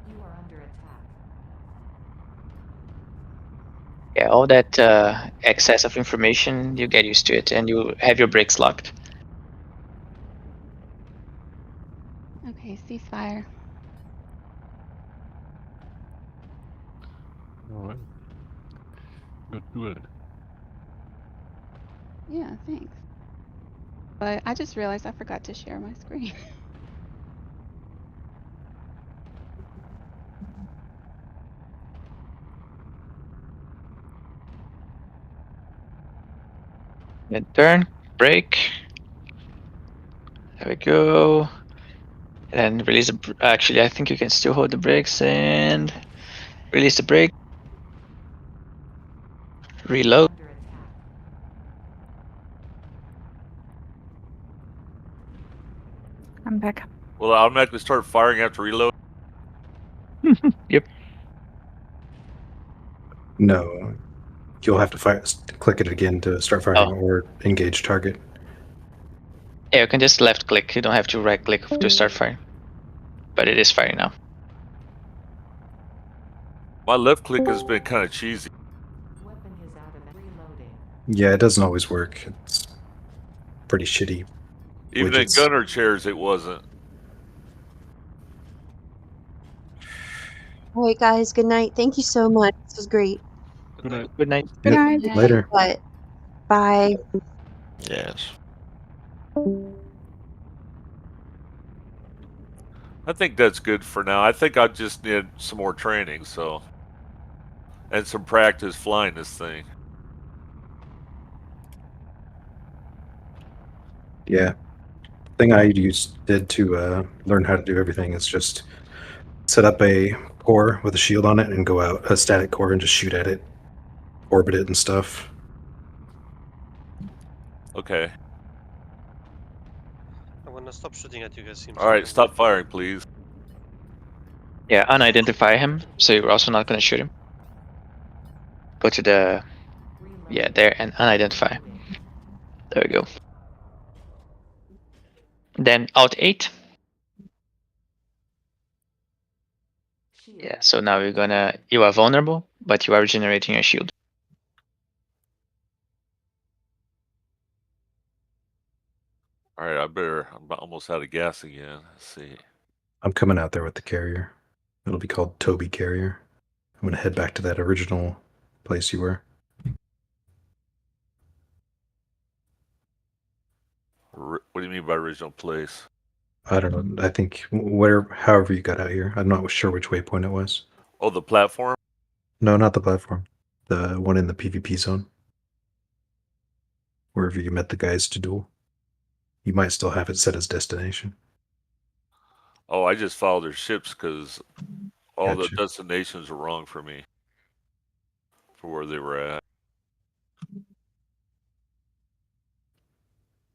You are under attack. Yeah, all that excess of information, you get used to it, and you have your brakes locked. Okay, ceasefire. Alright. Good. Yeah, thanks. But I just realized I forgot to share my screen. Then turn, brake. There we go. And then release the. Actually, I think you can still hold the brakes and release the brake. Reload. I'm back. Will it automatically start firing after reload? Yep. No, you'll have to click it again to start firing or engage target. Yeah, you can just left click. You don't have to right click to start firing. But it is firing now. My left click has been kind of cheesy. Weapon is out of reloading. Yeah, it doesn't always work. It's pretty shitty. Even widgets. in gunner chairs, it wasn't. All right, guys. Good night. Thank you so much. This was great. Good night. Good night. Good Yep. night. Later. But bye. Yes. I think that's good for now. I think I just need some more training, so. And some practice flying this thing. Yeah. Thing I did to learn how to do everything is just set up a core with a shield on it and go out a static core and just shoot at it, orbit it and stuff. Okay. I'm gonna stop shooting at you guys. Seems All right, like stop firing, please. Yeah, unidentify him, so you're also not going to shoot him. Go to the. Yeah, there and unidentify. There we go. Then Alt 8. Yeah, so now you are vulnerable, but you are regenerating your shield. All right, I'm almost out of gas again. Let's see. I'm coming out there with the carrier. It'll be called Toby Carrier. I'm gonna head back to that original place you were. What do you mean by original place? I don't know. I think however you got out here. I'm not sure which waypoint it was. Oh, the platform? No, not the platform. The one in the PvP zone. Wherever you met the guys to duel. You might still have it set as destination. Oh, I just followed their ships because all Gotcha. the destinations were wrong for me. For where they were at.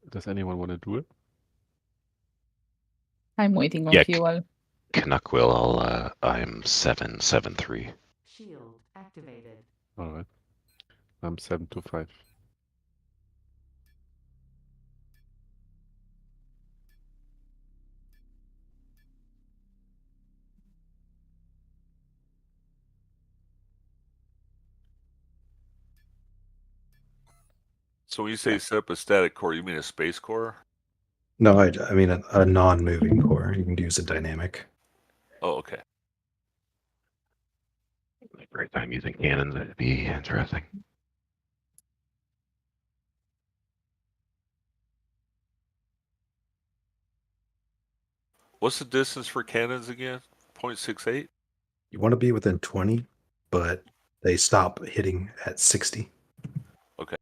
Does anyone want to do it? I'm waiting on Yeah, fuel. Canuck will. I'm 773. Shield activated. Alright. I'm 725. So when you say set up a static core, you mean a space core? No, I mean a non-moving core. You can use a dynamic. Oh, okay. Great time using cannons. That'd be interesting. What's the distance for cannons again? 0.68? You want to be within 20, but they stop hitting at 60 Okay.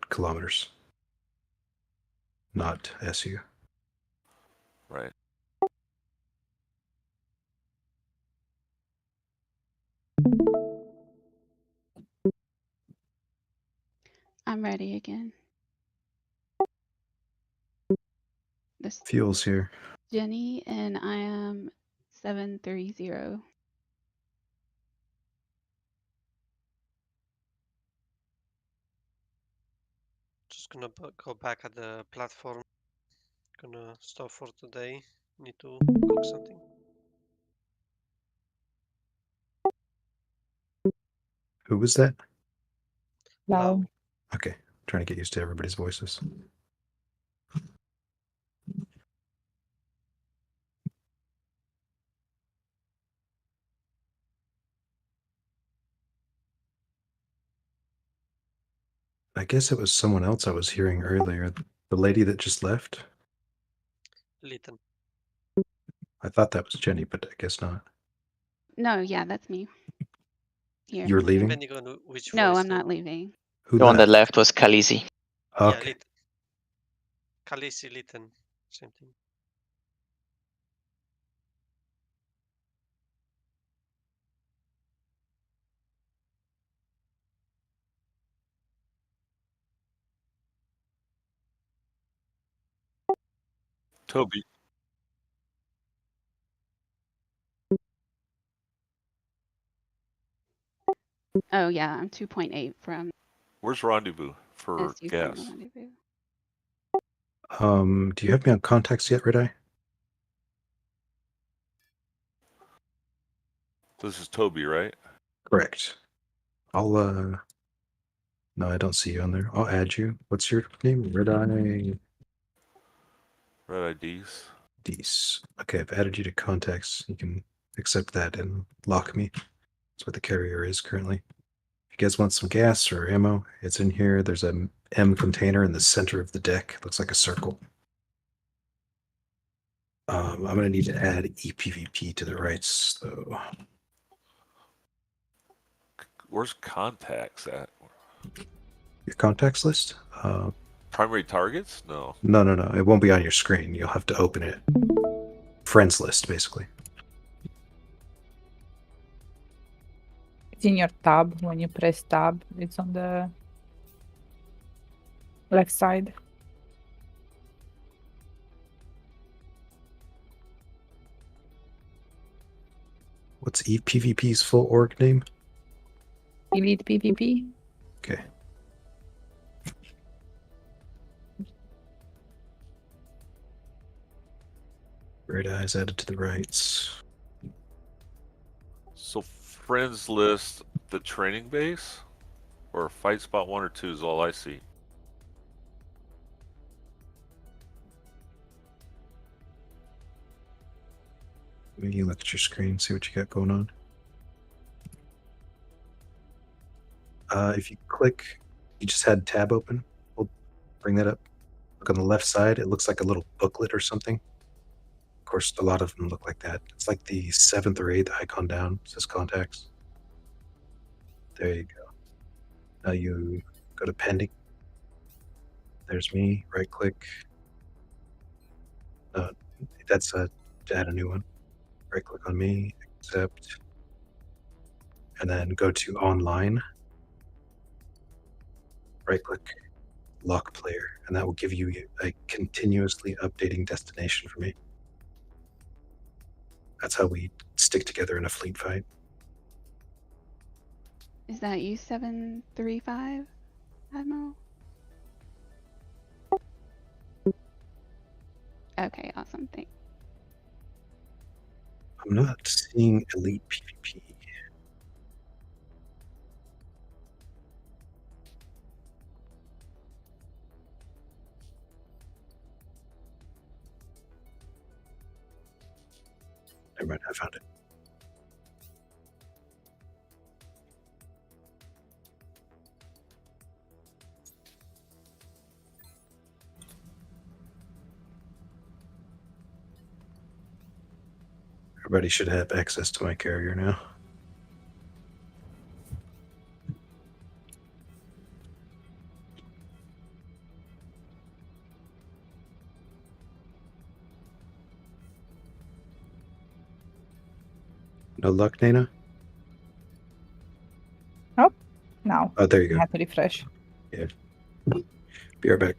Kilometers, not SU. Right. I'm ready again. This Fuel's here. Jenny and I am 730. Just gonna go back at the platform. Gonna stop for today. Need to cook something. Who was that? Wow. Okay, trying to get used to everybody's voices. I guess it was someone else I was hearing earlier. The lady that just left. Lytton. I thought that was Jenny, but I guess not. No, yeah, that's me. Here. You're leaving? Depending on which No, voice, I'm not leaving. Who The one that left? left was Khaleesi. Yeah, Okay. Lytton. Khaleesi, Lytton. Same thing. Toby. Oh yeah, I'm 2.8 from Where's Rendezvous for SU from gas? Rendezvous. Do you have me on contacts yet, Red Eye? This is Toby, right? Correct. I'll no, I don't see you on there. I'll add you. What's your name? Red Eye Red IDs. Dees. Okay, I've added you to contacts. You can accept that and lock me. That's what the carrier is currently. If you guys want some gas or ammo, it's in here. There's a M container in the center of the deck. It looks like a circle. I'm gonna need to add EPVP to the rights, though. Where's contacts at? Your contacts list? Primary targets? No. No. It won't be on your screen. You'll have to open it. Friends list, basically. It's in your tab. When you press tab, it's on the left side. What's EPVP's full org name? Elite PvP. Okay. Red Eyes added to the rights. So friends list the training base? Or fight spot 1 or 2 is all I see. Maybe you look at your screen, see what you got going on. If you click, you just had tab open. We'll bring that up. Look on the left side. It looks like a little booklet or something. Of course, a lot of them look like that. It's like the 7th or 8th icon down. It says contacts. There you go. Now you go to pending. There's me. Right click. That's to add a new one. Right click on me. Accept. And then go to online. Right click. lock player, and that will give you a continuously updating destination for me. That's how we stick together in a fleet fight. Is that you 735, Admiral? Okay, awesome. Thanks. I'm not seeing elite PvP. Never mind, I found it. Everybody should have access to my carrier now. No luck, Nana? Nope. No. Oh, there you I go. have to refresh. Yeah. Be right back.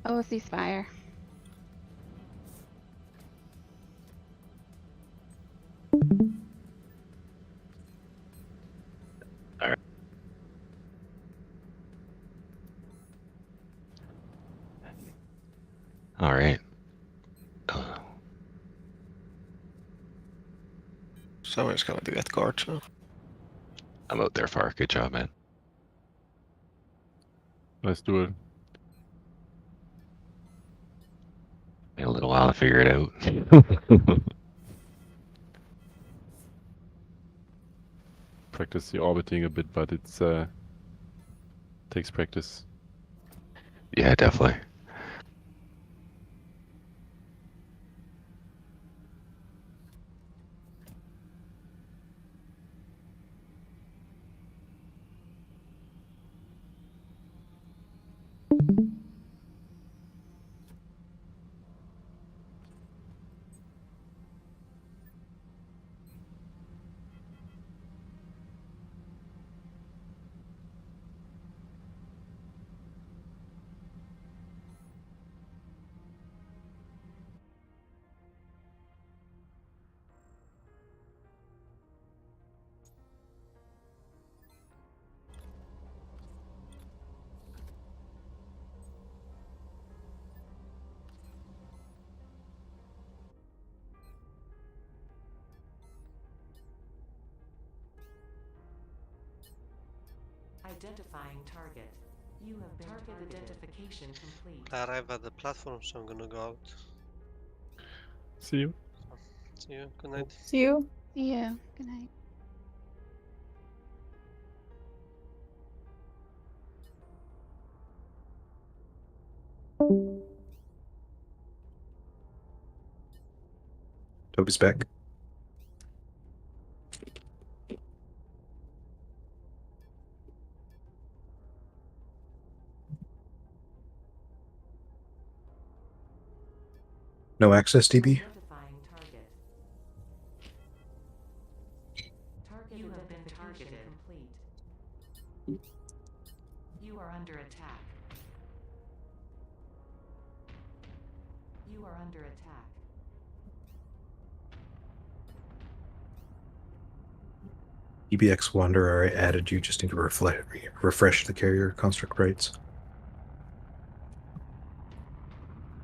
Oh, ceasefire. All right. Someone's gonna do that card, so. I'm out there, Far. Good job, man. Let's do it. Take a little while to figure it out. Practice the orbiting a bit, but it's takes practice. Yeah, definitely. Identifying target. You have been target identification complete. I arrive at the platform, so I'm gonna go out. See you. See you. Good night. See you. See you. Good night. Toby's back. No access, DB? Identifying target. Target you have been targeted. Complete. You are under attack. You are under attack. EBX Wanderer, I added you. Just need to refresh the carrier construct rights.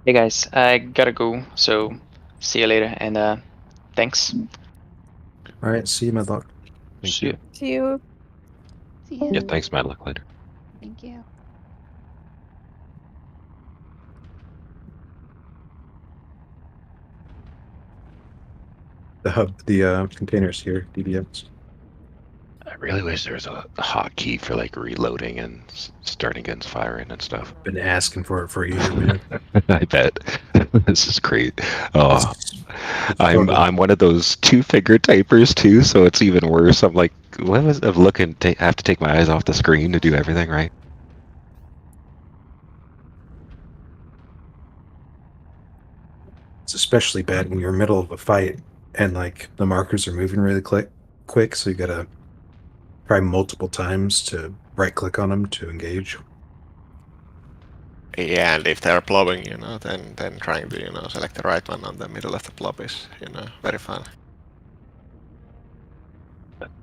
Hey guys, I gotta go, so see you later, and thanks. All right, see you, Medlock. See you. See you. See you. Yeah, thanks, Madlock. Later. Thank you. The hub, the containers here, DBX. I really wish there was a hotkey for like reloading and starting guns firing and stuff. Been asking for it for a year, man. I bet. This is great. Oh, I'm one of those two-finger typers too, so it's even worse. I'm like, what was I'm looking? I have to take my eyes off the screen to do everything right. It's especially bad when you're in the middle of a fight and like the markers are moving really quick, so you gotta try multiple times to right-click on them to engage. Yeah, and if they're blowing, then trying to, select the right one on the middle of the blob is, very fun.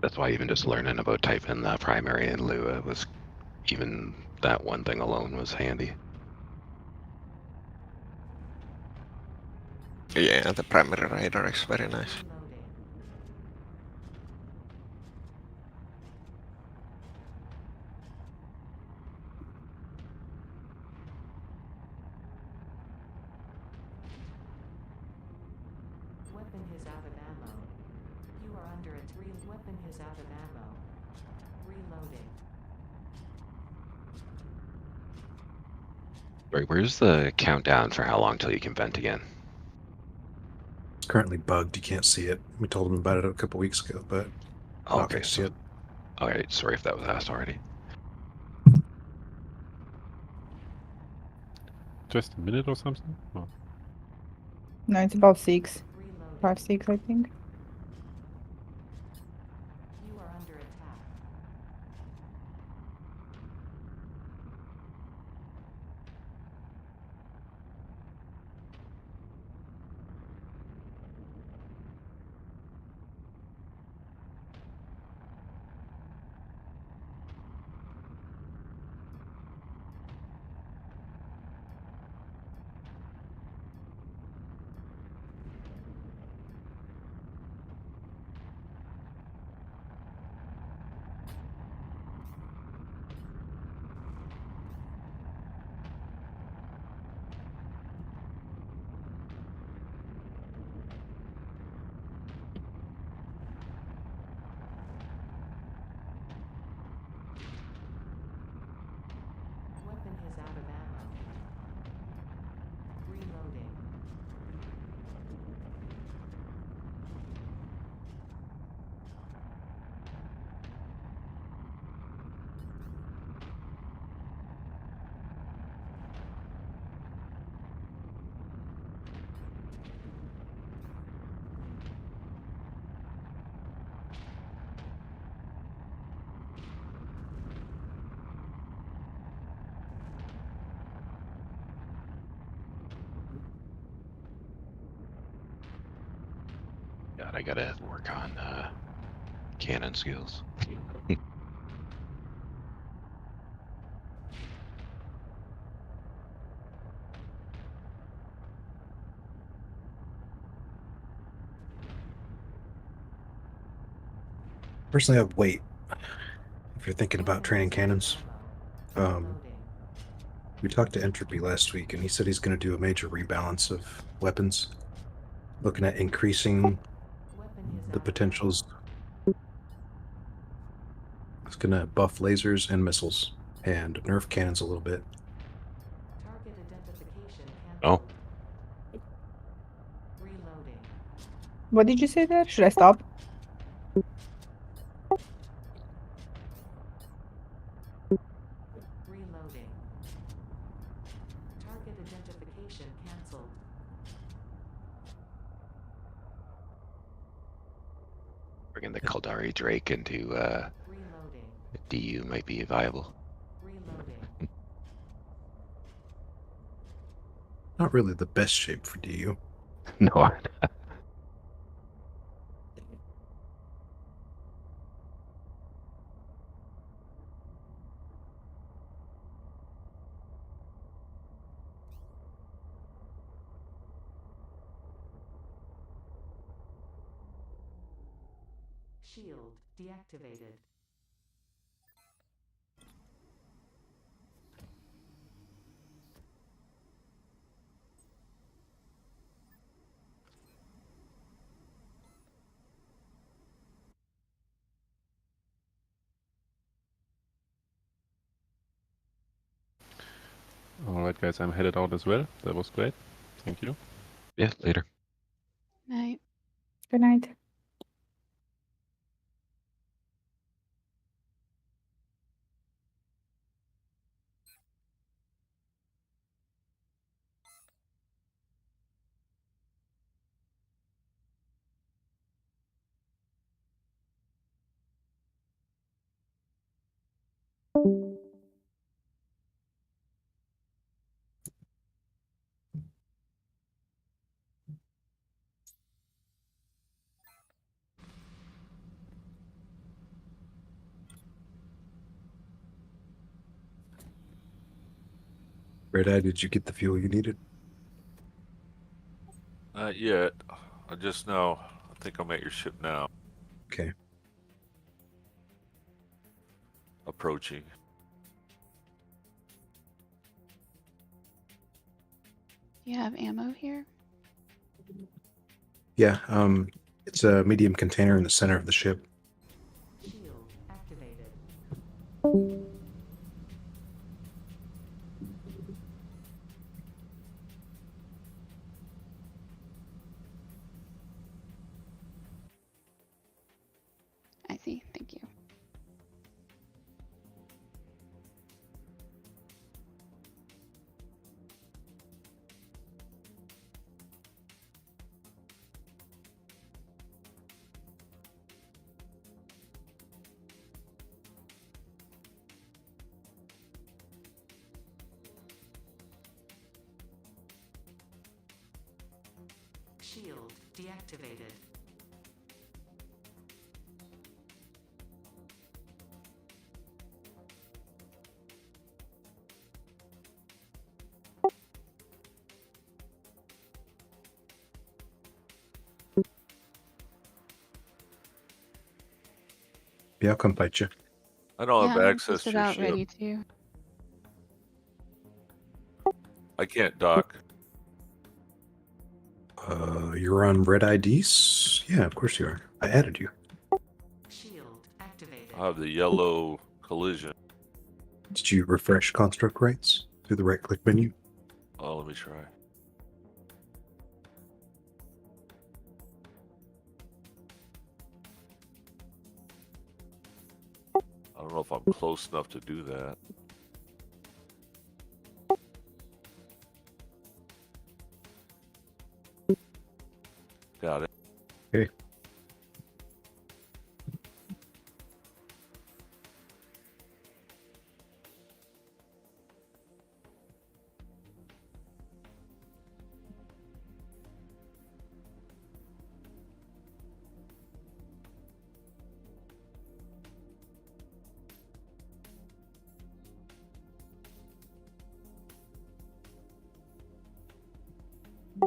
That's why even just learning about typing the primary in Lua was, even that one thing alone was handy. Yeah, the primary radar is very nice. Weapon is out of ammo. You are under a 3. Weapon is out of ammo. Reloading. Right, where's the countdown for how long till you can vent again? It's currently bugged. You can't see it. We told them about it a couple weeks ago, but Oh, not okay, fixed so yet. okay, sorry if that was asked already. Just a minute or something? Oh. No, it's about 6. 5, 6, I think. You are under attack. Weapon is out of ammo. Reloading. God, I gotta work on cannon skills. Personally, I'd wait if you're thinking about training cannons. We talked to Entropy last week, and he said he's going to do a major rebalance of weapons, looking at increasing the potentials. It's going to buff lasers and missiles, and nerf cannons a little bit. Target identification Oh. Reloading. What did you say there? Should I stop? Reloading. Target identification cancelled. Bringing the Kaldari Drake into DU might be viable. Reloading. Not really the best shape for DU. No. Shield deactivated. Alright, guys, I'm headed out as well. That was great. Thank you. Yeah, later. Night. Good night. Red Eye, did you get the fuel you needed? Not yet. I just know. I think I'm at your ship now. Okay. Approaching. Do you have ammo here? Yeah, it's a medium container in the center of the ship. Shield activated. I see. Thank you. Shield deactivated. Yeah, I'll come fight you. I don't have I'm access just to your about ship. ready to. I can't dock. You're on Red IDs? Yeah, of course you are. I added you. Shield activated. I have the yellow collision. Did you refresh construct rights through the right-click menu? Oh, let me try. I don't know if I'm close enough to do that. Got it. Okay.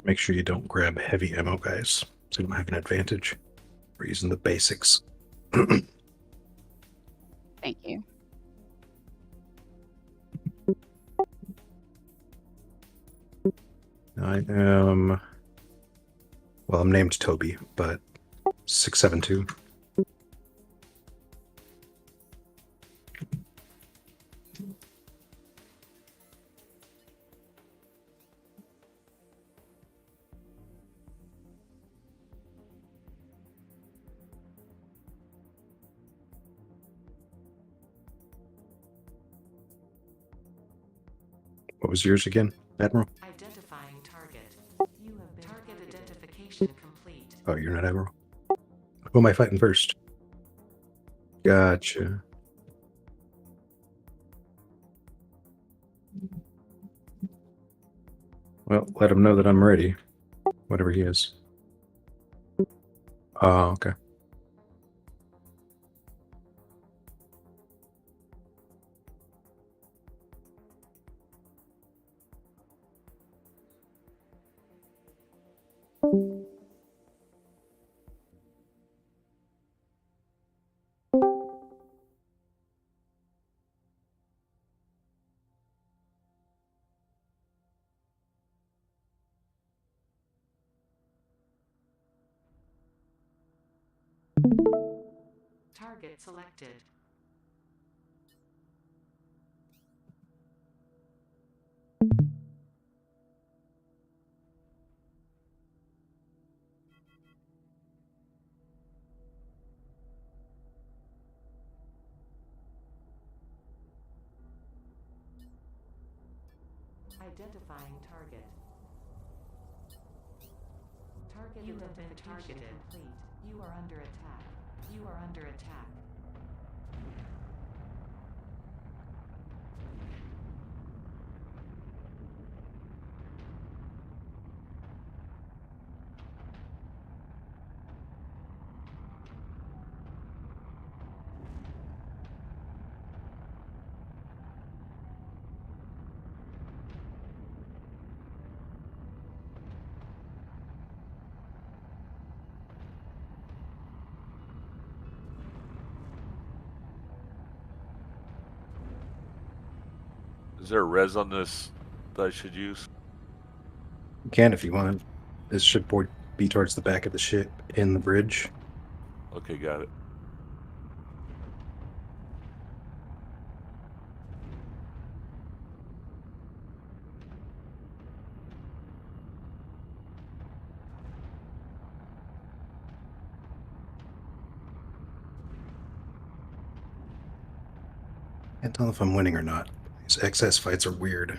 Make sure you don't grab heavy ammo, guys, so you don't have an advantage. We're using the basics. Thank you. I am... Well, I'm named Toby, but 672. What was yours again, Admiral? Identifying target. You have been target identification complete. Oh, you're not Admiral? Who am I fighting first? Gotcha. Well, let him know that I'm ready. Whatever he is. Oh, okay. Target selected. Identifying target. Target you have been targeted. Complete. You are under attack. You are under attack. Is there a res on this that I should use? You can if you want. This should be towards the back of the ship in the bridge. Okay, got it. Can't tell if I'm winning or not. These XS fights are weird.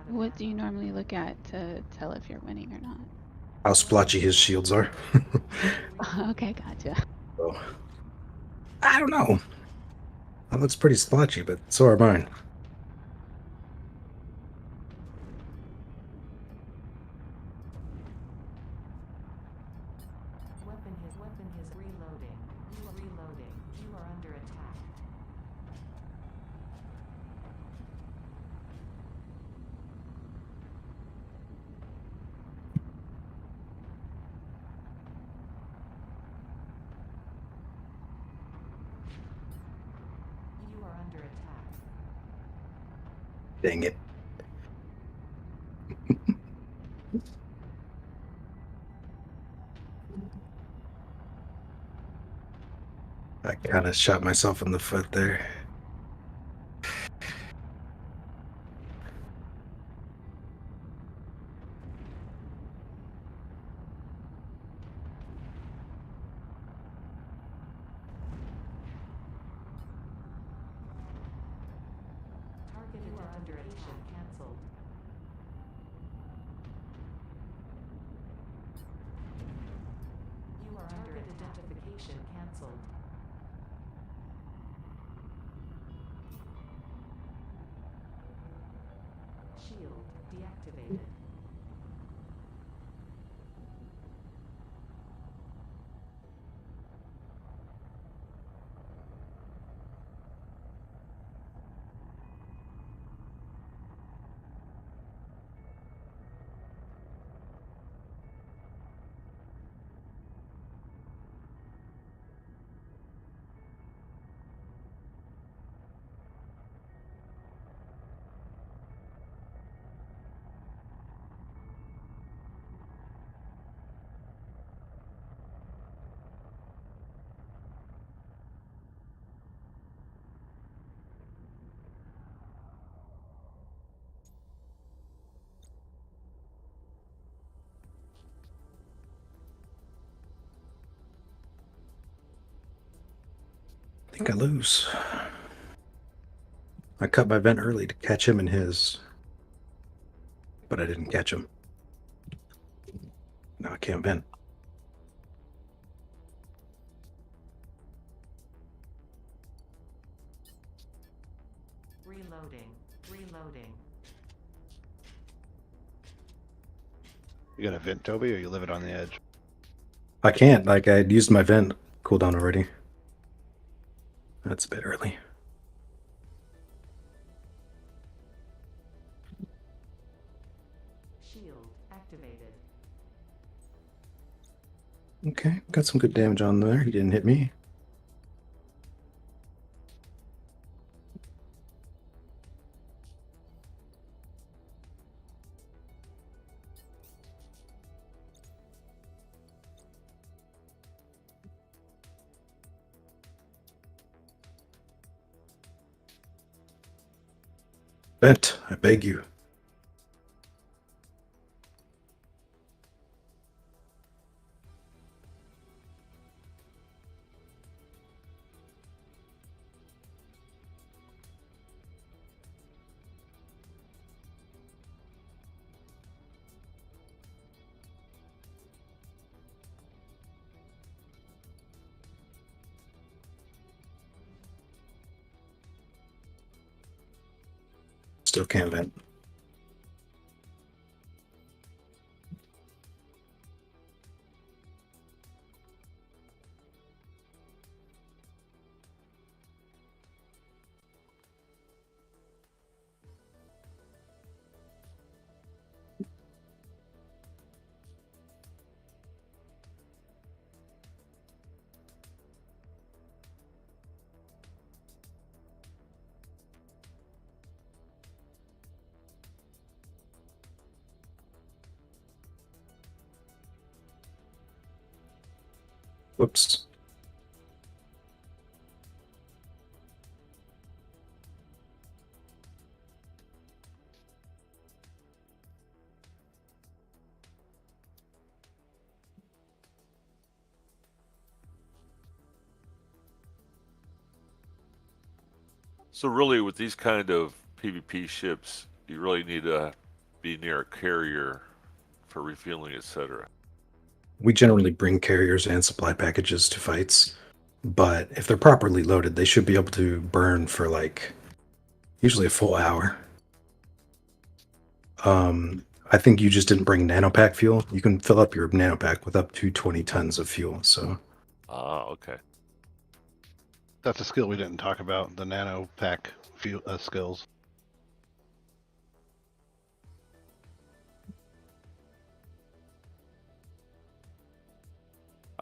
What do you normally look at to tell if you're winning or not? How splotchy his shields are. Okay, gotcha. Oh. I don't know. That looks pretty splotchy, but so are mine. Weapon is reloading. You are reloading. You are under attack. You are under attack. Dang it. I kind of shot myself in the foot there. Target identification cancelled. You are under identification cancelled. Shield deactivated. I think I lose. I cut my vent early to catch him in his, but I didn't catch him. Now I can't vent. Reloading. Reloading. You got a vent, Toby, or you live it on the edge? I can't. Like, I used my vent cooldown already. That's a bit early. Shield activated. Okay, got some good damage on there. He didn't hit me. Vent, I beg you. Still can't vent. Whoops. So really, with these kind of PvP ships, you really need to be near a carrier for refueling, etc. We generally bring carriers and supply packages to fights, but if they're properly loaded, they should be able to burn for like usually a full hour. I think you just didn't bring nanopack fuel. You can fill up your nanopack with up to 20 tons of fuel. So, okay. That's a skill we didn't talk about, the nano pack skills.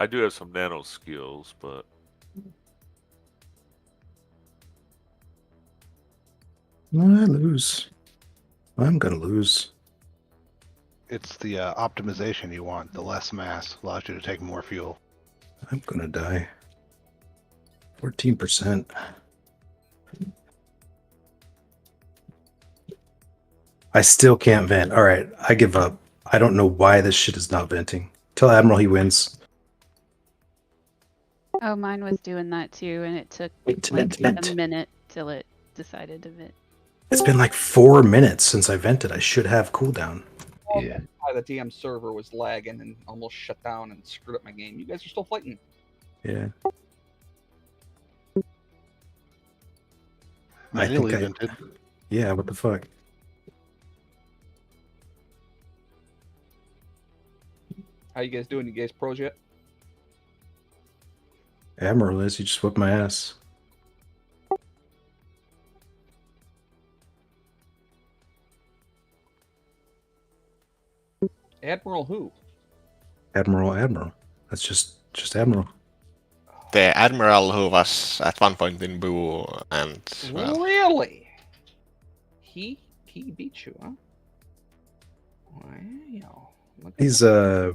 I do have some nano skills, but I lose. I'm gonna lose. It's the optimization you want. The less mass allows you to take more fuel. I'm gonna die. 14%. I still can't vent. All right, I give up. I don't know why this shit is not venting. Tell Admiral he wins. Oh, mine was doing that too, and it took Wait, like vent. a minute till it decided to vent. It's been like 4 minutes since I vented. I should have cooldown. Yeah. The DM server was lagging and almost shut down and screwed up my game. You guys are still fighting. Yeah. Manually vented. Yeah, what the fuck? How you guys doing? You guys pros yet? Admiral is, he just whipped my ass. Admiral who? Admiral. That's just Admiral. The admiral who was at one point in Boo and well, Really? He beat you, huh? Wow. Look at He's that.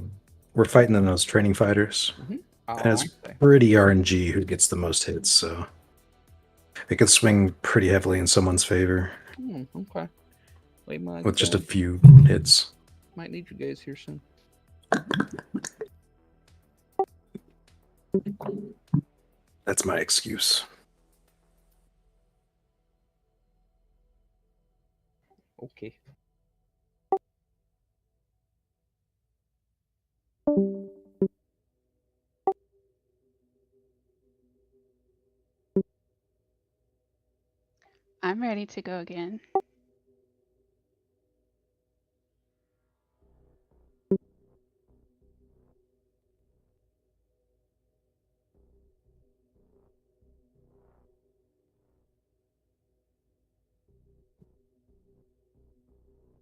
we're fighting in those training fighters. Oh, And it's I see. pretty RNG who gets the most hits, so it could swing pretty heavily in someone's favor Okay. We might, with just a few hits. might need you guys here soon. That's my excuse. Okay. I'm ready to go again.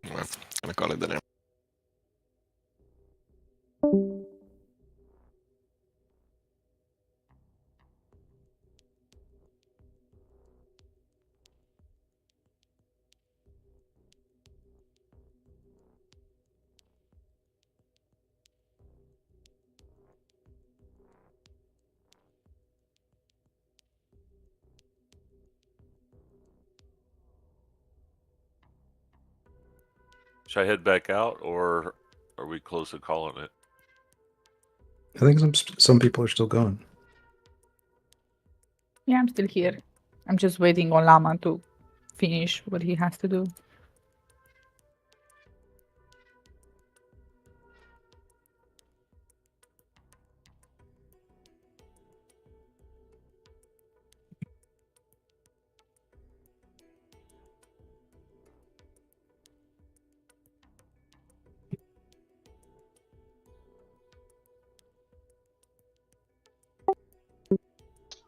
I'm gonna call it the name. should I head back out, or are we close to calling it? I think some people are still going. Yeah, I'm still here. I'm just waiting on Lama to finish what he has to do.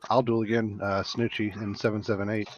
I'll duel again, Snoochie in 778.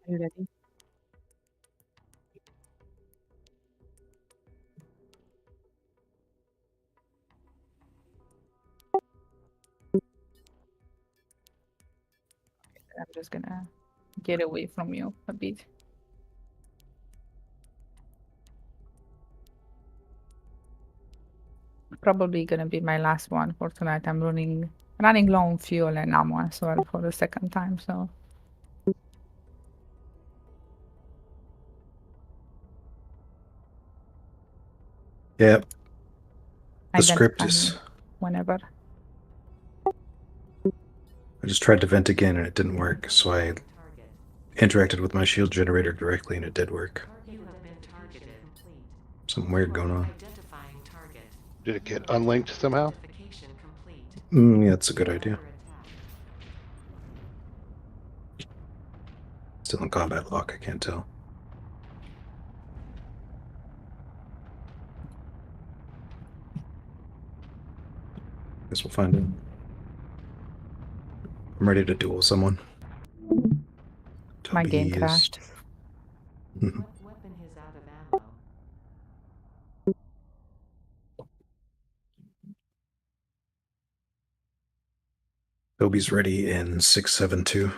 Are you ready? I'm just gonna get away from you a bit. Probably gonna be my last one for tonight. I'm running low on fuel and ammo as well for the second time, so Yeah. The script identify is. me whenever. I just tried to vent again and it didn't work, so I interacted with my shield generator directly and it did work. Something weird going on. Did it get unlinked somehow? Yeah, that's a good idea. Still in combat lock, I can't tell. Guess we'll find out. I'm ready to duel someone. My Toby game is- crashed. Toby's ready in 672.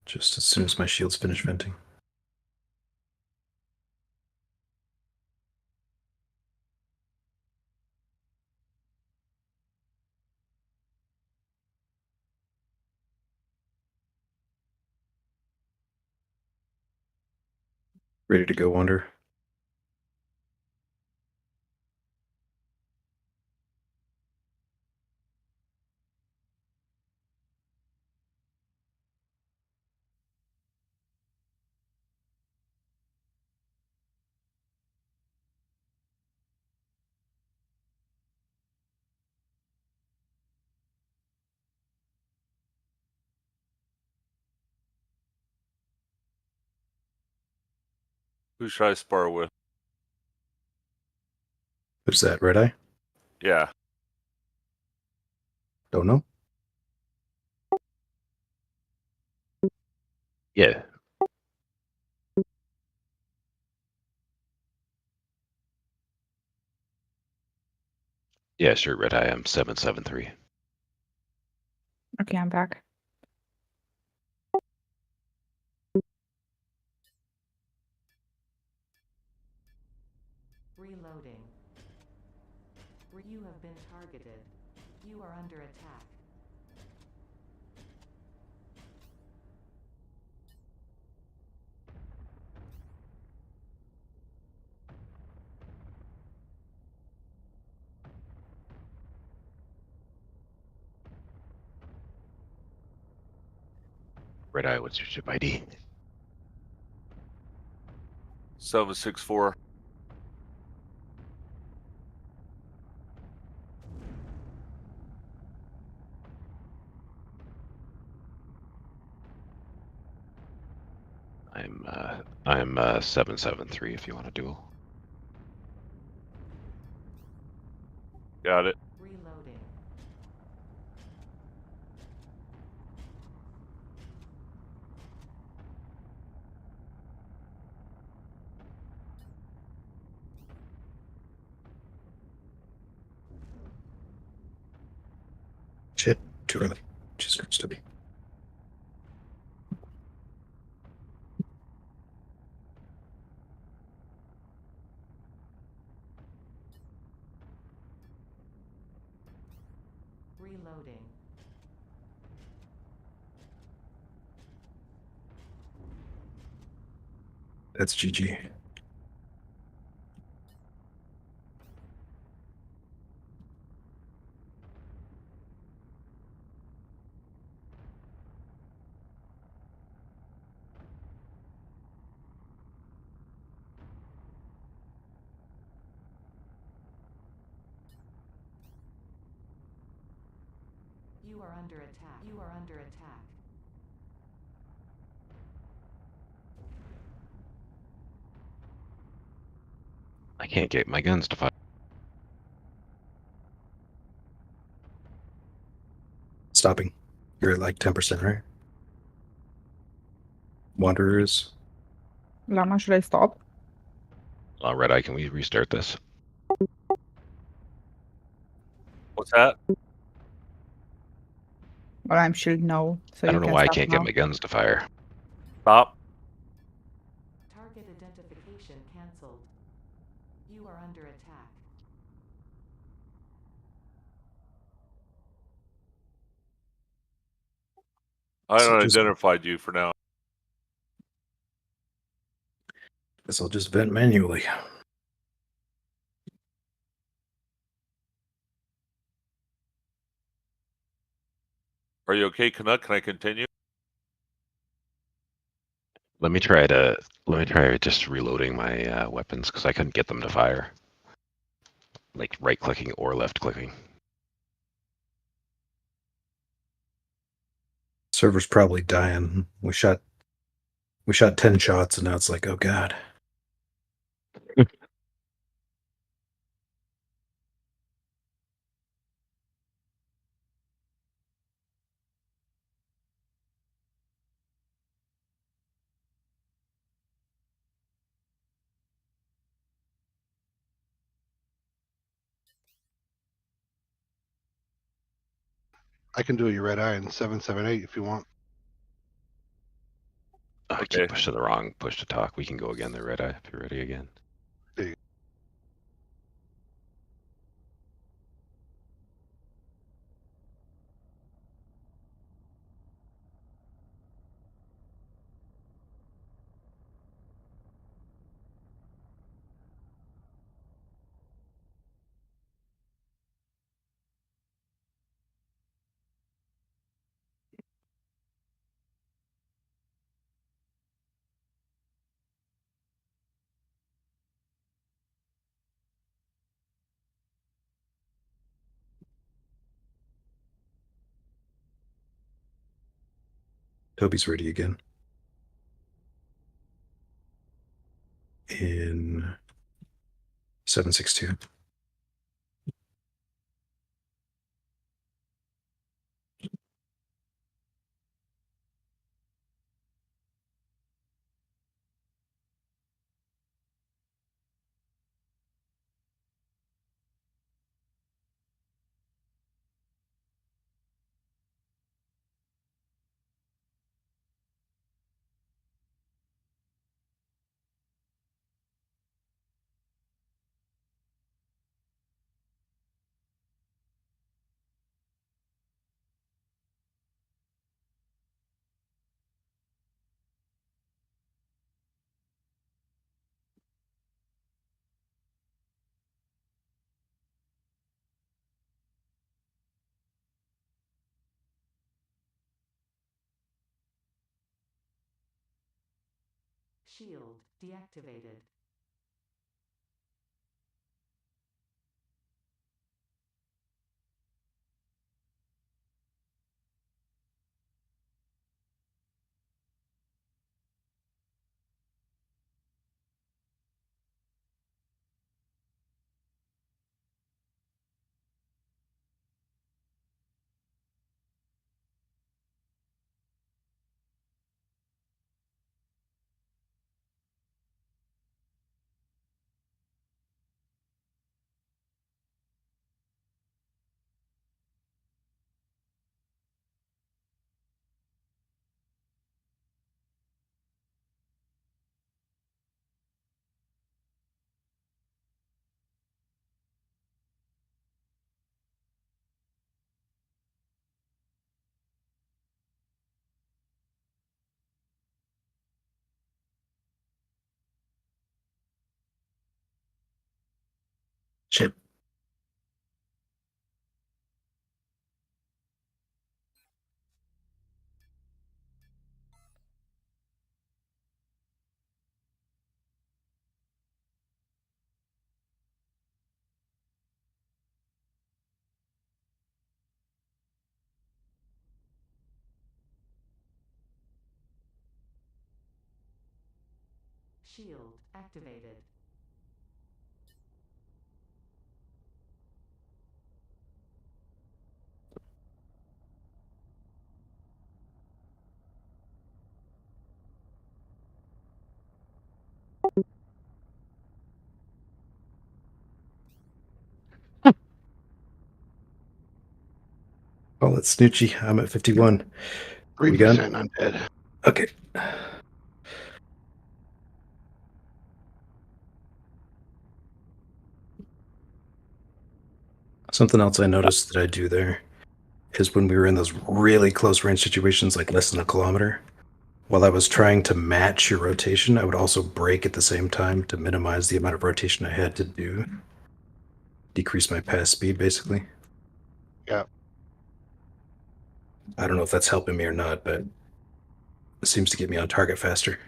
Just as soon as my shields finish venting. Ready to go, Wonder. Who should I spar with? Who's that, Red Eye? Yeah. Don't know. Yeah. Yeah, sure, Red Eye. I'm 773. Okay, I'm back. Reloading. You have been targeted. You are under attack. Red Eye, what's your ship ID? 764. I'm 773 if you want to duel. Got it. Reloading. Shit, too early. Just starts to be. That's GG. You are under attack. You are under attack. I can't get my guns to fire. Stopping. You're at like 10%, right? Wanderers. Llama, should I stop? Red Eye, can we restart this? What's that? Or I'm shield no. So I you don't know can why I stop can't now. get my guns to fire. Stop. Target identification cancelled. You are under attack. I So don't just- identified you for now. Guess I'll just vent manually. Are you okay, Canuck? Can I continue? Let me try just reloading my weapons because I couldn't get them to fire. Like right clicking or left clicking. Server's probably dying. We shot 10 shots and now it's like, oh god. I can do your red eye in 778 if you want. Oh, I keep pushing the wrong push to talk. We can go again, the Red Eye, if you're ready again. Toby's ready again. In 762. Shield deactivated. Shit. Shield activated. Well, it's Snoochie. I'm at 51. 3% undead. Okay. Something else I noticed that I do there is when we were in those really close range situations, like less than a kilometer, while I was trying to match your rotation, I would also brake at the same time to minimize the amount of rotation I had to do. Decrease my pass speed, basically. Yeah. I don't know if that's helping me or not, but it seems to get me on target faster.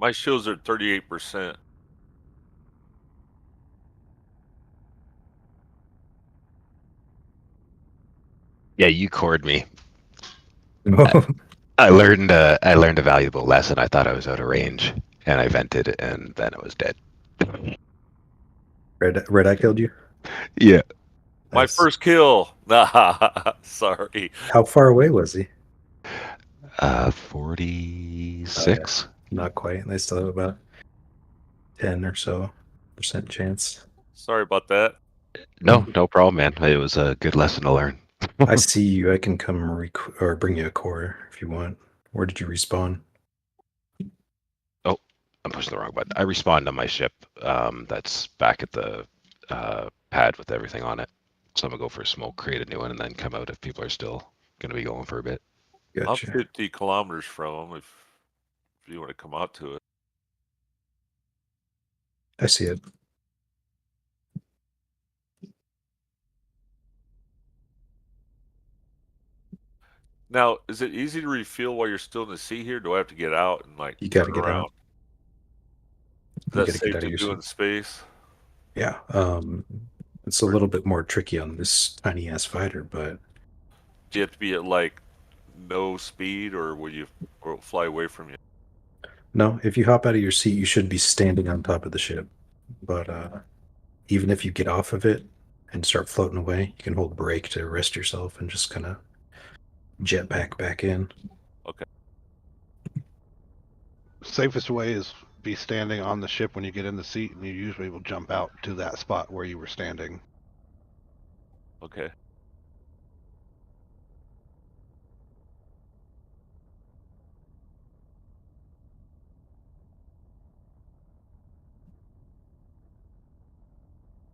My shields are 38%. Yeah, you cored me. I learned a valuable lesson. I thought I was out of range, and I vented, and then I was dead. Red Eye killed you? Yeah. My first kill. Nah, sorry. How far away was he? 46. Not quite. They still have about 10 or so % chance. Sorry about that. No problem, man. It was a good lesson to learn. I see you. I can come or bring you a core if you want. Where did you respawn? Oh, I'm pushing the wrong button. I respawned on my ship. That's back at the pad with everything on it. So I'm gonna go for a smoke, create a new one, and then come out if people are still gonna be going for a bit. Gotcha. I'm 50 kilometers from them if you want to come out to it. I see it. Now, is it easy to refuel while you're still in the sea here? Do I have to get out and like You gotta turn get around? out. Is You that gotta safe get out to of your do suit. in space? Yeah. It's a little bit more tricky on this tiny ass fighter, but Do you have to be at like no speed, or will you fly away from you? no, if you hop out of your seat, you should be standing on top of the ship. But even if you get off of it and start floating away, you can hold brake to rest yourself and just kind of jetpack back in. Okay. Safest way is be standing on the ship when you get in the seat, and you usually will jump out to that spot where you were standing. Okay.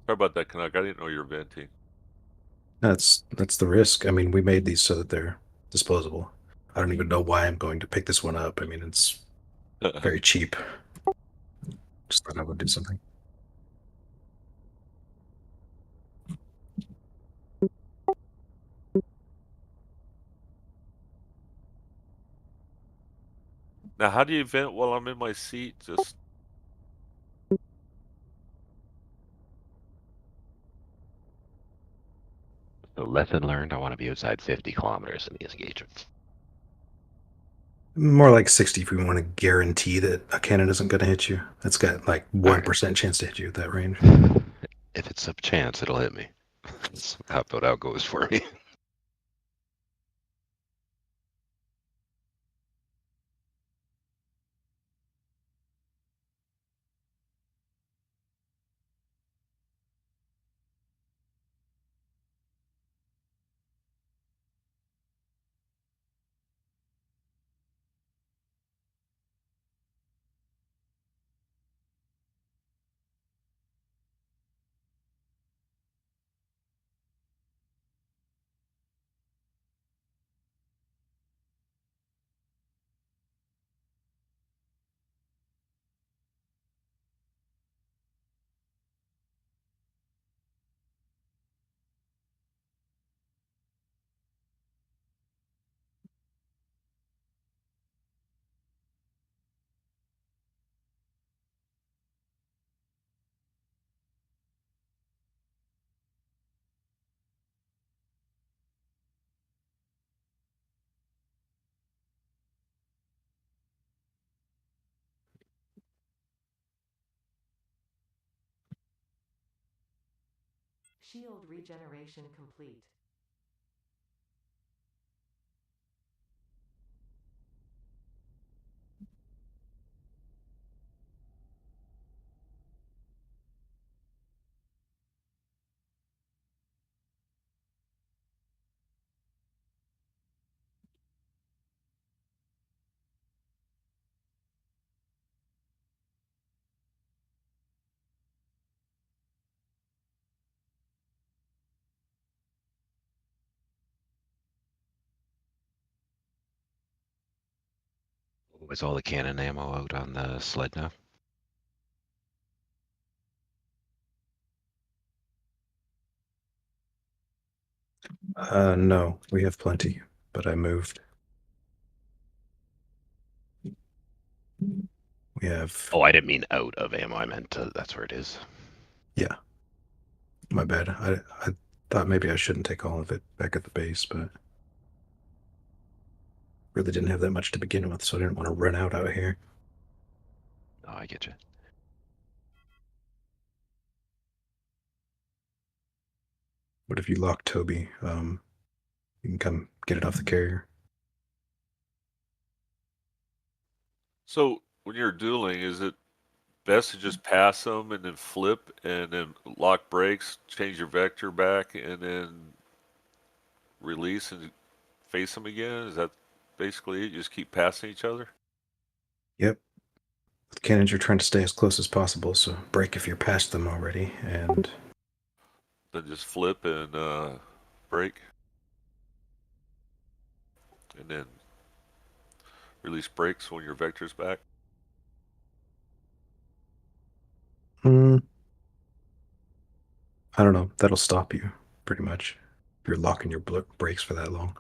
Sorry about that, Canuck. I didn't know you were venting. That's the risk. I mean, we made these so that they're disposable. I don't even know why I'm going to pick this one up. I mean, it's very cheap. Just thought I would do something. Now, how do you vent while I'm in my seat? Just So lesson learned, I want to be outside 50 kilometers in these engagements. More like 60 if we want to guarantee that a cannon isn't going to hit you. It's got like 1% chance to hit you at that range. If it's a chance, it'll hit me. That's about how it goes for me. Shield regeneration complete. Was all the cannon ammo out on the sled now? No, we have plenty, but I moved. We have. Oh, I didn't mean out of ammo. I meant that's where it is. Yeah. My bad. I thought maybe I shouldn't take all of it back at the base, but really didn't have that much to begin with, so I didn't want to run out here. Oh, I get you. But if you lock Toby, you can come get it off the carrier. So when you're dueling, is it best to just pass them and then flip and then lock brakes, change your vector back, and then release and face them again? Is that basically it? You just keep passing each other? Yep. With cannons, you're trying to stay as close as possible, so break if you're past them already, and Then just flip and brake. And then release brakes when your vector's back. I don't know. That'll stop you, pretty much, if you're locking your brakes for that long.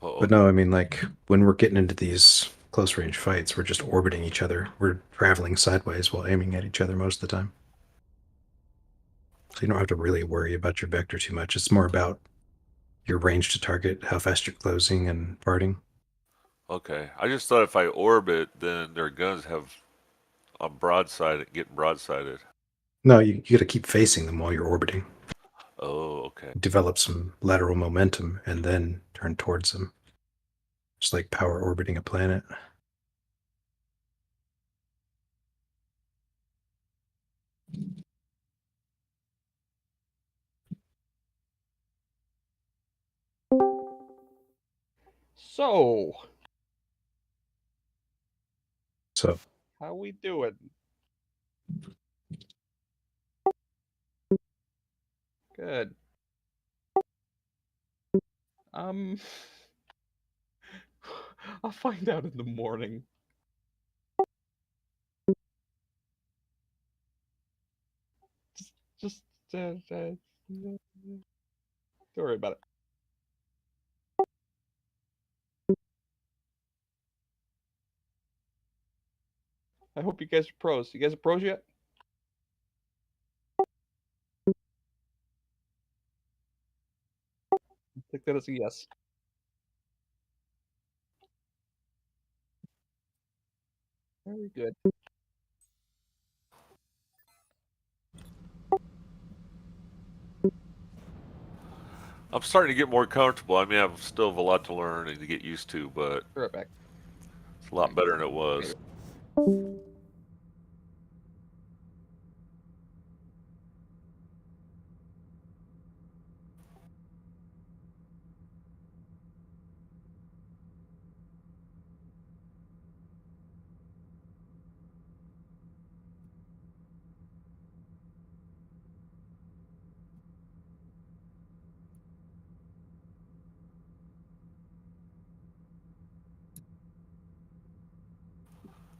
Uh-oh. But no, I mean, like, when we're getting into these close range fights, we're just orbiting each other. We're traveling sideways while aiming at each other most of the time. So you don't have to really worry about your vector too much. It's more about your range to target, how fast you're closing and farting. Okay. I just thought if I orbit, then their guns have a broadside, getting broadsided. No, you got to keep facing them while you're orbiting. Oh, okay. Develop some lateral momentum and then turn towards them. Just like power orbiting a planet. So, how we doing? Good. I'll find out in the morning. Just don't worry about it. I hope you guys are pros. You guys are pros yet? Take that as a yes. Very good. I'm starting to get more comfortable. I mean, I still have a lot to learn and to get used to, but Be right back. It's a lot better than it was.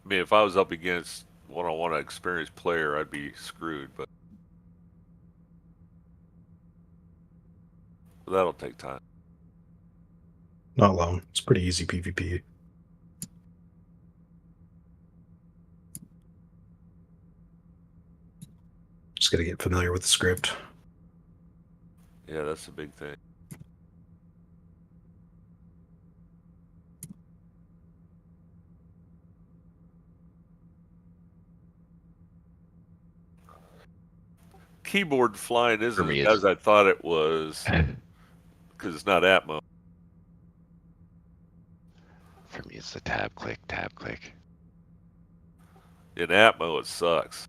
I mean, if I was up against one-on-one experienced player, I'd be screwed, but that'll take time. Not long. It's pretty easy PvP. Just got to get familiar with the script. Yeah, that's a big thing. keyboard flying isn't me, as I thought it was because it's not Atmo. For me, it's the tab click, tab click. In Atmo, it sucks.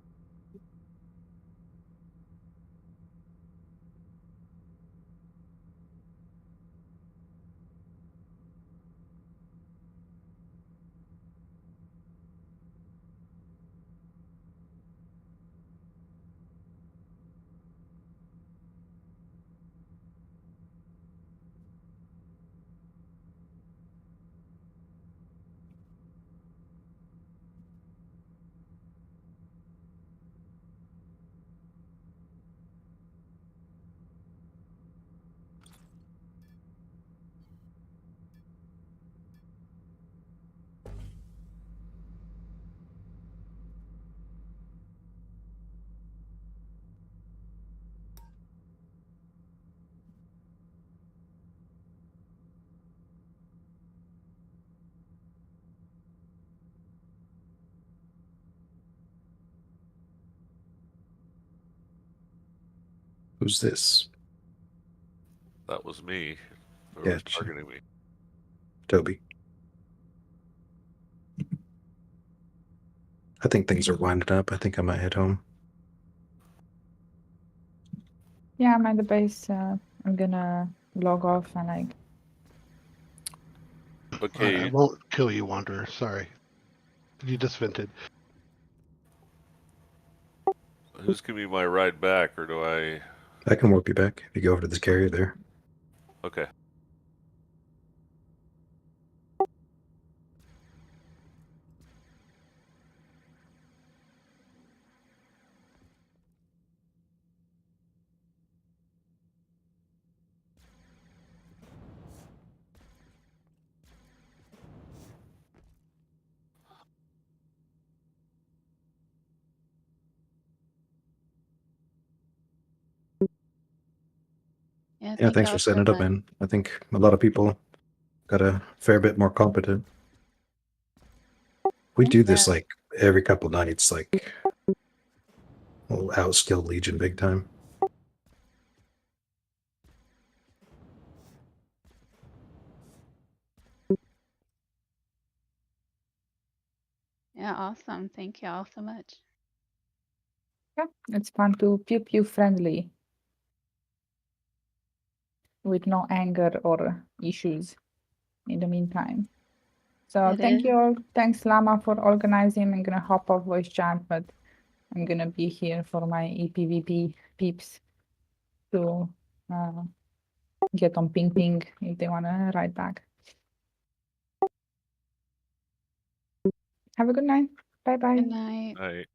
Who's this? That was me. Whoever Yeah, was targeting me. Toby. I think things are winding up. I think I might head home. Yeah, I'm at the base. I'm gonna log off and like. Okay. I won't kill you, Wanderer. Sorry. You just vented. Who's giving me my ride back, or do I? I can warp you back if you go over to this carrier there. Okay. Yeah, Yeah, thanks for setting it up, man. I think a lot of people got a fair bit more competent. We do this like every couple nights, like we'll outskill Legion big time. Yeah, awesome. Thank you all so much. Yeah, it's fun to pew pew friendly with no anger or issues in the meantime. So It thank is. you all. Thanks Llama for organizing. I'm gonna hop off voice chat, but I'm gonna be here for my EPVP peeps to get on ping ping if they wanna ride back. Have a good night. Bye bye. Good night. All right.